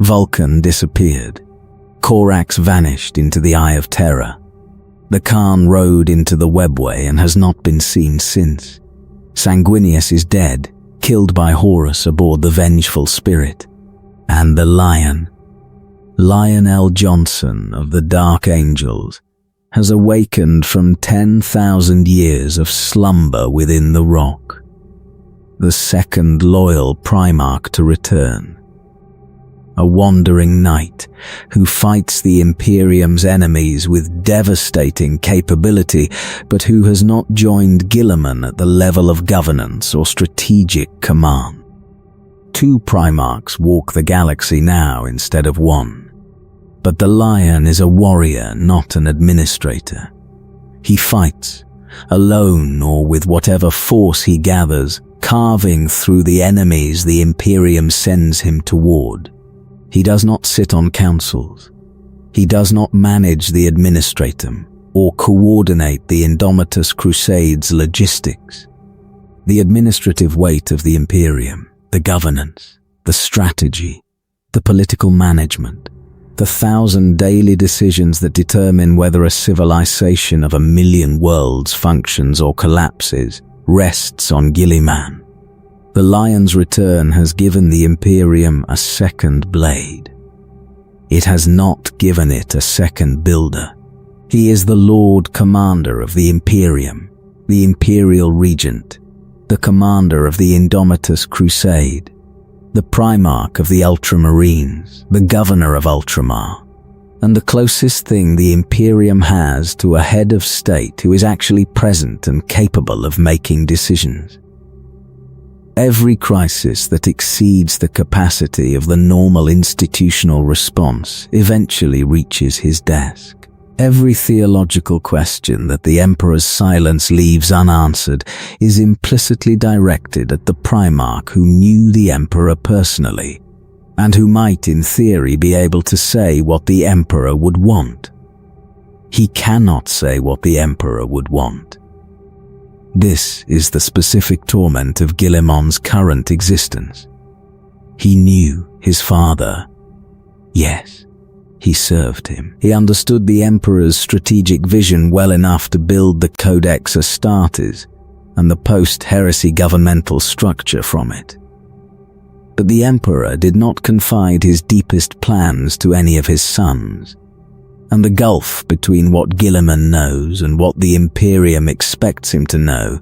Vulcan disappeared. Korax vanished into the Eye of Terror. The Khan rode into the webway and has not been seen since. Sanguinius is dead, killed by Horus aboard the Vengeful Spirit. And the Lion, Lionel Johnson of the Dark Angels, has awakened from 10,000 years of slumber within the rock. The second loyal Primarch to return. A wandering knight who fights the Imperium's enemies with devastating capability, but who has not joined Guilliman at the level of governance or strategic command. 2 Primarchs walk the galaxy now instead of 1. But the Lion is a warrior, not an administrator. He fights, alone or with whatever force he gathers, carving through the enemies the Imperium sends him toward. He does not sit on councils. He does not manage the administratum or coordinate the Indomitus Crusade's logistics. The administrative weight of the Imperium, the governance, the strategy, the political management, the 1,000 daily decisions that determine whether a civilization of 1,000,000 worlds functions or collapses, rests on Guilliman. The Lion's return has given the Imperium a second blade. It has not given it a second builder. He is the Lord Commander of the Imperium, the Imperial Regent, the Commander of the Indomitus Crusade, the Primarch of the Ultramarines, the Governor of Ultramar, and the closest thing the Imperium has to a head of state who is actually present and capable of making decisions. Every crisis that exceeds the capacity of the normal institutional response eventually reaches his desk. Every theological question that the Emperor's silence leaves unanswered is implicitly directed at the Primarch who knew the Emperor personally, and who might in theory be able to say what the Emperor would want. He cannot say what the Emperor would want. This is the specific torment of Guilliman's current existence. He knew his father. Yes, he served him. He understood the Emperor's strategic vision well enough to build the Codex Astartes and the post-heresy governmental structure from it. But the Emperor did not confide his deepest plans to any of his sons, and the gulf between what Guilliman knows and what the Imperium expects him to know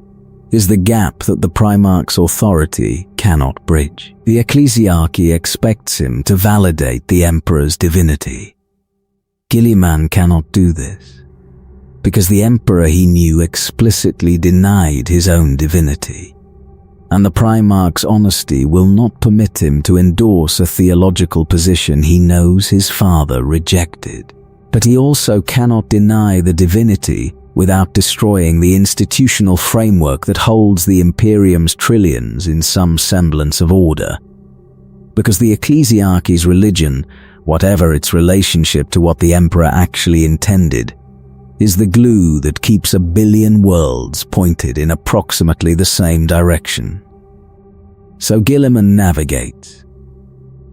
is the gap that the Primarch's authority cannot bridge. The ecclesiarchy expects him to validate the Emperor's divinity. Guilliman cannot do this, because the Emperor he knew explicitly denied his own divinity, and the Primarch's honesty will not permit him to endorse a theological position he knows his father rejected. But he also cannot deny the divinity without destroying the institutional framework that holds the Imperium's trillions in some semblance of order. Because the ecclesiarchy's religion, whatever its relationship to what the Emperor actually intended, is the glue that keeps 1 billion worlds pointed in approximately the same direction. So Guilliman navigates.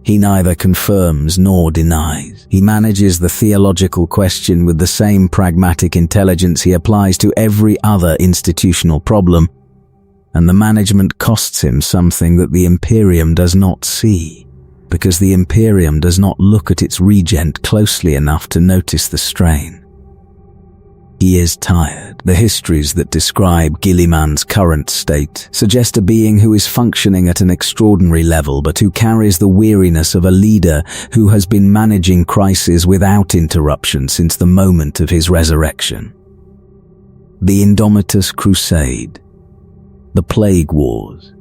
He neither confirms nor denies. He manages the theological question with the same pragmatic intelligence he applies to every other institutional problem, and the management costs him something that the Imperium does not see, because the Imperium does not look at its regent closely enough to notice the strain. He is tired. The histories that describe Guilliman's current state suggest a being who is functioning at an extraordinary level but who carries the weariness of a leader who has been managing crises without interruption since the moment of his resurrection. The Indomitus Crusade, the Plague Wars,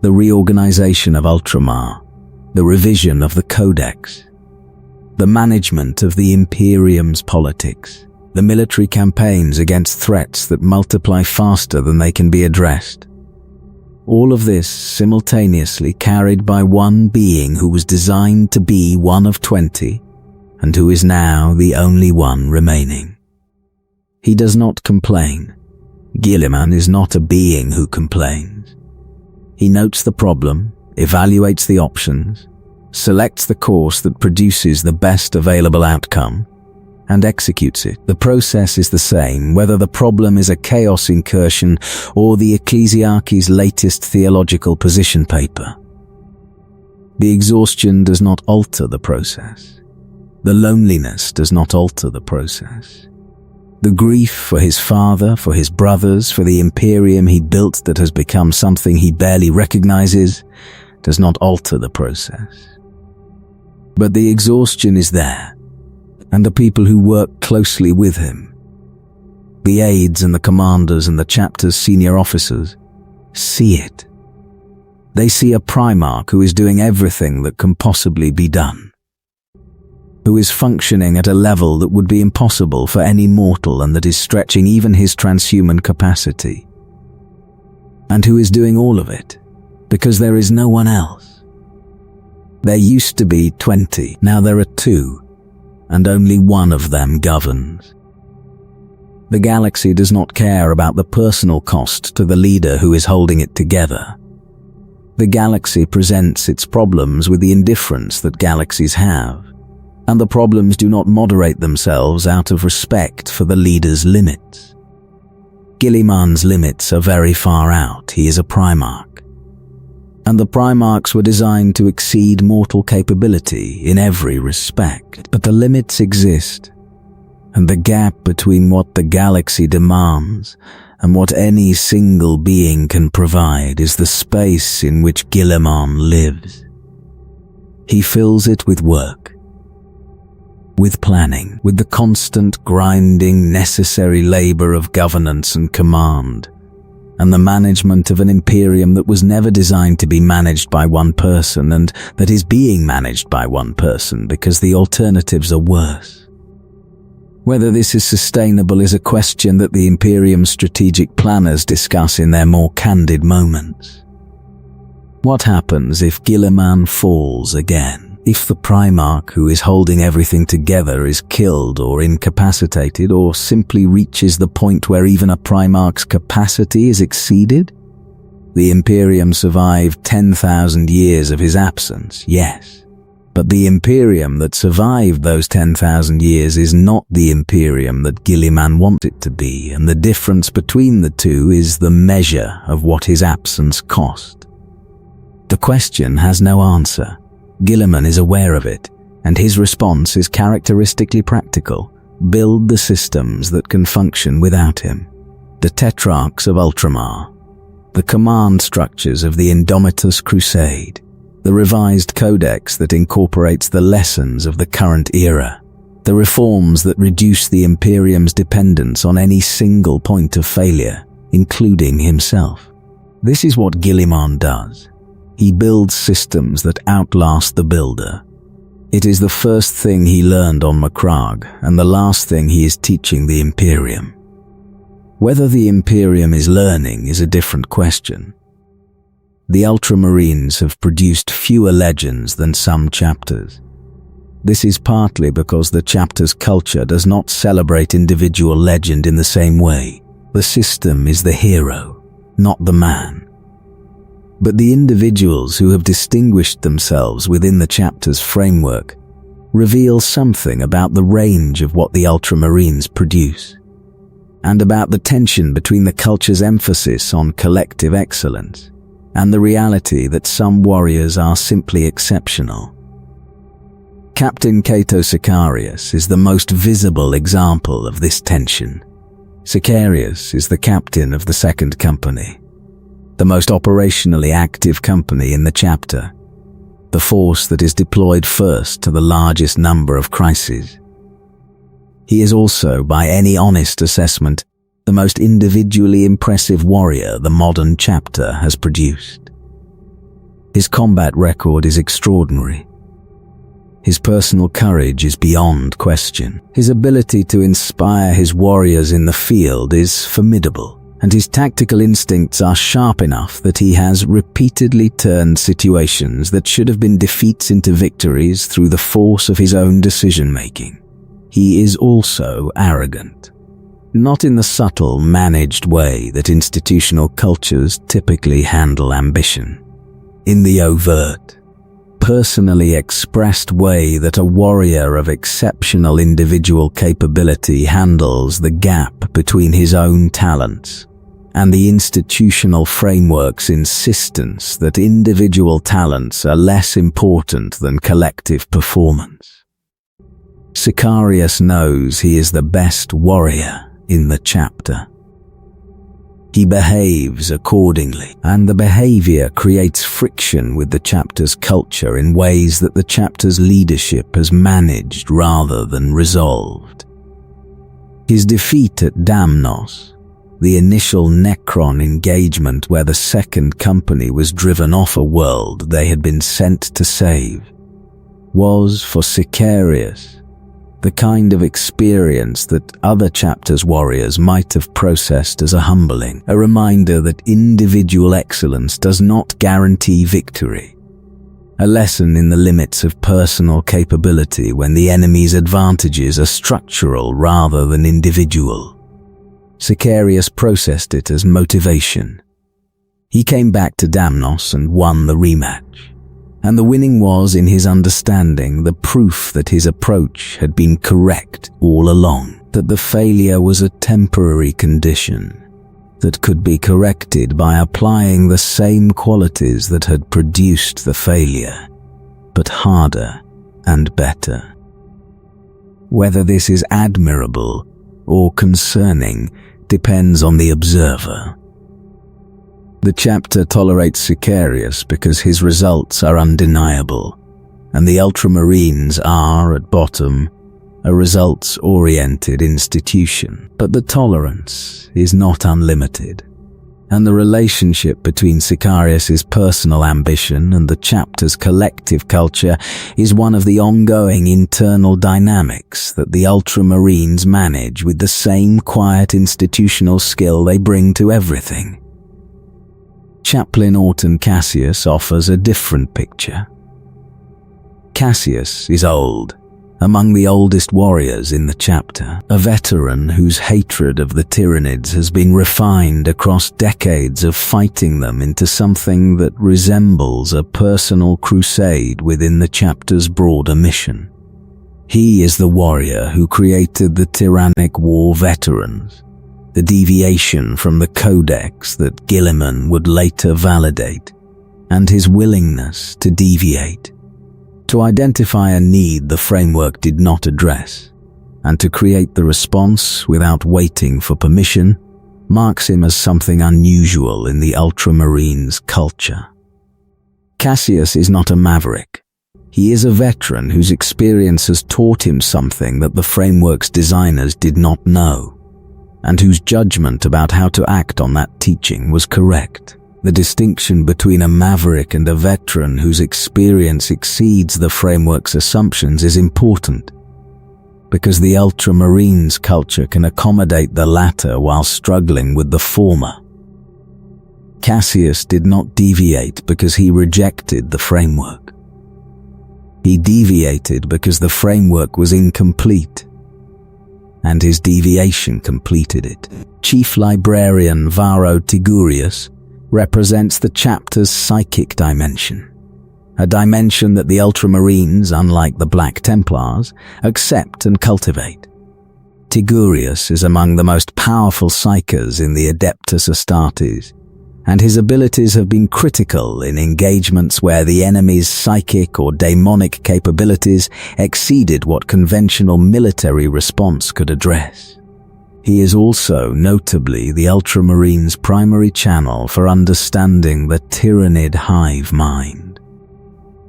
the reorganization of Ultramar, the revision of the Codex, the management of the Imperium's politics, the military campaigns against threats that multiply faster than they can be addressed. All of this simultaneously carried by one being who was designed to be one of 20, and who is now the only one remaining. He does not complain. Guilliman is not a being who complains. He notes the problem, evaluates the options, selects the course that produces the best available outcome, and executes it. The process is the same whether the problem is a chaos incursion or the ecclesiarchy's latest theological position paper. The exhaustion does not alter the process. The loneliness does not alter the process. The grief for his father, for his brothers, for the Imperium he built that has become something he barely recognizes, does not alter the process. But the exhaustion is there, and the people who work closely with him, the aides and the commanders and the chapter's senior officers, see it. They see a Primarch who is doing everything that can possibly be done, who is functioning at a level that would be impossible for any mortal and that is stretching even his transhuman capacity, and who is doing all of it because there is no one else. There used to be 20, now there are 2, and only one of them governs. The galaxy does not care about the personal cost to the leader who is holding it together. The galaxy presents its problems with the indifference that galaxies have, and the problems do not moderate themselves out of respect for the leader's limits. Guilliman's limits are very far out. He is a Primarch, and the Primarchs were designed to exceed mortal capability in every respect. But the limits exist, and the gap between what the galaxy demands and what any single being can provide is the space in which Guilliman lives. He fills it with work, with planning, with the constant grinding necessary labor of governance and command, and the management of an Imperium that was never designed to be managed by one person and that is being managed by one person because the alternatives are worse. Whether this is sustainable is a question that the Imperium's strategic planners discuss in their more candid moments. What happens if Guilliman falls again? If the Primarch who is holding everything together is killed or incapacitated, or simply reaches the point where even a Primarch's capacity is exceeded? The Imperium survived 10,000 years of his absence, yes. But the Imperium that survived those 10,000 years is not the Imperium that Guilliman wants it to be, and the difference between the two is the measure of what his absence cost. The question has no answer. Guilliman is aware of it, and his response is characteristically practical. Build the systems that can function without him. The Tetrarchs of Ultramar, the command structures of the Indomitus Crusade, the revised codex that incorporates the lessons of the current era, the reforms that reduce the Imperium's dependence on any single point of failure, including himself. This is what Guilliman does. He builds systems that outlast the builder. It is the first thing he learned on Macragge, and the last thing he is teaching the Imperium. Whether the Imperium is learning is a different question. The Ultramarines have produced fewer legends than some chapters. This is partly because the chapter's culture does not celebrate individual legend in the same way. The system is the hero, not the man. But the individuals who have distinguished themselves within the chapter's framework reveal something about the range of what the Ultramarines produce, and about the tension between the culture's emphasis on collective excellence and the reality that some warriors are simply exceptional. Captain Cato Sicarius is the most visible example of this tension. Sicarius is the captain of the Second Company, the most operationally active company in the chapter, the force that is deployed first to the largest number of crises. He is also, by any honest assessment, the most individually impressive warrior the modern chapter has produced. His combat record is extraordinary. His personal courage is beyond question. His ability to inspire his warriors in the field is formidable, and his tactical instincts are sharp enough that he has repeatedly turned situations that should have been defeats into victories through the force of his own decision-making. He is also arrogant. Not in the subtle, managed way that institutional cultures typically handle ambition. In the overt, personally expressed way that a warrior of exceptional individual capability handles the gap between his own talents and the institutional framework's insistence that individual talents are less important than collective performance. Sicarius knows he is the best warrior in the chapter. He behaves accordingly, and the behavior creates friction with the chapter's culture in ways that the chapter's leadership has managed rather than resolved. His defeat at Damnos, the initial Necron engagement where the Second Company was driven off a world they had been sent to save, was, for Sicarius, the kind of experience that other chapters' warriors might have processed as a humbling, a reminder that individual excellence does not guarantee victory, a lesson in the limits of personal capability when the enemy's advantages are structural rather than individual. Sicarius processed it as motivation. He came back to Damnos and won the rematch. And the winning was, in his understanding, the proof that his approach had been correct all along, that the failure was a temporary condition that could be corrected by applying the same qualities that had produced the failure, but harder and better. Whether this is admirable or concerning depends on the observer. The chapter tolerates Sicarius because his results are undeniable, and the Ultramarines are, at bottom, a results-oriented institution. But the tolerance is not unlimited. and the relationship between Sicarius's personal ambition and the chapter's collective culture is one of the ongoing internal dynamics that the Ultramarines manage with the same quiet institutional skill they bring to everything. Chaplain Orton Cassius offers a different picture. Cassius is old, among the oldest warriors in the chapter, a veteran whose hatred of the Tyranids has been refined across decades of fighting them into something that resembles a personal crusade within the chapter's broader mission. He is the warrior who created the tyrannic war veterans, the deviation from the codex that Guilliman would later validate, and his willingness to deviate, to identify a need the framework did not address, and to create the response without waiting for permission, marks him as something unusual in the Ultramarines' culture. Cassius is not a maverick. He is a veteran whose experience has taught him something that the framework's designers did not know, and whose judgment about how to act on that teaching was correct. The distinction between a maverick and a veteran whose experience exceeds the framework's assumptions is important, because the Ultramarines culture can accommodate the latter while struggling with the former. Cassius did not deviate because he rejected the framework. He deviated because the framework was incomplete, and his deviation completed it. Chief Librarian Varro Tigurius represents the chapter's psychic dimension, a dimension that the Ultramarines, unlike the Black Templars, accept and cultivate. Tigurius is among the most powerful psychers in the Adeptus Astartes, and his abilities have been critical in engagements where the enemy's psychic or daemonic capabilities exceeded what conventional military response could address. He is also, notably, the Ultramarines' primary channel for understanding the Tyranid hive mind.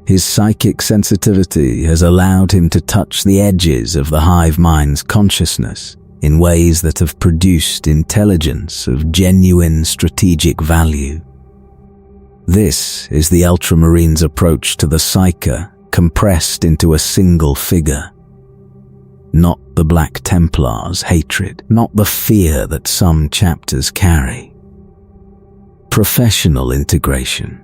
His psychic sensitivity has allowed him to touch the edges of the hive mind's consciousness in ways that have produced intelligence of genuine strategic value. This is the Ultramarines' approach to the psyker compressed into a single figure. Not the Black Templars' hatred, not the fear that some chapters carry. Professional integration.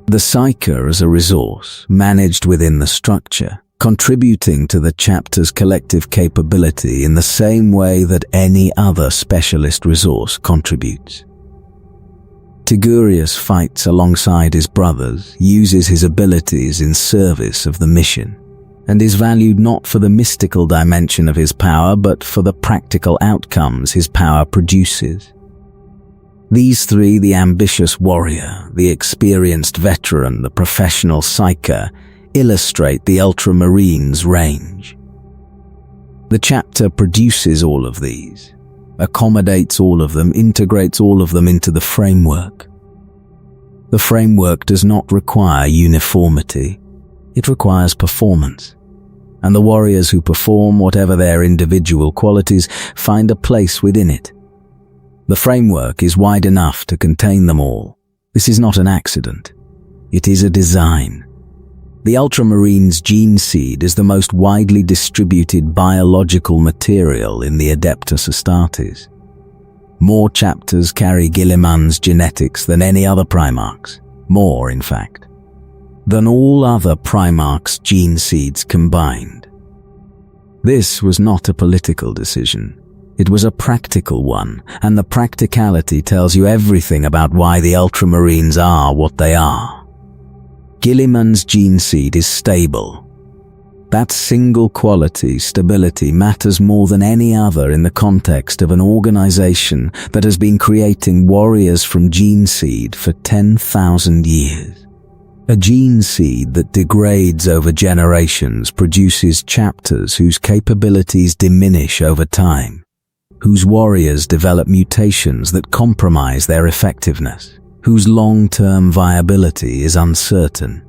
The psyker as a resource, managed within the structure, contributing to the chapter's collective capability in the same way that any other specialist resource contributes. Tigurius fights alongside his brothers, uses his abilities in service of the mission, and is valued not for the mystical dimension of his power, but for the practical outcomes his power produces. These three, the ambitious warrior, the experienced veteran, the professional psyker, illustrate the Ultramarines' range. The chapter produces all of these, accommodates all of them, integrates all of them into the framework. The framework does not require uniformity. It requires performance, and the warriors who perform, whatever their individual qualities, find a place within it. The framework is wide enough to contain them all. This is not an accident. It is a design. The Ultramarines' gene seed is the most widely distributed biological material in the Adeptus Astartes. More chapters carry Guilliman's genetics than any other Primarchs. More, in fact, than all other Primarchs' gene seeds combined. This was not a political decision. It was a practical one, and the practicality tells you everything about why the Ultramarines are what they are. Guilliman's gene seed is stable. That single quality, stability, matters more than any other in the context of an organization that has been creating warriors from gene seed for 10,000 years. A gene seed that degrades over generations produces chapters whose capabilities diminish over time, whose warriors develop mutations that compromise their effectiveness, whose long-term viability is uncertain.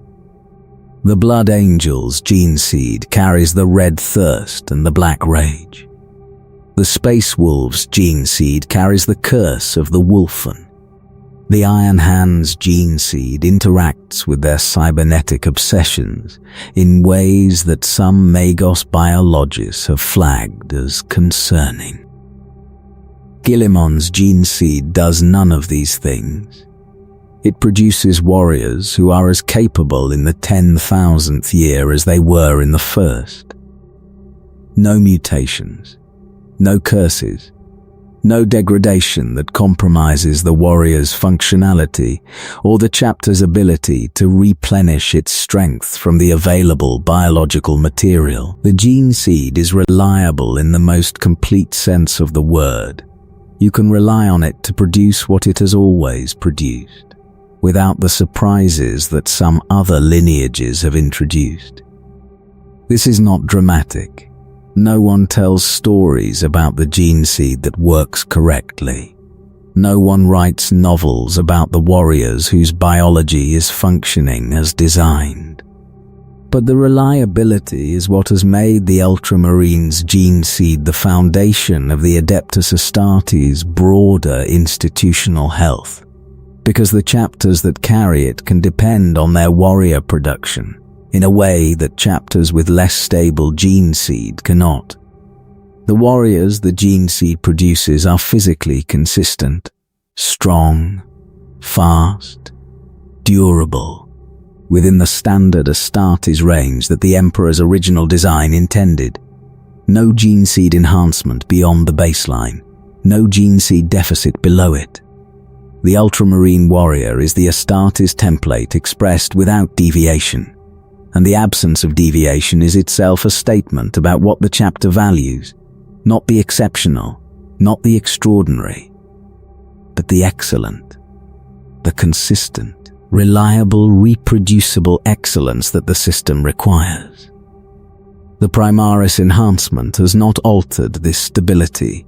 The Blood Angel's gene seed carries the red thirst and the black rage. The Space Wolves gene seed carries the curse of the Wolfen. The Iron Hands gene seed interacts with their cybernetic obsessions in ways that some Magos biologists have flagged as concerning. Guilliman's gene seed does none of these things. It produces warriors who are as capable in the 10,000th year as they were in the first. No mutations, no curses, no degradation that compromises the warrior's functionality or the chapter's ability to replenish its strength from the available biological material. The gene seed is reliable in the most complete sense of the word. You can rely on it to produce what it has always produced, without the surprises that some other lineages have introduced. This is not dramatic. No one tells stories about the gene seed that works correctly. No one writes novels about the warriors whose biology is functioning as designed. But the reliability is what has made the Ultramarines gene seed the foundation of the Adeptus Astartes' broader institutional health, because the chapters that carry it can depend on their warrior production in a way that chapters with less stable gene seed cannot. The warriors the gene seed produces are physically consistent, strong, fast, durable, within the standard Astartes range that the Emperor's original design intended. No gene seed enhancement beyond the baseline, no gene seed deficit below it. The Ultramarine warrior is the Astartes template expressed without deviation, and the absence of deviation is itself a statement about what the chapter values, not the exceptional, not the extraordinary, but the excellent, the consistent, reliable, reproducible excellence that the system requires. The Primaris enhancement has not altered this stability.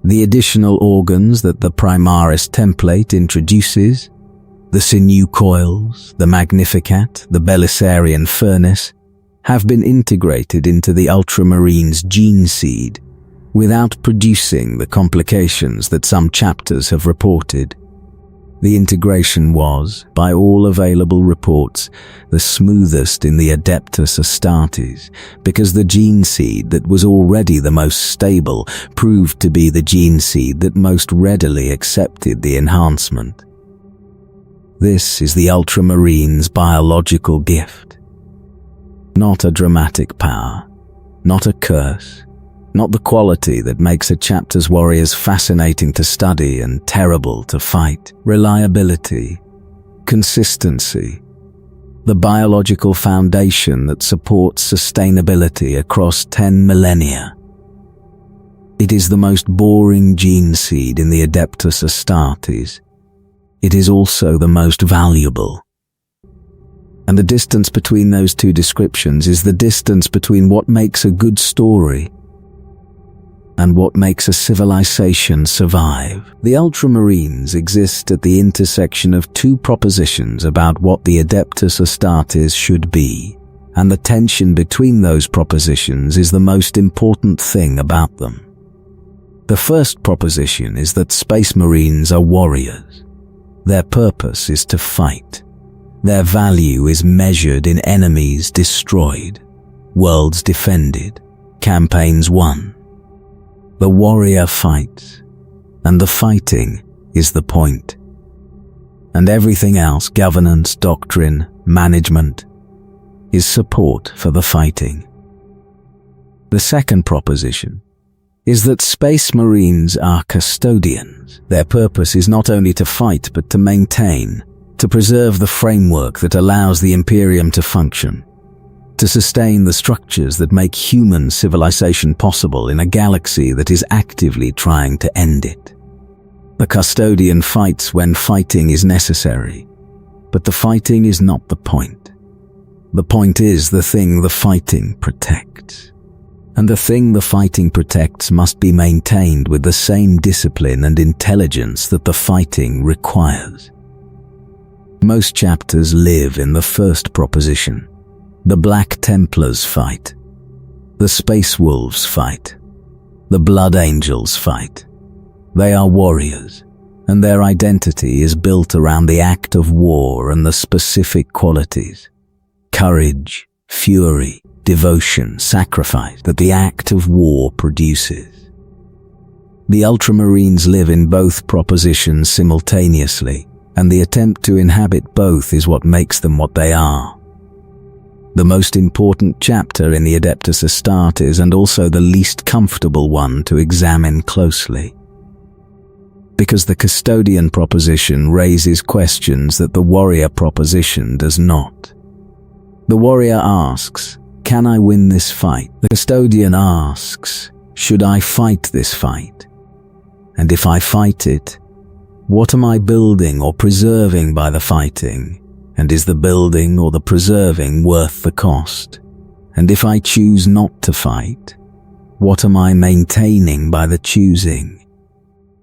The additional organs that the Primaris template introduces, the sinew coils, the Magnificat, the Belisarian furnace, have been integrated into the Ultramarines gene seed without producing the complications that some chapters have reported. The integration was, by all available reports, the smoothest in the Adeptus Astartes, because the gene seed that was already the most stable proved to be the gene seed that most readily accepted the enhancement. This is the Ultramarines' biological gift. Not a dramatic power, not a curse, not the quality that makes a chapter's warriors fascinating to study and terrible to fight. Reliability, consistency, the biological foundation that supports sustainability across 10 millennia. It is the most boring gene seed in the Adeptus Astartes. It is also the most valuable. And the distance between those two descriptions is the distance between what makes a good story and what makes a civilization survive. The Ultramarines exist at the intersection of two propositions about what the Adeptus Astartes should be, and the tension between those propositions is the most important thing about them. The first proposition is that Space Marines are warriors. Their purpose is to fight. Their value is measured in enemies destroyed, worlds defended, campaigns won. The warrior fights, and the fighting is the point. And everything else, governance, doctrine, management, is support for the fighting. The second proposition is that Space Marines are custodians. Their purpose is not only to fight but to maintain, to preserve the framework that allows the Imperium to function, to sustain the structures that make human civilization possible in a galaxy that is actively trying to end it. The custodian fights when fighting is necessary, but the fighting is not the point. The point is the thing the fighting protects. And the thing the fighting protects must be maintained with the same discipline and intelligence that the fighting requires. Most chapters live in the first proposition. The Black Templars fight. The Space Wolves fight. The Blood Angels fight. They are warriors, and their identity is built around the act of war and the specific qualities: courage, fury, devotion, sacrifice that the act of war produces. The Ultramarines live in both propositions simultaneously, and the attempt to inhabit both is what makes them what they are. The most important chapter in the Adeptus Astartes, and also the least comfortable one to examine closely. Because the custodian proposition raises questions that the warrior proposition does not. The warrior asks, "Can I win this fight?" The custodian asks, "Should I fight this fight? And if I fight it, what am I building or preserving by the fighting? And is the building or the preserving worth the cost? And if I choose not to fight, what am I maintaining by the choosing?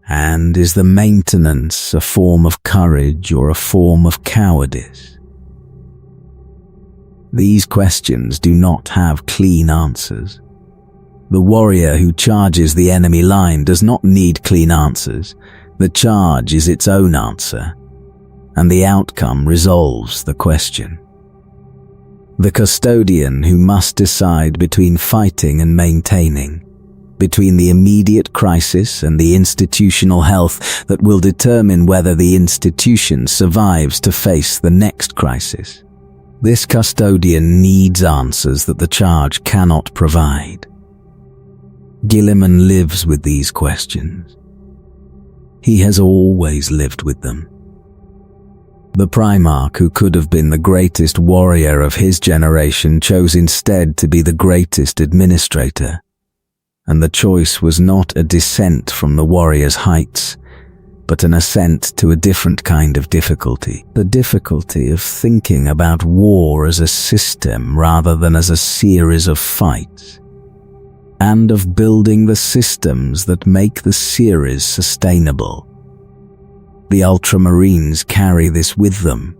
And is the maintenance a form of courage or a form of cowardice?" These questions do not have clean answers. The warrior who charges the enemy line does not need clean answers. The charge is its own answer, and the outcome resolves the question. The custodian who must decide between fighting and maintaining, between the immediate crisis and the institutional health that will determine whether the institution survives to face the next crisis. This custodian needs answers that the charge cannot provide. Guilliman lives with these questions. He has always lived with them. The Primarch, who could have been the greatest warrior of his generation, chose instead to be the greatest administrator. And the choice was not a descent from the warrior's heights, but an ascent to a different kind of difficulty. The difficulty of thinking about war as a system rather than as a series of fights, and of building the systems that make the series sustainable. The Ultramarines carry this with them.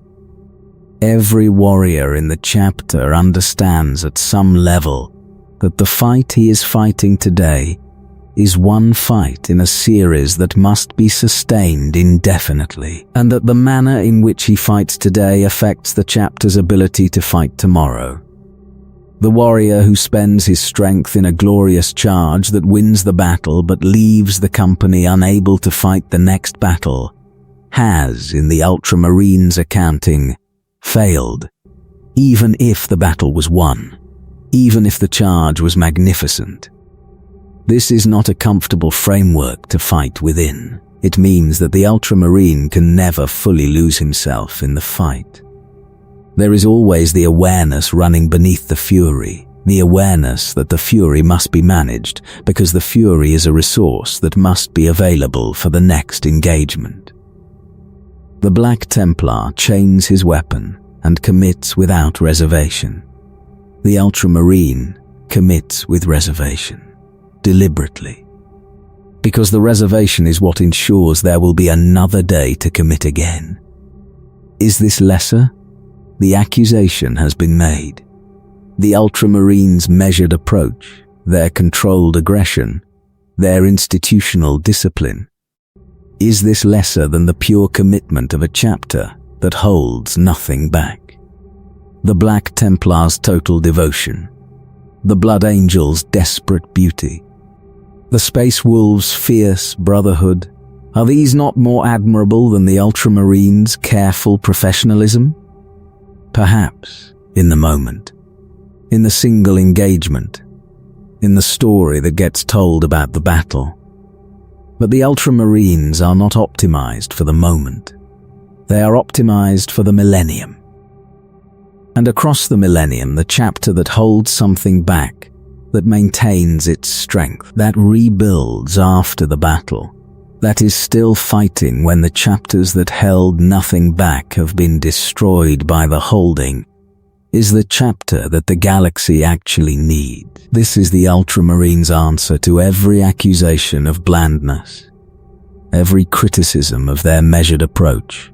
Every warrior in the chapter understands at some level that the fight he is fighting today is one fight in a series that must be sustained indefinitely, and that the manner in which he fights today affects the chapter's ability to fight tomorrow. The warrior who spends his strength in a glorious charge that wins the battle but leaves the company unable to fight the next battle has, in the Ultramarines' accounting, failed, even if the battle was won, even if the charge was magnificent. This is not a comfortable framework to fight within. It means that the Ultramarine can never fully lose himself in the fight. There is always the awareness running beneath the fury, the awareness that the fury must be managed because the fury is a resource that must be available for the next engagement. The Black Templar chains his weapon and commits without reservation. The Ultramarine commits with reservation, deliberately. Because the reservation is what ensures there will be another day to commit again. Is this lesser? The accusation has been made. The Ultramarines' measured approach, their controlled aggression, their institutional discipline. Is this lesser than the pure commitment of a chapter that holds nothing back? The Black Templar's total devotion, the Blood Angel's desperate beauty, the Space Wolves' fierce brotherhood, are these not more admirable than the Ultramarines' careful professionalism? Perhaps, in the moment, in the single engagement, in the story that gets told about the battle. But the Ultramarines are not optimized for the moment. They are optimized for the millennium. And across the millennium, the chapter that holds something back, that maintains its strength, that rebuilds after the battle, that is still fighting when the chapters that held nothing back have been destroyed by the holding, is the chapter that the galaxy actually needs. This is the Ultramarines' answer to every accusation of blandness, every criticism of their measured approach,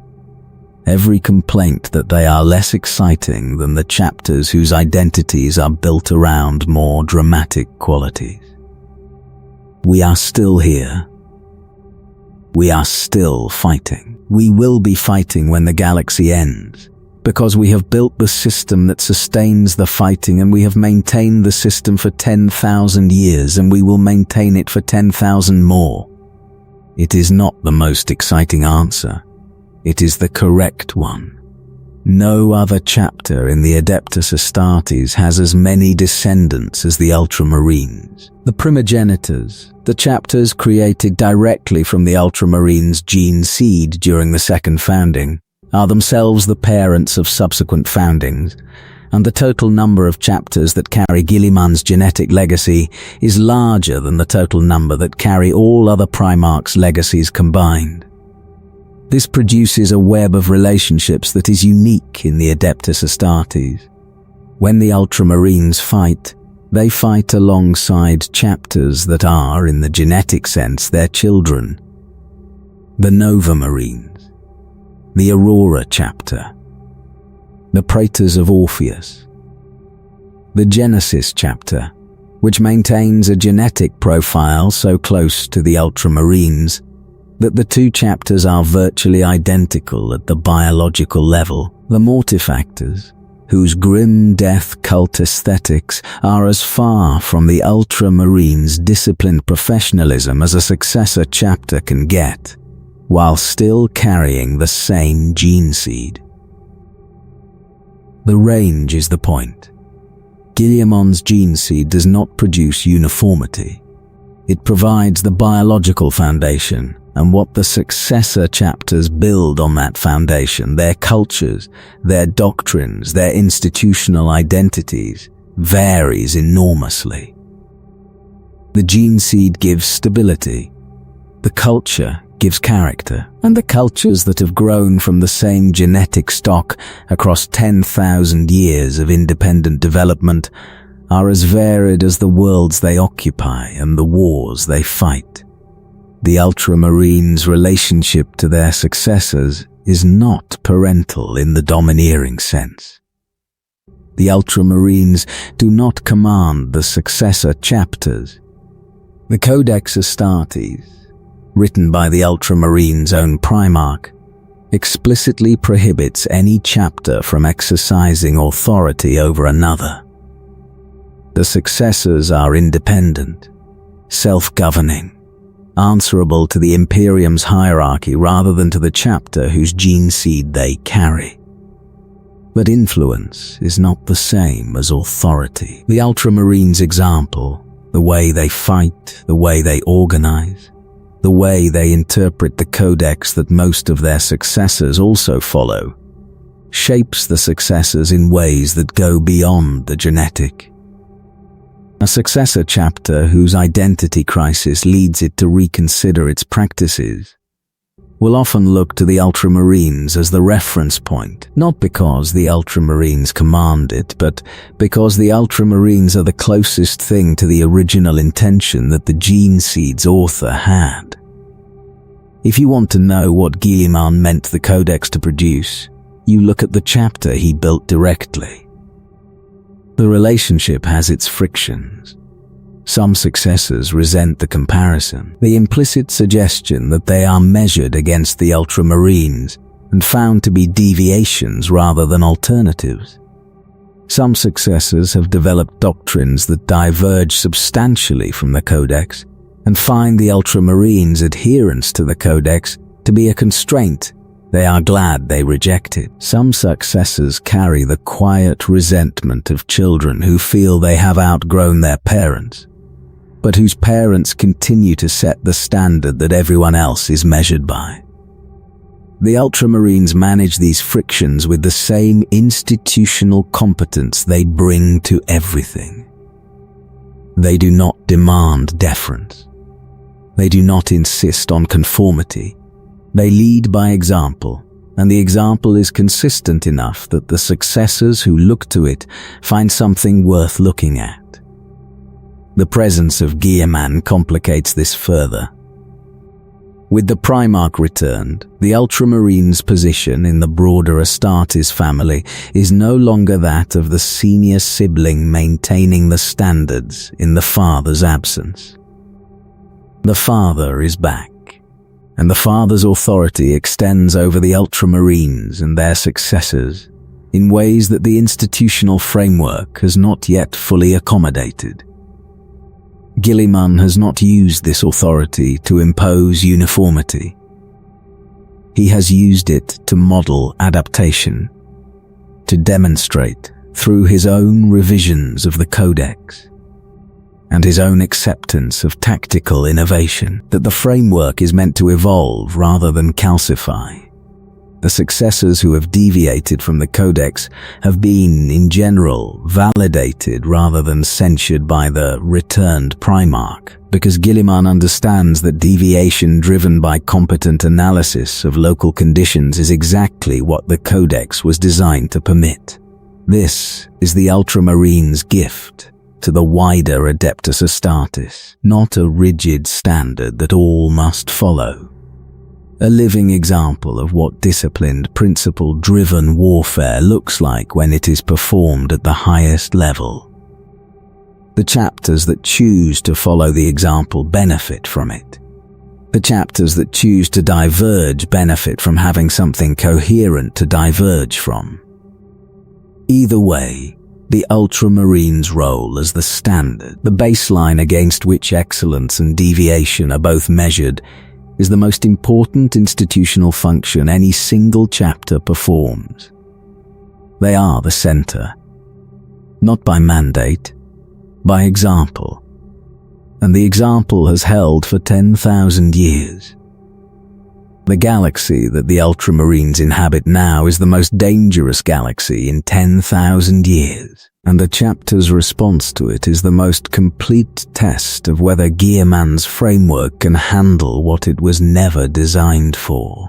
every complaint that they are less exciting than the chapters whose identities are built around more dramatic qualities. We are still here. We are still fighting. We will be fighting when the galaxy ends, because we have built the system that sustains the fighting, and we have maintained the system for 10,000 years, and we will maintain it for 10,000 more. It is not the most exciting answer. It is the correct one. No other chapter in the Adeptus Astartes has as many descendants as the Ultramarines. The Primogenitors, the chapters created directly from the Ultramarines' gene seed during the second founding, are themselves the parents of subsequent foundings, and the total number of chapters that carry Guilliman's genetic legacy is larger than the total number that carry all other Primarchs' legacies combined. This produces a web of relationships that is unique in the Adeptus Astartes. When the Ultramarines fight, they fight alongside chapters that are, in the genetic sense, their children. The Nova Marines, the Aurora chapter, the Praetors of Orpheus, the Genesis chapter, which maintains a genetic profile so close to the Ultramarines that the two chapters are virtually identical at the biological level, the Mortifactors, whose grim death cult aesthetics are as far from the Ultramarines' disciplined professionalism as a successor chapter can get, while still carrying the same gene seed. The range is the point. Guilliman's gene seed does not produce uniformity. It provides the biological foundation, and what the successor chapters build on that foundation, their cultures, their doctrines, their institutional identities, varies enormously. The gene seed gives stability. The culture gives character, and the cultures that have grown from the same genetic stock across 10,000 years of independent development are as varied as the worlds they occupy and the wars they fight. The Ultramarines' relationship to their successors is not parental in the domineering sense. The Ultramarines do not command the successor chapters. The Codex Astartes, written by the Ultramarines' own Primarch, explicitly prohibits any chapter from exercising authority over another. The successors are independent, self-governing, answerable to the Imperium's hierarchy rather than to the chapter whose gene seed they carry. But influence is not the same as authority. The Ultramarines' example, the way they fight, the way they organize, the way they interpret the codex that most of their successors also follow, shapes the successors in ways that go beyond the genetic. A successor chapter whose identity crisis leads it to reconsider its practices will often look to the Ultramarines as the reference point, not because the Ultramarines command it, but because the Ultramarines are the closest thing to the original intention that the gene seed's author had. If you want to know what Guilliman meant the codex to produce, you look at the chapter he built directly. The relationship has its frictions. Some successors resent the comparison, the implicit suggestion that they are measured against the Ultramarines and found to be deviations rather than alternatives. Some successors have developed doctrines that diverge substantially from the Codex and find the Ultramarines' adherence to the Codex to be a constraint they are glad they rejected. Some successors carry the quiet resentment of children who feel they have outgrown their parents, but whose parents continue to set the standard that everyone else is measured by. The Ultramarines manage these frictions with the same institutional competence they bring to everything. They do not demand deference. They do not insist on conformity. They lead by example, and the example is consistent enough that the successors who look to it find something worth looking at. The presence of Guilliman complicates this further. With the Primarch returned, the Ultramarines' position in the broader Astartes family is no longer that of the senior sibling maintaining the standards in the father's absence. The Father is back, and the Father's authority extends over the Ultramarines and their successors in ways that the institutional framework has not yet fully accommodated. Guilliman has not used this authority to impose uniformity. He has used it to model adaptation, to demonstrate through his own revisions of the Codex and his own acceptance of tactical innovation that the framework is meant to evolve rather than calcify. The successors who have deviated from the Codex have been, in general, validated rather than censured by the returned Primarch, because Guilliman understands that deviation driven by competent analysis of local conditions is exactly what the Codex was designed to permit. This is the Ultramarines' gift to the wider Adeptus Astartes, not a rigid standard that all must follow. A living example of what disciplined, principle-driven warfare looks like when it is performed at the highest level. The chapters that choose to follow the example benefit from it. The chapters that choose to diverge benefit from having something coherent to diverge from. Either way, the Ultramarines' role as the standard, the baseline against which excellence and deviation are both measured, is the most important institutional function any single chapter performs. They are the center, not by mandate, by example, and the example has held for 10,000 years. The galaxy that the Ultramarines inhabit now is the most dangerous galaxy in 10,000 years, and the chapter's response to it is the most complete test of whether Guilliman's framework can handle what it was never designed for.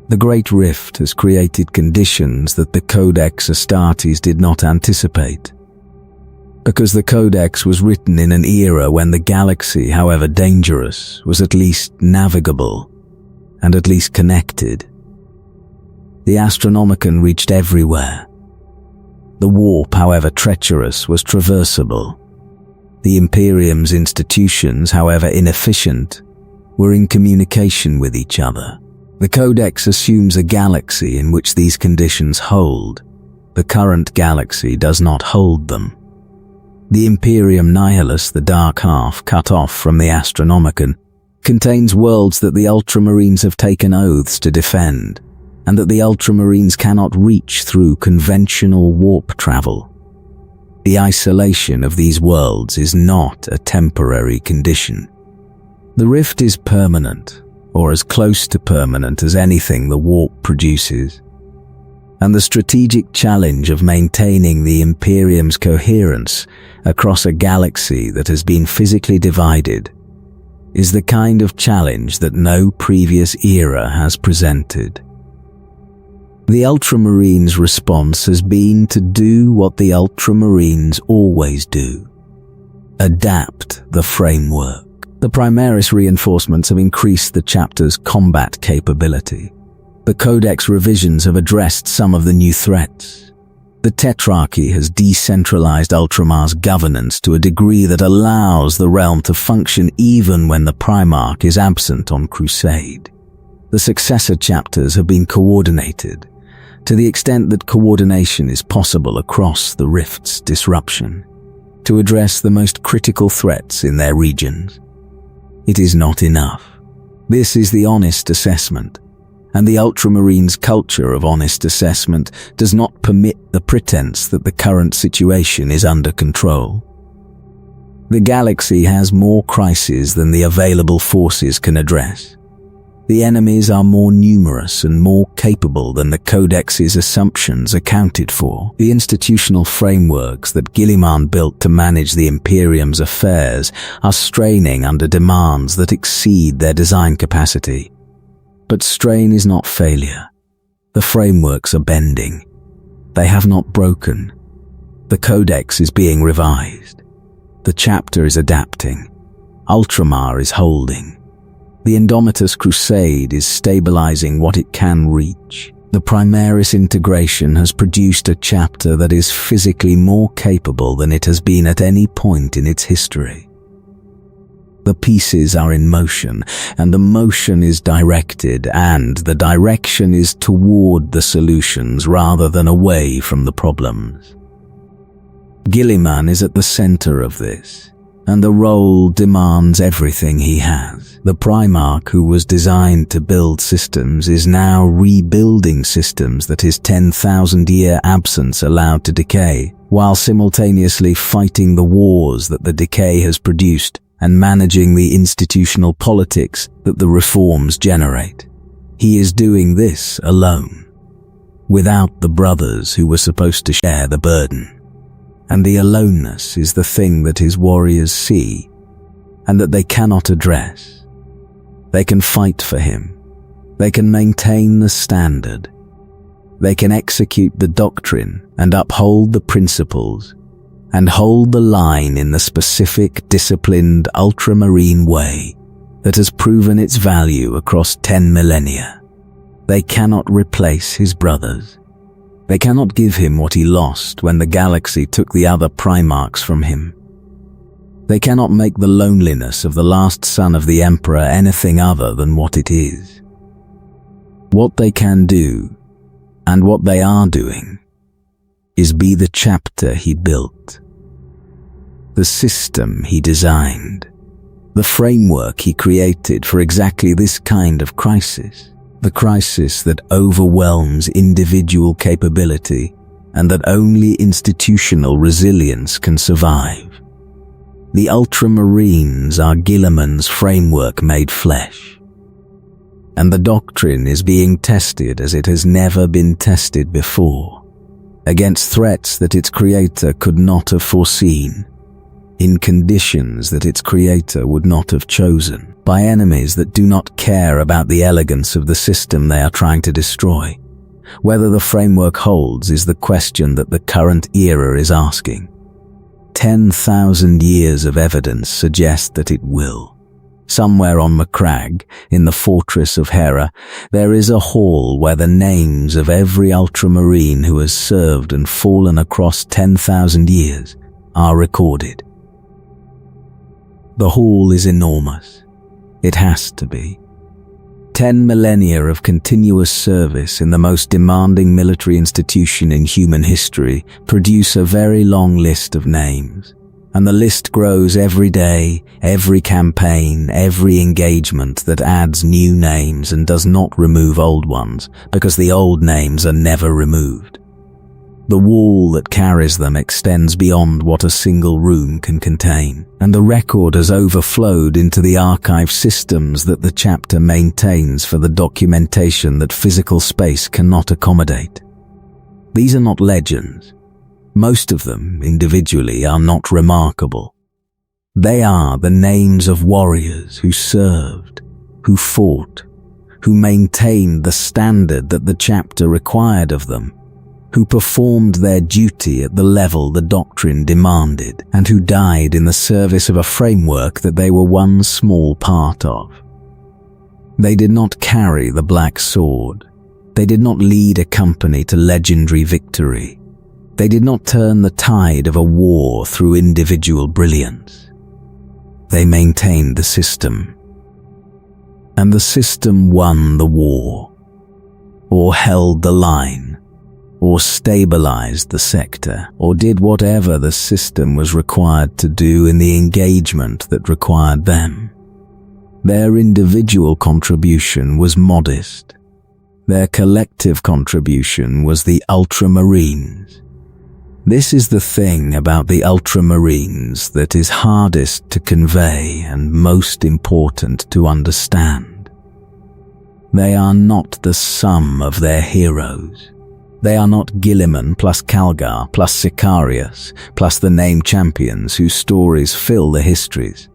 The Great Rift has created conditions that the Codex Astartes did not anticipate. Because the Codex was written in an era when the galaxy, however dangerous, was at least navigable and at least connected. The Astronomicon reached everywhere. The warp, however treacherous, was traversable. The Imperium's institutions, however inefficient, were in communication with each other. The Codex assumes a galaxy in which these conditions hold. The current galaxy does not hold them. The Imperium Nihilus, the dark half cut off from the Astronomicon, contains worlds that the Ultramarines have taken oaths to defend, and that the Ultramarines cannot reach through conventional warp travel. The isolation of these worlds is not a temporary condition. The rift is permanent, or as close to permanent as anything the warp produces. And the strategic challenge of maintaining the Imperium's coherence across a galaxy that has been physically divided is the kind of challenge that no previous era has presented. The Ultramarines' response has been to do what the Ultramarines always do: adapt the framework. The Primaris reinforcements have increased the chapter's combat capability. The Codex revisions have addressed some of the new threats. The Tetrarchy has decentralized Ultramar's governance to a degree that allows the realm to function even when the Primarch is absent on crusade. The successor chapters have been coordinated, to the extent that coordination is possible across the Rift's disruption, to address the most critical threats in their regions. It is not enough. This is the honest assessment, and the Ultramarines' culture of honest assessment does not permit the pretense that the current situation is under control. The galaxy has more crises than the available forces can address. The enemies are more numerous and more capable than the Codex's assumptions accounted for. The institutional frameworks that Guilliman built to manage the Imperium's affairs are straining under demands that exceed their design capacity. But strain is not failure. The frameworks are bending. They have not broken. The Codex is being revised. The chapter is adapting. Ultramar is holding. The Indomitus Crusade is stabilizing what it can reach. The Primaris integration has produced a chapter that is physically more capable than it has been at any point in its history. The pieces are in motion, and the motion is directed, and the direction is toward the solutions rather than away from the problems. Guilliman is at the center of this, and the role demands everything he has. The Primarch, who was designed to build systems, is now rebuilding systems that his 10,000-year absence allowed to decay, while simultaneously fighting the wars that the decay has produced and managing the institutional politics that the reforms generate. He is doing this alone, without the brothers who were supposed to share the burden. And the aloneness is the thing that his warriors see, and that they cannot address. They can fight for him. They can maintain the standard. They can execute the doctrine and uphold the principles, and hold the line in the specific, disciplined Ultramarine way that has proven its value across 10 millennia. They cannot replace his brothers. They cannot give him what he lost when the galaxy took the other Primarchs from him. They cannot make the loneliness of the last son of the Emperor anything other than what it is. What they can do, and what they are doing, is be the chapter he built, the system he designed, the framework he created for exactly this kind of crisis. The crisis that overwhelms individual capability and that only institutional resilience can survive. The Ultramarines are Guilliman's framework made flesh. And the doctrine is being tested as it has never been tested before, against threats that its creator could not have foreseen, in conditions that its creator would not have chosen, by enemies that do not care about the elegance of the system they are trying to destroy. Whether the framework holds is the question that the current era is asking. 10,000 years of evidence suggest that it will. Somewhere on Macragge, in the fortress of Hera, there is a hall where the names of every Ultramarine who has served and fallen across 10,000 years are recorded. The hall is enormous. It has to be. 10 millennia of continuous service in the most demanding military institution in human history produce a very long list of names, and the list grows every day, every campaign, every engagement that adds new names and does not remove old ones, because the old names are never removed. The wall that carries them extends beyond what a single room can contain, and the record has overflowed into the archive systems that the chapter maintains for the documentation that physical space cannot accommodate. These are not legends. Most of them, individually, are not remarkable. They are the names of warriors who served, who fought, who maintained the standard that the chapter required of them, who performed their duty at the level the doctrine demanded, and who died in the service of a framework that they were one small part of. They did not carry the black sword. They did not lead a company to legendary victory. They did not turn the tide of a war through individual brilliance. They maintained the system. And the system won the war, or held the line, or stabilized the sector, or did whatever the system was required to do in the engagement that required them. Their individual contribution was modest. Their collective contribution was the Ultramarines. This is the thing about the Ultramarines that is hardest to convey and most important to understand. They are not the sum of their heroes. They are not Guilliman plus Calgar plus Sicarius plus the named champions whose stories fill the histories.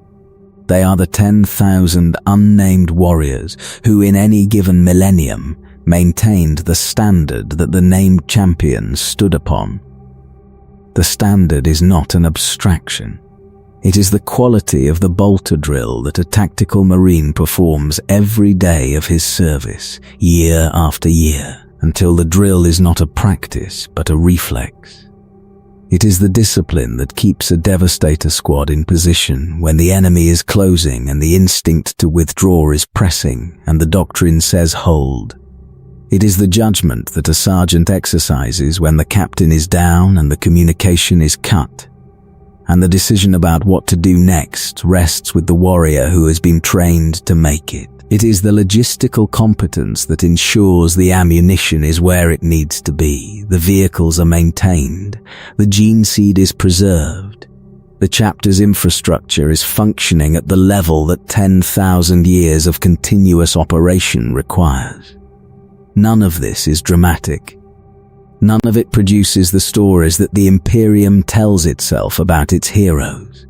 They are the 10,000 unnamed warriors who in any given millennium maintained the standard that the named champions stood upon. The standard is not an abstraction. It is the quality of the bolter drill that a tactical marine performs every day of his service, year after year, until the drill is not a practice but a reflex. It is the discipline that keeps a Devastator squad in position when the enemy is closing and the instinct to withdraw is pressing and the doctrine says hold. It is the judgment that a sergeant exercises when the captain is down and the communication is cut. And the decision about what to do next rests with the warrior who has been trained to make it. It is the logistical competence that ensures the ammunition is where it needs to be, the vehicles are maintained, the gene seed is preserved, the chapter's infrastructure is functioning at the level that 10,000 years of continuous operation requires. None of this is dramatic. None of it produces the stories that the Imperium tells itself about its heroes.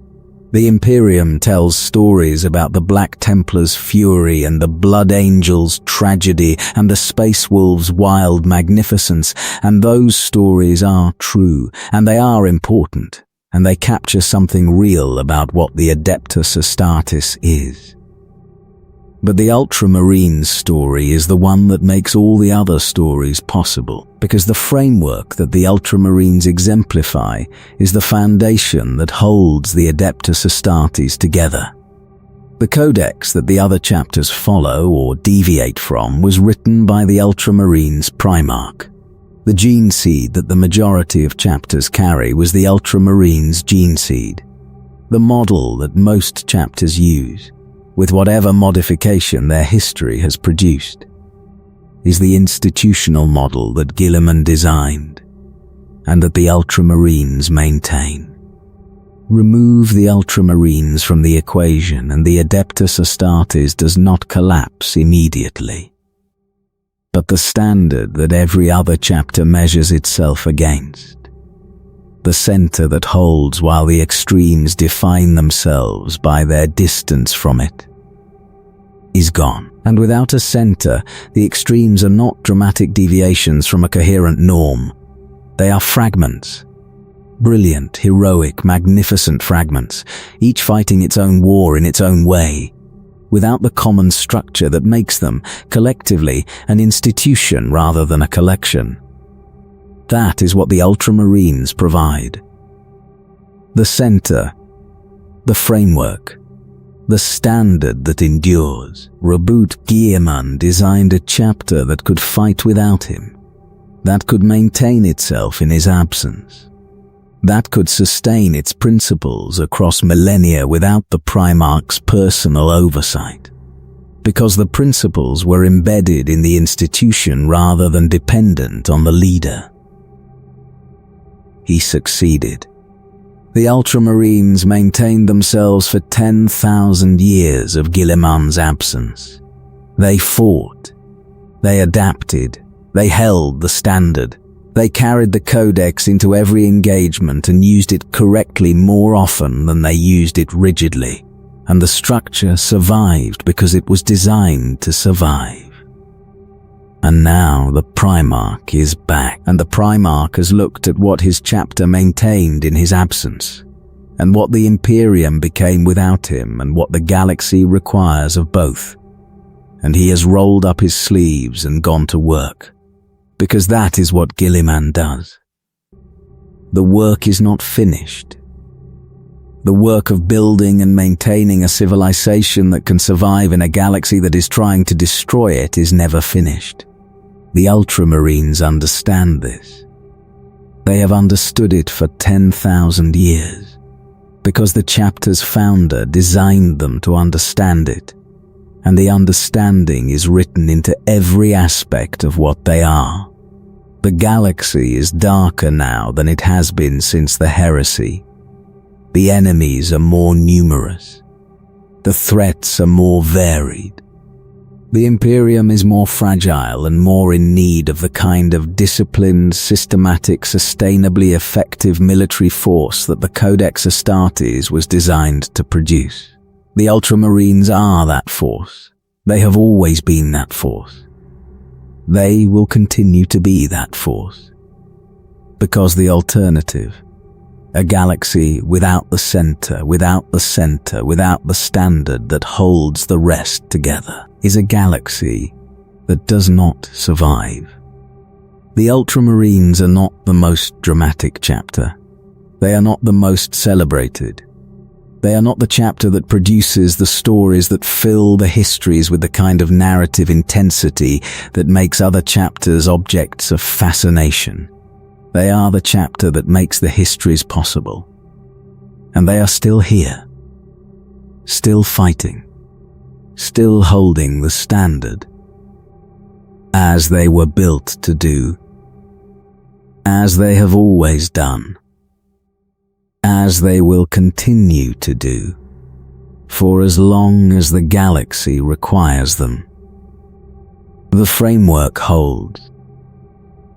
The Imperium tells stories about the Black Templars' fury and the Blood Angels' tragedy and the Space Wolves' wild magnificence, and those stories are true, and they are important, and they capture something real about what the Adeptus Astartes is. But the Ultramarines story is the one that makes all the other stories possible, because the framework that the Ultramarines exemplify is the foundation that holds the Adeptus Astartes together. The codex that the other chapters follow or deviate from was written by the Ultramarines Primarch. The gene seed that the majority of chapters carry was the Ultramarines gene seed, the model that most chapters use, with whatever modification their history has produced, is the institutional model that Guilliman designed and that the Ultramarines maintain. Remove the Ultramarines from the equation and the Adeptus Astartes does not collapse immediately. But the standard that every other chapter measures itself against, the center that holds while the extremes define themselves by their distance from it, is gone. And without a center, the extremes are not dramatic deviations from a coherent norm. They are fragments. Brilliant, heroic, magnificent fragments, each fighting its own war in its own way, without the common structure that makes them, collectively, an institution rather than a collection. That is what the Ultramarines provide. The center, the framework, the standard that endures. Roboute Guilliman designed a chapter that could fight without him, that could maintain itself in his absence, that could sustain its principles across millennia without the Primarch's personal oversight, because the principles were embedded in the institution rather than dependent on the leader. He succeeded. The Ultramarines maintained themselves for 10,000 years of Guilliman's absence. They fought. They adapted. They held the standard. They carried the codex into every engagement and used it correctly more often than they used it rigidly. And the structure survived because it was designed to survive. And now the Primarch is back, and the Primarch has looked at what his chapter maintained in his absence, and what the Imperium became without him, and what the galaxy requires of both. And he has rolled up his sleeves and gone to work, because that is what Guilliman does. The work is not finished. The work of building and maintaining a civilization that can survive in a galaxy that is trying to destroy it is never finished. The Ultramarines understand this. They have understood it for 10,000 years, because the chapter's founder designed them to understand it, and the understanding is written into every aspect of what they are. The galaxy is darker now than it has been since the heresy. The enemies are more numerous. The threats are more varied. The Imperium is more fragile and more in need of the kind of disciplined, systematic, sustainably effective military force that the Codex Astartes was designed to produce. The Ultramarines are that force. They have always been that force. They will continue to be that force. Because the alternative, a galaxy without the center, without the standard that holds the rest together, is a galaxy that does not survive. The Ultramarines are not the most dramatic chapter. They are not the most celebrated. They are not the chapter that produces the stories that fill the histories with the kind of narrative intensity that makes other chapters objects of fascination. They are the chapter that makes the histories possible. And they are still here, still fighting, still holding the standard, as they were built to do, as they have always done, as they will continue to do, for as long as the galaxy requires them. The framework holds.